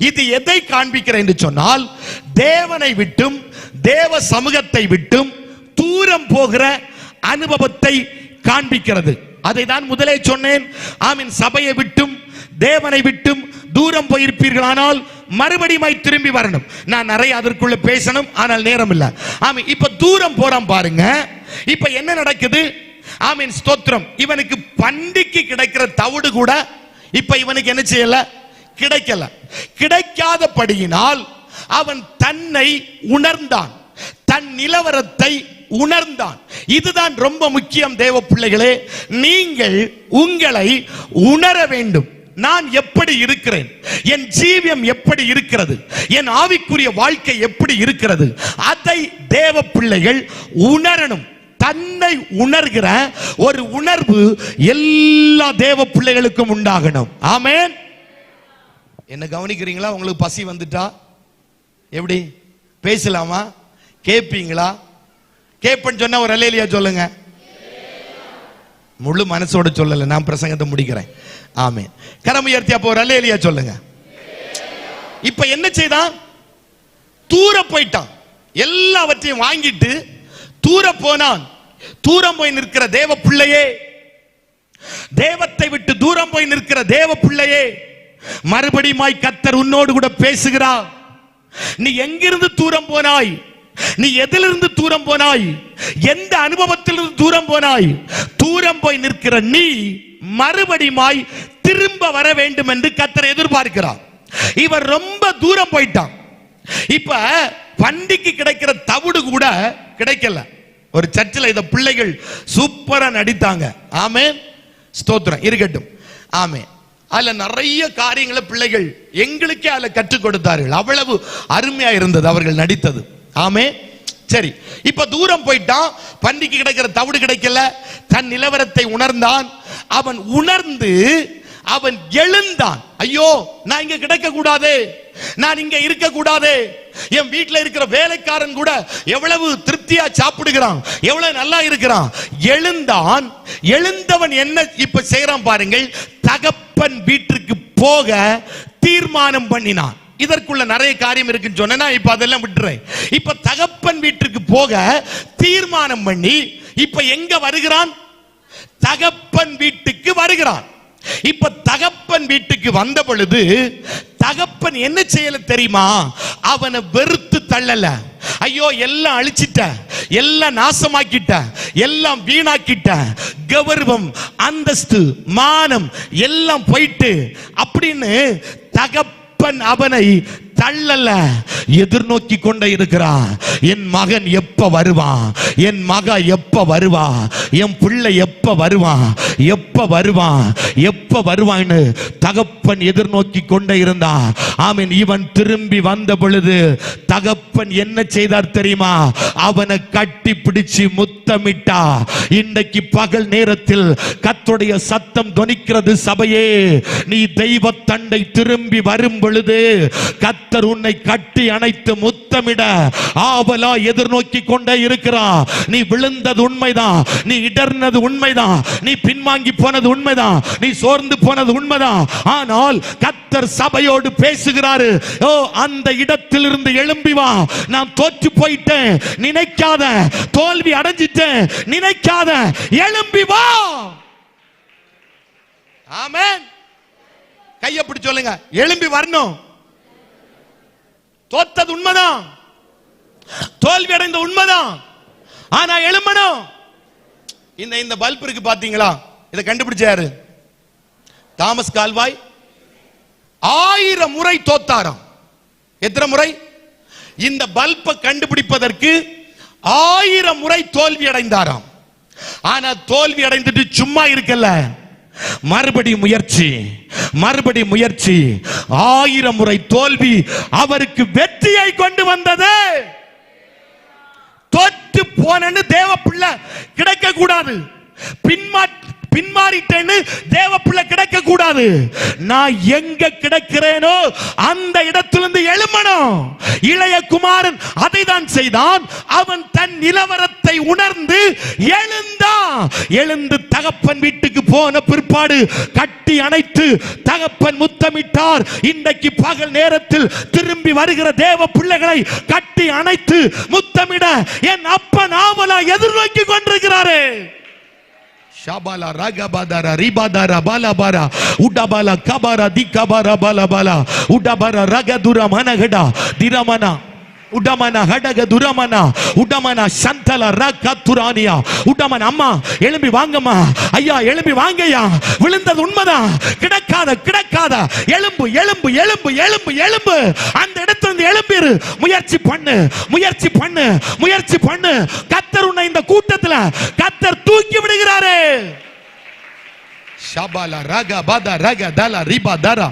Speaker 1: இது எதை காண்பிக்கிறேன் என்று சொன்னால், தேவனை விட்டும் தேவ சமூகத்தை விட்டும் தூரம் போகிற அனுபவத்தை காண்பிக்கிறது. அதை தான் முதலே சொன்னேன். ஆமீன். சபையை விட்டும் தேவனை விட்டும் தூரம் போயிருப்பீர்களானால் மறுபடியும் திரும்பி வரணும். நான் நிறைய அதற்குள்ள பேசணும், ஆனால் நேரம் இல்ல. ஆமீன். இப்ப தூரம் போறான் பாருங்க. இப்ப என்ன நடக்குது, ஆமீன், ஸ்தோத்திரம். இவனுக்கு பண்டிக்கு கிடைக்கிற தவிடு கூட இப்ப இவனுக்கு என்ன செய்யல, கிடைக்கல. கிடைக்காதபடியினால் அவன் தன்னை உணர்ந்தான், தன் நிலவரத்தை உணர்ந்தான். இதுதான் ரொம்ப முக்கியம் தேவ பிள்ளைகளே. நீங்கள் உங்களை உணர வேண்டும். நான் எப்படி இருக்கிறேன், என் ஜீவியம் எப்படி இருக்கிறது, என் ஆவிக்குரிய வாழ்க்கை எப்படி இருக்கிறது, அதை தேவ பிள்ளைகள் உணரணும். தன்னை உணர்கிற ஒரு உணர்வு எல்லா தேவ பிள்ளைகளுக்கும் உண்டாகணும். ஆமென். என்ன கவனிக்கிறீங்களா? உங்களுக்கு பசி வந்துட்டா எப்படி பேசலாமா, கேட்பீங்களா? கேட்பேன்னு சொன்னா ஒரு அல்லேலியா சொல்லுங்க. முழு மனசோட சொல்லல, நான் பிரசங்கத்தை முடிக்கிறேன். ஆமென். கரம் உயர்த்தி அப்போ ஒரு அல்லேலியா சொல்லுங்க. இப்ப என்ன செய்தான், தூர போயிட்டான், எல்லாவற்றையும் வாங்கிட்டு தூர போனான். தூரம் போய் நிற்கிற தேவ பிள்ளையே, தேவத்தை விட்டு தூரம் போய் நிற்கிற தேவ பிள்ளையே, மறுபடியும் கர்த்தர் உன்னோடு கூட பேசுகிறார். நீ எங்கிருந்து தூரம் போனாய், நீ எதிலிருந்து தூரம் போனாய், எந்த அனுபவத்திலிருந்து தூரம் போனாய், தூரம் போய் நிற்கிற நீ மறுபடியும் திரும்ப வர வேண்டும் என்று கர்த்தர் எதிர்பார்க்கிறார். இவர் ரொம்ப தூரம் போயிட்டான். இப்ப பண்டிக்கு கிடைக்கிற தவிடு கூட கிடைக்கல. ஒரு சர்ச்சில் இத பிள்ளைகள் சூப்பரா நடித்தாங்க. ஆமென், ஸ்தோத்திரம் இருக்கட்டும். ஆமென். அதுல நிறைய காரியங்களை பிள்ளைகள் எங்களுக்கே அதுல கற்றுக் கொடுத்தார்கள். அவ்வளவு அருமையா இருந்தது அவர்கள் நடித்தது. ஆமே. சரி, இப்ப தூரம் போயிட்டான், பன்றிக்கு கிடைக்கிற தவிடு கிடைக்கல, தன் நிலவரத்தை உணர்ந்தான். அவன் உணர்ந்து அவன் எழுந்தான். ஐயோ, நான் இங்க கிடைக்க கூடாது, நான் இங்க இருக்க கூடாது. என் வீட்டில் இருக்கிற வேலைக்காரன் கூட எவ்வளவு திருப்தியா சாப்பிடுகிறான், எவ்வளவு நல்லா இருக்கிறான். எழுந்தான். எழுந்தவன் என்ன இப்ப செய்யறான் பாருங்கள், தகப்பன் வீட்டிற்கு போக தீர்மானம் பண்ணினான். இதற்குள்ள நிறைய காரியம் இருக்குன்னு சொன்னா இப்ப அதெல்லாம் விட்டுறேன். இப்ப தகப்பன் வீட்டிற்கு போக தீர்மானம் பண்ணி இப்ப எங்க வருகிறான்? தகப்பன் வீட்டுக்கு வருகிறான். இப்ப தகப்பன் வீட்டுக்கு வந்த பொழுது தகப்பன் என்ன செய்யல தெரியுமா? அவனை வெறுத்து தள்ளல. ஐயோ, எல்லாம் அழிச்சிட்ட, எல்லாம் நாசமாக்கிட்ட, எல்லாம் வீணாக்கிட்ட, கௌரவம், அந்தஸ்து, மானம் எல்லாம் போயிட்டு அப்படின்னு தகப்பன் அவனை தள்ளல, எதிர்நோக்கி கொண்டே இருக்கிறான். என் மகன் எப்ப வருவான், என் மக எப்ப வருவா, என் பிள்ளை எப்ப வருவான், எப்ப வருவான், எப்ப வருவான்னு தகப்பன் எதிர்நோக்கி கொண்டே இருந்தான். ஆமென். இவன் திரும்பி வந்த பொழுது தகப்பன் என்ன செய்தார் தெரியுமா? அவனை கட்டி பிடிச்சு முத்தமிட்டா. இன்றைக்கு பகல் நேரத்தில் கர்த்தருடைய சத்தம் தொனிக்கிறது. சபையே, நீ தெய்வ தண்டை திரும்பி வரும் பொழுது கர்த்தர் உன்னை கட்டி அணைத்து முத்தமிட ஆவலா எதிர்நோக்கி கொண்டே இருக்கிறார். நீ விழுந்தது உண்மைதான், நீ இடர்னது உண்மைதான், நீ பின்வாங்கி போனது உண்மைதான், நீ சோர்ந்து போனது உண்மைதான். ஆனால் கர்த்தர் சபையோடு பேசுகிறாரு. ஓ, அந்த இடத்திலிருந்து எழும்பி வா. நான் தோற்று போயிட்டேன் நினைக்காத, தோல்வி அடைஞ்சிட்டேன் நினைக்காத, எழும்பி வா. ஆமென். கையை பிடிச்சு சொல்லுங்க, எழும்பி வரணும். தோத்தது உண்மைதான், தோல்வி அடைந்த உண்மைதான், ஆனா எழும்பணும். இந்த பல்ப் இருக்கு பாத்தீங்களா? இதை கண்டுபிடிச்சாரு தாமஸ் கால்வாய். 1000 முறை தோத்தாராம். எத்தனை முறை? இந்த பல்பை கண்டுபிடிப்பதற்கு 1000 முறை தோல்வி அடைந்தாராம். ஆனா தோல்வி அடைந்துட்டு சும்மா இருக்கல, மறுபடி முயற்சி, மறுபடி முயற்சி. 1000 முறை தோல்வி அவருக்கு வெற்றியை கொண்டு வந்தது. தோற்று போனேன்னு தேவ பிள்ளை கிடைக்க கூடாது, பின்மாறிட்டேன்னு தேவ பிள்ளை கிடைக்க கூடாது. நான் எங்க கிடக்கிறேனோ அந்த இடத்திலிருந்து எழும்பணும். இளைய குமாரன் அதை தான் செய்தான். அவன் தன் நிலவரத்தை உணர்ந்து எழுந்தான். எழுந்து தகப்பன் வீட்டுக்கு போன பிற்பாடு கட்டி அணைத்து தகப்பன் முத்தமிட்டார். இன்றைக்கு பகல் நேரத்தில் திரும்பி வருகிற தேவ பிள்ளைகளை கட்டி அணைத்து முத்தமிட என் அப்பன் ஆவலா எதிர்நோக்கி கொண்டிருக்கிறாரே. ஷாபாலா ரகபாதாரா ரிபாதாரா பாலாபாரா உடபாலா கபாரா திகபாரா பாலாபாலா உடபாரா ரகதுரா மனகடா திரமனா உடமன ஹடக துரமனா உடமன சந்தல ரகதுரானியா உடமன. அம்மா எழும்பி வாங்கம்மா, ஐயா எழும்பி வாங்கய்யா. விழுந்தது உண்மைதான், கிடக்காத கிடக்காத, எழும்பு எழும்பு எழும்பு எழும்பு எழும்பு. அந்த இடத்துல எழும்பிரு. முயற்சி பண்ணு, முயற்சி பண்ணு, முயற்சி பண்ணு. கர்த்தர் உன்னை இந்த கூட்டத்துல கர்த்தர் தூக்கி விடுகிறாரே. ஷாபாலா ரக பாதா ரக தல ரிபா தரா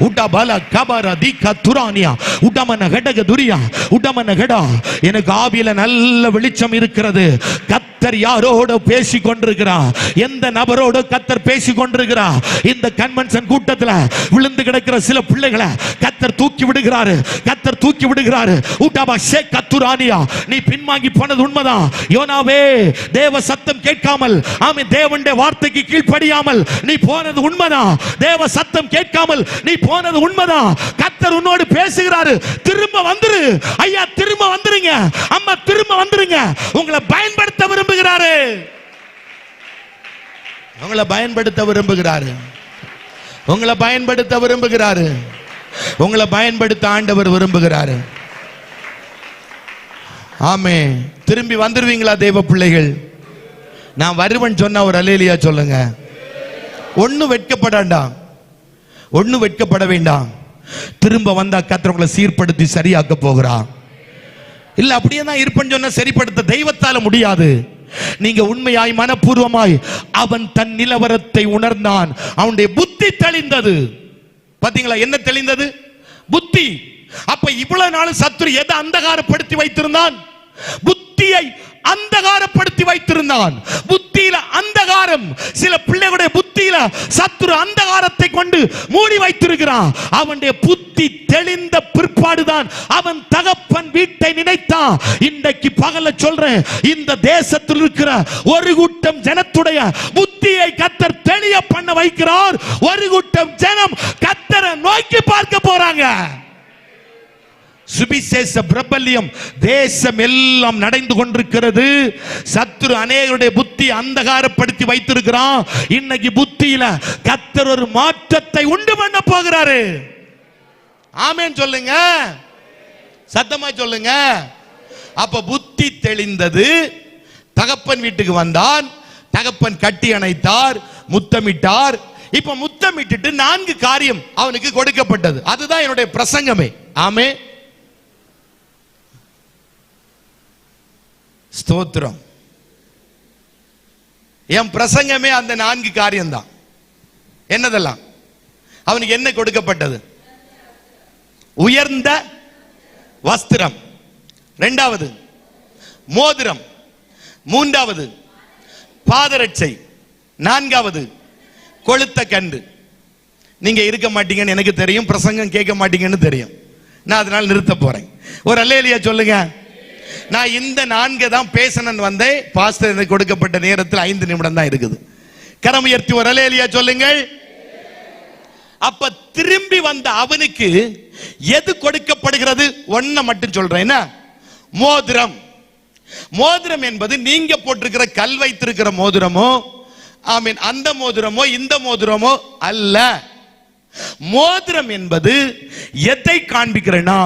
Speaker 1: உடபாலா கபாரா திகா துரானியா உடமன கடக துரியா உடமன கடா. எனக்கு ஆவியில நல்ல வெளிச்சம் இருக்கிறது. கர்த்தர் யாரோட பேசி கொண்டிருக்கிறார், எந்த நபரோட கர்த்தர் பேசி கொண்டிருக்கிறார். இந்த கன்வென்ஷன் கூட்டத்துல விழுந்து கிடக்கிற சில பிள்ளைகளை கர்த்தர் தூக்கி விடுகிறாரு, கர்த்தர் தூக்கி விடுகிறாரு. உடபா ஷே கத்துரானியா. நீ பின்வாங்கி போனது உண்மைதான். யோனாவே, தேவ சத்தம் கேட்காமல், ஆமென், தேவனுடைய வார்த்தைக்கு கீழ்ப்படியாமல் நீ போனது உண்மைதான். தேவ சத்தம் கேட்காமல் நீ போனது உண்மைதான். கர்த்தர் உன்னோடு பேசுகிறாரு. திரும்ப வந்துரு ஐயா, திரும்ப வந்துருங்க அம்மா, திரும்ப வந்துருங்க. உங்களை பயன்படுத்த விரும்புகிறாரு, உங்களை பயன்படுத்த விரும்புகிறாரு, உங்களை பயன்படுத்த விரும்புகிறாரு, உங்களை பயன்படுத்த ஆண்டவர் விரும்புகிறாரு. ஆமே. திரும்பி வந்துருவீங்களா தேவ பிள்ளைகள்? நான் வருவேன் சொன்ன ஒரு அல்லேலியா சொல்லுங்க. ஒன்னும் வெட்கப்படாண்டாம், ஒன்னும் வெட்கப்பட வேண்டாம். திரும்ப வந்தா கர்த்தர் உங்களை சீர்படுத்தி சரியாக்க போகிறார். இல்ல அப்படியே தான் இருப்பேன்னு சொன்ன சரிப்படுத்த தெய்வத்தால முடியாது. நீங்க உண்மையாய் மனப்பூர்வமாய் அவன் தன் நிலவரத்தை உணர்ந்தான். அவனுடைய புத்தி தெளிந்தது. பாத்தீங்களா, என்ன தெளிந்தது? புத்தி. அப்ப இவ்வளவு நாள் சத்துரு எதை அந்தகாரப்படுத்தி வைத்திருந்தான்? புத்தியை அந்தகாரப்படுத்தி வைத்திருந்தான். புத்தியில அந்தகாரம். சில பிள்ளைகளுடைய புத்தியில சத்துரு அந்தகாரத்தை கொண்டு மூடி வைத்திருக்கிறான். அவனுடைய புத்தி தெளிந்த பிற்பாடுதான் அவன் தகப்பன் வீட்டை நினைத்தான். இன்றைக்கு பகல சொல்றேன், இந்த தேசத்தில் இருக்கிற ஒரு கூட்டம் ஜனத்துடைய புத்தியை கர்த்தர் தெளிய பண்ண வைக்கிறார். ஒரு கூட்டம் ஜனம் கர்த்தரை நோக்கி பார்க்க போறாங்க. சுவிசேஷ பிரபல்யம் தேசம் எல்லாம் நடந்து கொண்டிருக்கிறது. சத்துரு அநேகருடைய புத்தி அந்தகாரப்படுத்தி வைத்திருக்கிறான். இன்னைக்கு புத்தியில கர்த்தர் ஒரு மாற்றத்தை உண்டு பண்ண போகிறாரு. ஆமென் சொல்லுங்க, சத்தமா சொல்லுங்க. அப்ப புத்தி தெளிந்தது. தகப்பன் வீட்டுக்கு வந்தான். தகப்பன் கட்டி அணைத்தார், முத்தமிட்டார். இப்ப முத்தமிட்டு 4 காரியம் அவனுக்கு கொடுக்கப்பட்டது. அதுதான் என்னுடைய பிரசங்கமே. ஆமே, ஸ்தோத்திரம். என் பிரசங்கமே அந்த 4 காரியம் தான். என்னதெல்லாம்? அவனுக்கு என்ன கொடுக்கப்பட்டது? உயர்ந்த வஸ்திரம், 2வது மோதிரம், 3வது பாதரட்சை, 4வது கொளுத்த கண்டு. நீங்க இருக்க மாட்டீங்கன்னு எனக்கு தெரியும், பிரசங்கம் கேட்க மாட்டீங்கன்னு தெரியும். நான் அதனால நிறுத்த போறேன். ஒரு அல்லேலூயா சொல்லுங்க. நான் இந்த 4 தான் பேசணும்னு வந்தேன். பாஸ்டர் எனக்கு கொடுக்கப்பட்ட நேரத்தில் 5 நிமிடம் தான் இருக்குது. கரம் உயர்த்தி ஒரு அல்லேலூயா சொல்லுங்கள். அப்ப திரும்பி வந்த அவனுக்கு எது கொடுக்கப்படுகிறது? ஒன்ன மட்டும் சொல்றேன். மோதிரம். மோதிரம் என்பது நீங்க போட்டிருக்கிற கல் வைத்திருக்கிற மோதிரமோ, ஆமீன், அந்த மோதிரமோ இந்த மோதிரமோ அல்ல. மோதிரம் என்பது எதை காண்பிக்கிறேன்னா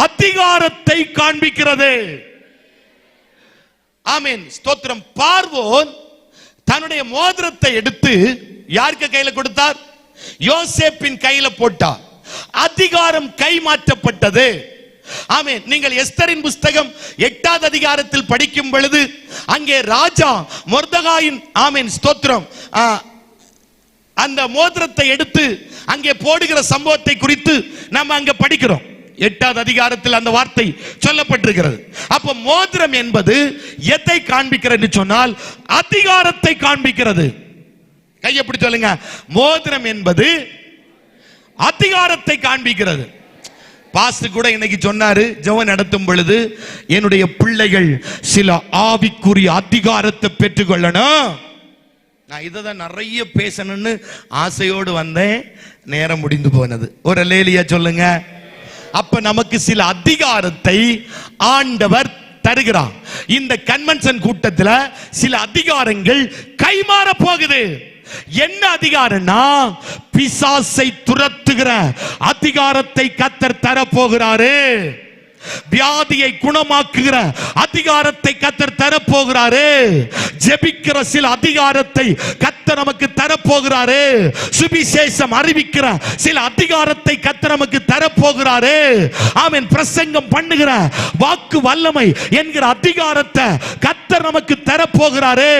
Speaker 1: அதிகாரத்தை காண்பிக்கிறது. ஆமென், ஸ்தோத்திரம். பார்வோன் தன்னுடைய மோதிரத்தை எடுத்து யாருக்கு கையில கொடுத்தார்? யோசேப்பின் கையில போட்டார். அதிகாரம் கைமாற்றப்பட்டது. ஆமென். நீங்கள் எஸ்தரின் புஸ்தகம் 8வது அதிகாரத்தில் படிக்கும் பொழுது அங்கே ராஜா மொர்தெகாயின், ஆமென், ஸ்தோத்திரம், அந்த மோதிரத்தை எடுத்து அங்கே போடுகிற சம்பவத்தை குறித்து நம்ம அங்க படிக்கிறோம். 8வது அதிகாரத்தில் அந்த வார்த்தை சொல்லப்பட்டிருக்கிறது. அப்ப மோதிரம் என்பது எதை காண்பிக்கிறது சொன்னால் அதிகாரத்தை காண்பிக்கிறது. கை எப்படி சொல்லுங்க. மோதிரம் என்பது அதிகாரத்தை காண்பிக்கிறது. பாஸ்டர் கூட இன்னைக்கு சொன்னாரு, ஜெபம் நடத்தும் பொழுது, என்னுடைய பிள்ளைகள் சில ஆவிக்குரிய அதிகாரத்தை பெற்றுக்கொள்ளணும். நான் இதை தான் நிறைய பேசணும்னு ஆசையோடு வந்தேன். நேரம் முடிந்து போனது. ஒரு அல்லேலூயா சொல்லுங்க. அப்ப நமக்கு சில அதிகாரத்தை ஆண்டவர் தருகிறார். இந்த கன்வென்ஷன் கூட்டத்தில் சில அதிகாரங்கள் கைமாற போகுது. என்ன அதிகாரம்னா பிசாசை துரத்துகிற அதிகாரத்தை கர்த்தர் தர போகிறாரு. வியாதியை குணமாக்குகிற அதிகாரத்தை கர்த்தர் தரப்போகிறாரு. ஜெபிக்கிற சில அதிகாரத்தை கர்த்தர் நமக்கு தரப்போகிறாரு. சுவிசேஷம் அறிவிக்கிற சில அதிகாரத்தை கர்த்தர் நமக்கு தரப்போகிறாரு. ஆமென். பிரசங்கம் பண்ணுகிற வாக்கு வல்லமை என்கிற அதிகாரத்தை கர்த்தர் நமக்கு தரப்போகிறாரு.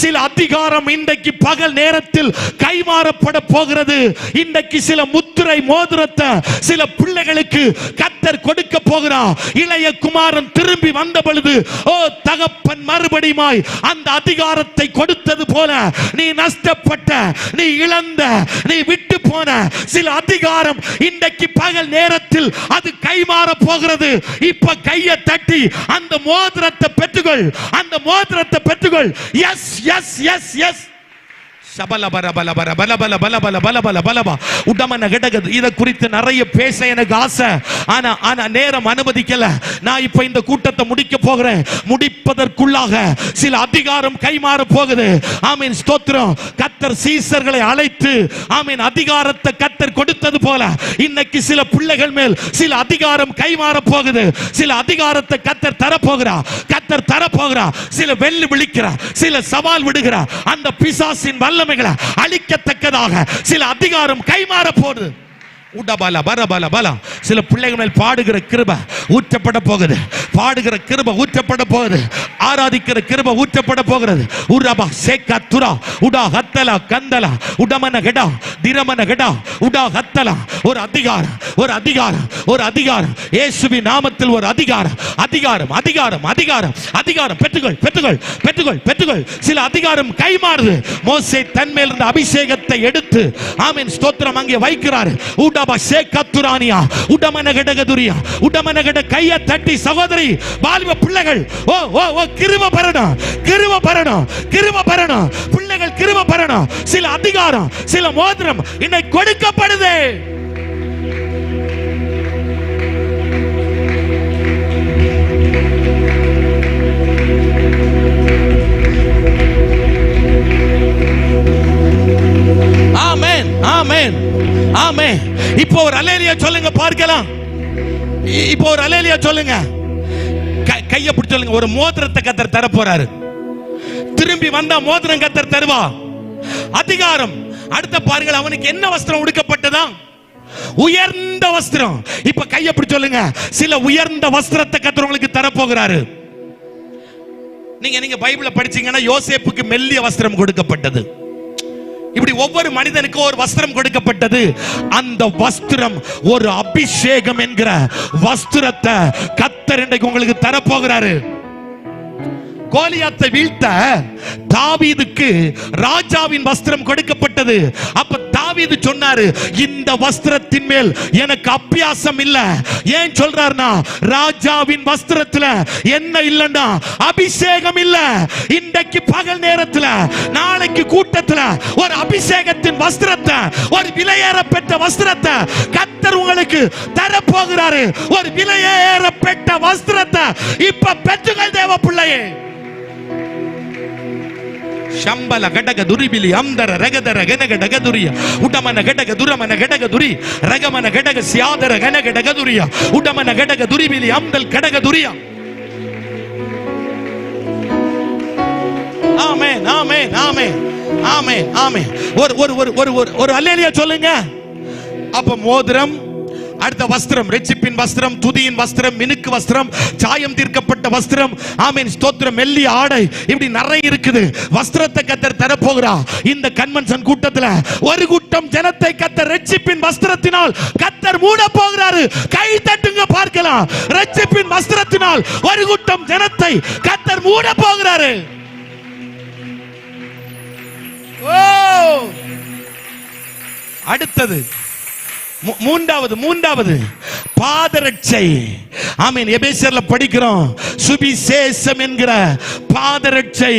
Speaker 1: சில அதிகாரம் இன்றைக்கு பகல் நேரத்தில் கைமாறப்பட போகிறது. இன்றைக்கு சில முத்திரை மோதிரத்தை சில பிள்ளைகளுக்கு கர்த்தர் கொடுக்க போகிறார். இளைய குமாரன் திரும்பி வந்த பொழுது, ஓ தகப்பன் மறுபடியுமாய் அந்த அதிகாரத்தை கொடுத்தது போல நீ நஷ்டப்பட்ட, நீ இழந்த, நீ விட்டு போன சில அதிகாரம் இன்றைக்கு பகல் நேரத்தில் அது கைமாற போகிறது. இப்ப கையை தட்டி அந்த மோதிரத்தை பெற்றுக்கொள், அந்த மோதிரத்தை பெற்றுக்கொள். Yes yes yes yes. இதை குறித்து நிறைய பேச எனக்கு ஆசை. ஆனா நேரம் அனுமதிக்கல. நான் இப்ப இந்த கூட்டத்தை முடிக்க போகிறேன். முடிப்பதற்குள்ளாக சில அதிகாரம் கைமாற போகுது. ஆமீன், ஸ்தோத்திரம். கர்த்தர் சீசர்களை அழைத்து, ஆமீன், அதிகாரத்தை கர்த்தர் கொடுத்தது போல இன்னைக்கு சில பிள்ளைகள் மேல் சில அதிகாரம் கைமாற போகுது. சில அதிகாரத்தை கர்த்தர் தரப்போகிறார். கர்த்தர் தரப்போகிறார். சில வெள்ளி விழிக்கிறார், சில சவால் விடுகிறார். அந்த பிசாசின் வல்லமைகளை அழிக்கத்தக்கதாக சில அதிகாரம் கைமாற போகுது. உடபல பரபல பலம். சில பிள்ளைகள் மேல் பாடுகிற கிருபை ஊற்றப்பட போகுது. பாடுகிற கிருபை ஊற்றப்பட போகுது. ஆராதிக்கிற கிருபை ஊற்றப்பட போகிறது. உரபா சேக்கா துரா உடா ஹத்தலா கந்தலா உடமன கெடா திரமன கெடா உடா ஹத்தலா. ஒரு அதிகாரம், ஒரு அதிகாரம், ஒரு அதிகாரம். இயேசுவின் நாமத்தில் ஒரு அதிகாரம், அதிகாரம், அதிகாரம், அதிகாரம், அதிகாரம். பெற்றுகள், பெற்றுகள், பெற்றுகள், பெற்றுகள். சில அதிகாரம் கைமாறுது. மோசே தன்மேல் இருந்த அபிஷேகத்தை எடுத்து ஆமென் ஸ்தோத்திரம் அங்கே வைக்கிறார். உடபா சேக்கத்துரானியா உடமன கடகதுரியா உடமன கட. கையை தட்டி சகோதரி வாலிப பிள்ளைகள் ஓ ஓ ஓ கிருபை பெறணும், கிருபை பெறணும், கிருபை பெறணும். பிள்ளைகள் கிருபை பெறணும். சில அதிகாரம், சில மோதிரம் இன்னைக்கு கொடுக்கப்படுது. ஆமென், ஆமென், ஆமென். இப்போ ஒரு அல்லேலூயா சொல்லுங்க பார்க்கலாம். இப்போ ஒரு அல்லேலூயா சொல்லுங்க. கையை பிடிச்சு சொல்லுங்க. ஒரு மோதிரத்தை கர்த்தர் தர போறாரு. திரும்பி வந்தா மோதிரம் கர்த்தர் தருவா. அதிகாரம். அடுத்த பாருங்கள், அவனுக்கு என்ன வஸ்திரம் உடுக்கப்பட்டதா? உயர்ந்த வஸ்திரம். இப்ப கையை பிடிச்சு சொல்லுங்க. சில உயர்ந்த வஸ்திரத்தை கர்த்தர் உங்களுக்கு தர போகிறாரு. நீங்க பைபிளை படிச்சீங்கன்னா யோசேப்புக்கு மெல்லிய வஸ்திரம் கொடுக்கப்பட்டது. இப்படி ஒவ்வொரு மனிதனுக்கும் ஒரு வஸ்திரம் கொடுக்கப்பட்டது. அந்த வஸ்திரம் ஒரு அபிஷேகம் என்கிற வஸ்திரத்தை கர்த்தர் இன்றைக்கு உங்களுக்கு தரப்போகிறாரு. கோலியாத்தை வீழ்த்த தாவீதுக்கு ராஜாவின் வஸ்திரம் கொடுக்கப்பட்டது. அப்ப தாவீது சொன்னாரு, இந்த வஸ்திரத்தின் மேல் எனக்கு அபியாசம் இல்ல. ஏன் சொல்றாருன்னா, ராஜாவின் வஸ்திரத்துல என்ன இல்லன்னா அபிஷேகம் இல்ல. இன்றைக்கு பகல் நேரத்துல, நாளைக்கு கூட்டத்துல ஒரு அபிஷேகத்தின் வஸ்திரத்தை, ஒரு விலையேறப்பட்ட வஸ்திரத்தை கர்த்தர் உங்களுக்கு தரப்போகிறாரு. ஒரு விலையேறப்பட்ட வஸ்திரத்தை இப்ப பெற்றுங்கள் தேவ பிள்ளையே. ಶಂಬಲ ಘಟಕ ದುರಿಬಿಲಿ ಅಂದರ ರಗದರ ಗನಗ ಡಗದುರಿಯ ಉಡಮನ ಘಟಕ ದುರಮನ ಘಟಕ ದುರಿ ರಗಮನ ಘಟಕ ಸ್ಯಾದರ ಗನಗ ಡಗದುರಿಯ ಉಡಮನ ಘಟಕ ದುರಿಬಿಲಿ ಅಂದಲ್ ಘಟಕ ದುರಿಯ. ஆமென், ஆமென், ஆமென், ஆமென், ஆமென். ஒரு அல்லேலூயா சொல்லுங்க. அப்ப மோதிரம், அடுத்த வஸ்திரம், ரட்சிப்பின் வஸ்திரம், துதியின் வஸ்திரம், மினுக்கு வஸ்திரம், சாயம் தீர்க்கப்பட்ட வஸ்திரம், ஆமென் ஸ்தோத்திரம், மெல்லிய ஆடை, இப்படி நிறைய இருக்குது. வஸ்திரத்தை கர்த்தர் தரப்போகிறா. இந்த கன்வென்ஷன் கூட்டத்துல ஒரு கூட்டம் ஜனத்தை கர்த்தர் ரட்சிப்பின் வஸ்திரத்தினால் கர்த்தர் மூட போகிறாரு. கை தட்டுங்க பார்க்கலாம். ரட்சிப்பின் வஸ்திரத்தினால் ஒரு கூட்டம் ஜனத்தை கர்த்தர் மூட போகிறாரு. ஓ, அடுத்தது மூன்றாவது பாதரட்சை. ஆமென். எபேசியர்ல படிக்கிறோம், சுவிசேஷம் என்கிற பாதரட்சை.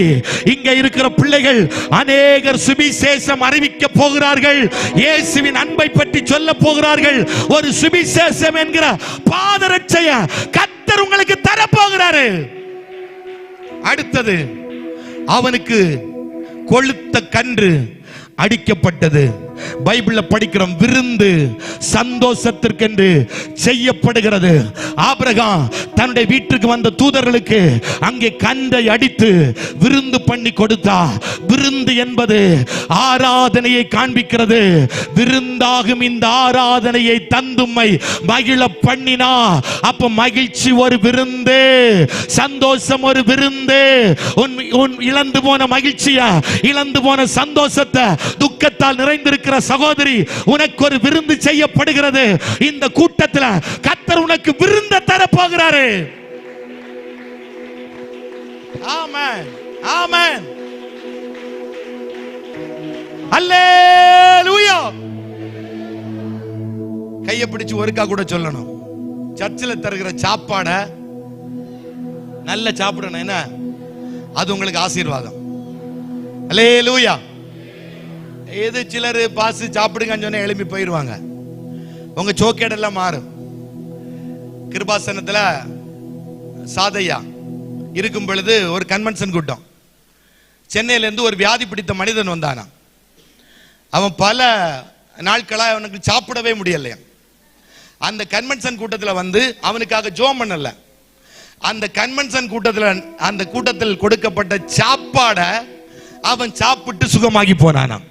Speaker 1: இங்க இருக்கிற பிள்ளைகள் அநேகர் சுவிசேஷம் அறிவிக்க போகிறார்கள். இயேசுவின் அன்பை பற்றி சொல்ல போகிறார்கள். ஒரு சுவிசேஷம் என்கிற பாதரட்சையை கர்த்தர் உங்களுக்கு தர போகிறாரு. அடுத்தது, அவனுக்கு கொழுத்த கன்று அடிக்கப்பட்டது. பைபிள்ல படிக்கிறோம், விருந்து சந்தோஷத்திற்கென்று செய்யப்படுகிறது. ஆபிரகாம் தன்னுடைய வீட்டுக்கு வந்த தூதர்களுக்கு அங்கே கன்றை அடித்து விருந்து பண்ணி கொடுத்தா. விருந்து என்பது ஆராதனையை காண்பிக்கிறது. விருந்தாகும் இந்த ஆராதனையை தந்தும்மை மகிழ பண்ணினா. அப்ப மகிழ்ச்சி ஒரு விருந்து, சந்தோஷம் ஒரு விருந்து. உன் இழந்து போன மகிழ்ச்சியா, இழந்து போன சந்தோஷத்தை, துக்கத்தால் நிறைந்திருக்கிற சகோதரி, உனக்கு ஒரு விருந்து செய்யப்படுகிறது. இந்த கூட்டத்தில் கர்த்தர் உனக்கு விருந்து தர போகிறாரு. ஆமென், ஆமென், அல்லேலூயா. கையை பிடிச்சு ஒருக்கா கூட சொல்லணும். சர்ச்சில் தருகிற சாப்பாட நல்ல சாப்பிடணும். என்ன அது உங்களுக்கு ஆசீர்வாதம். அல்லேலூயா. ஏது சிலர் பாஸ் சாப்பிடுங்கன்னு சொன்ன எழுப்பி போயிடுவாங்க. உங்க சோக்கேடெல்லாம் மாறும். கிருபாசனத்துல சாதையா இருக்கும் பொழுது ஒரு கன்வென்ஷன் கூட்டம். சென்னையில இருந்து ஒரு வியாதி பிடித்த மனிதன் வந்தானா. அவன் பல நாட்களா அவனுக்கு சாப்பிடவே முடியலையா. அந்த கன்வென்ஷன் கூட்டத்தில் வந்து அவனுக்காக ஜோம் பண்ணல. அந்த கன்வென்ஷன் கூட்டத்தில், அந்த கூட்டத்தில் கொடுக்கப்பட்ட சாப்பாட அவன் சாப்பிட்டு சுகமாகி போனானாம்.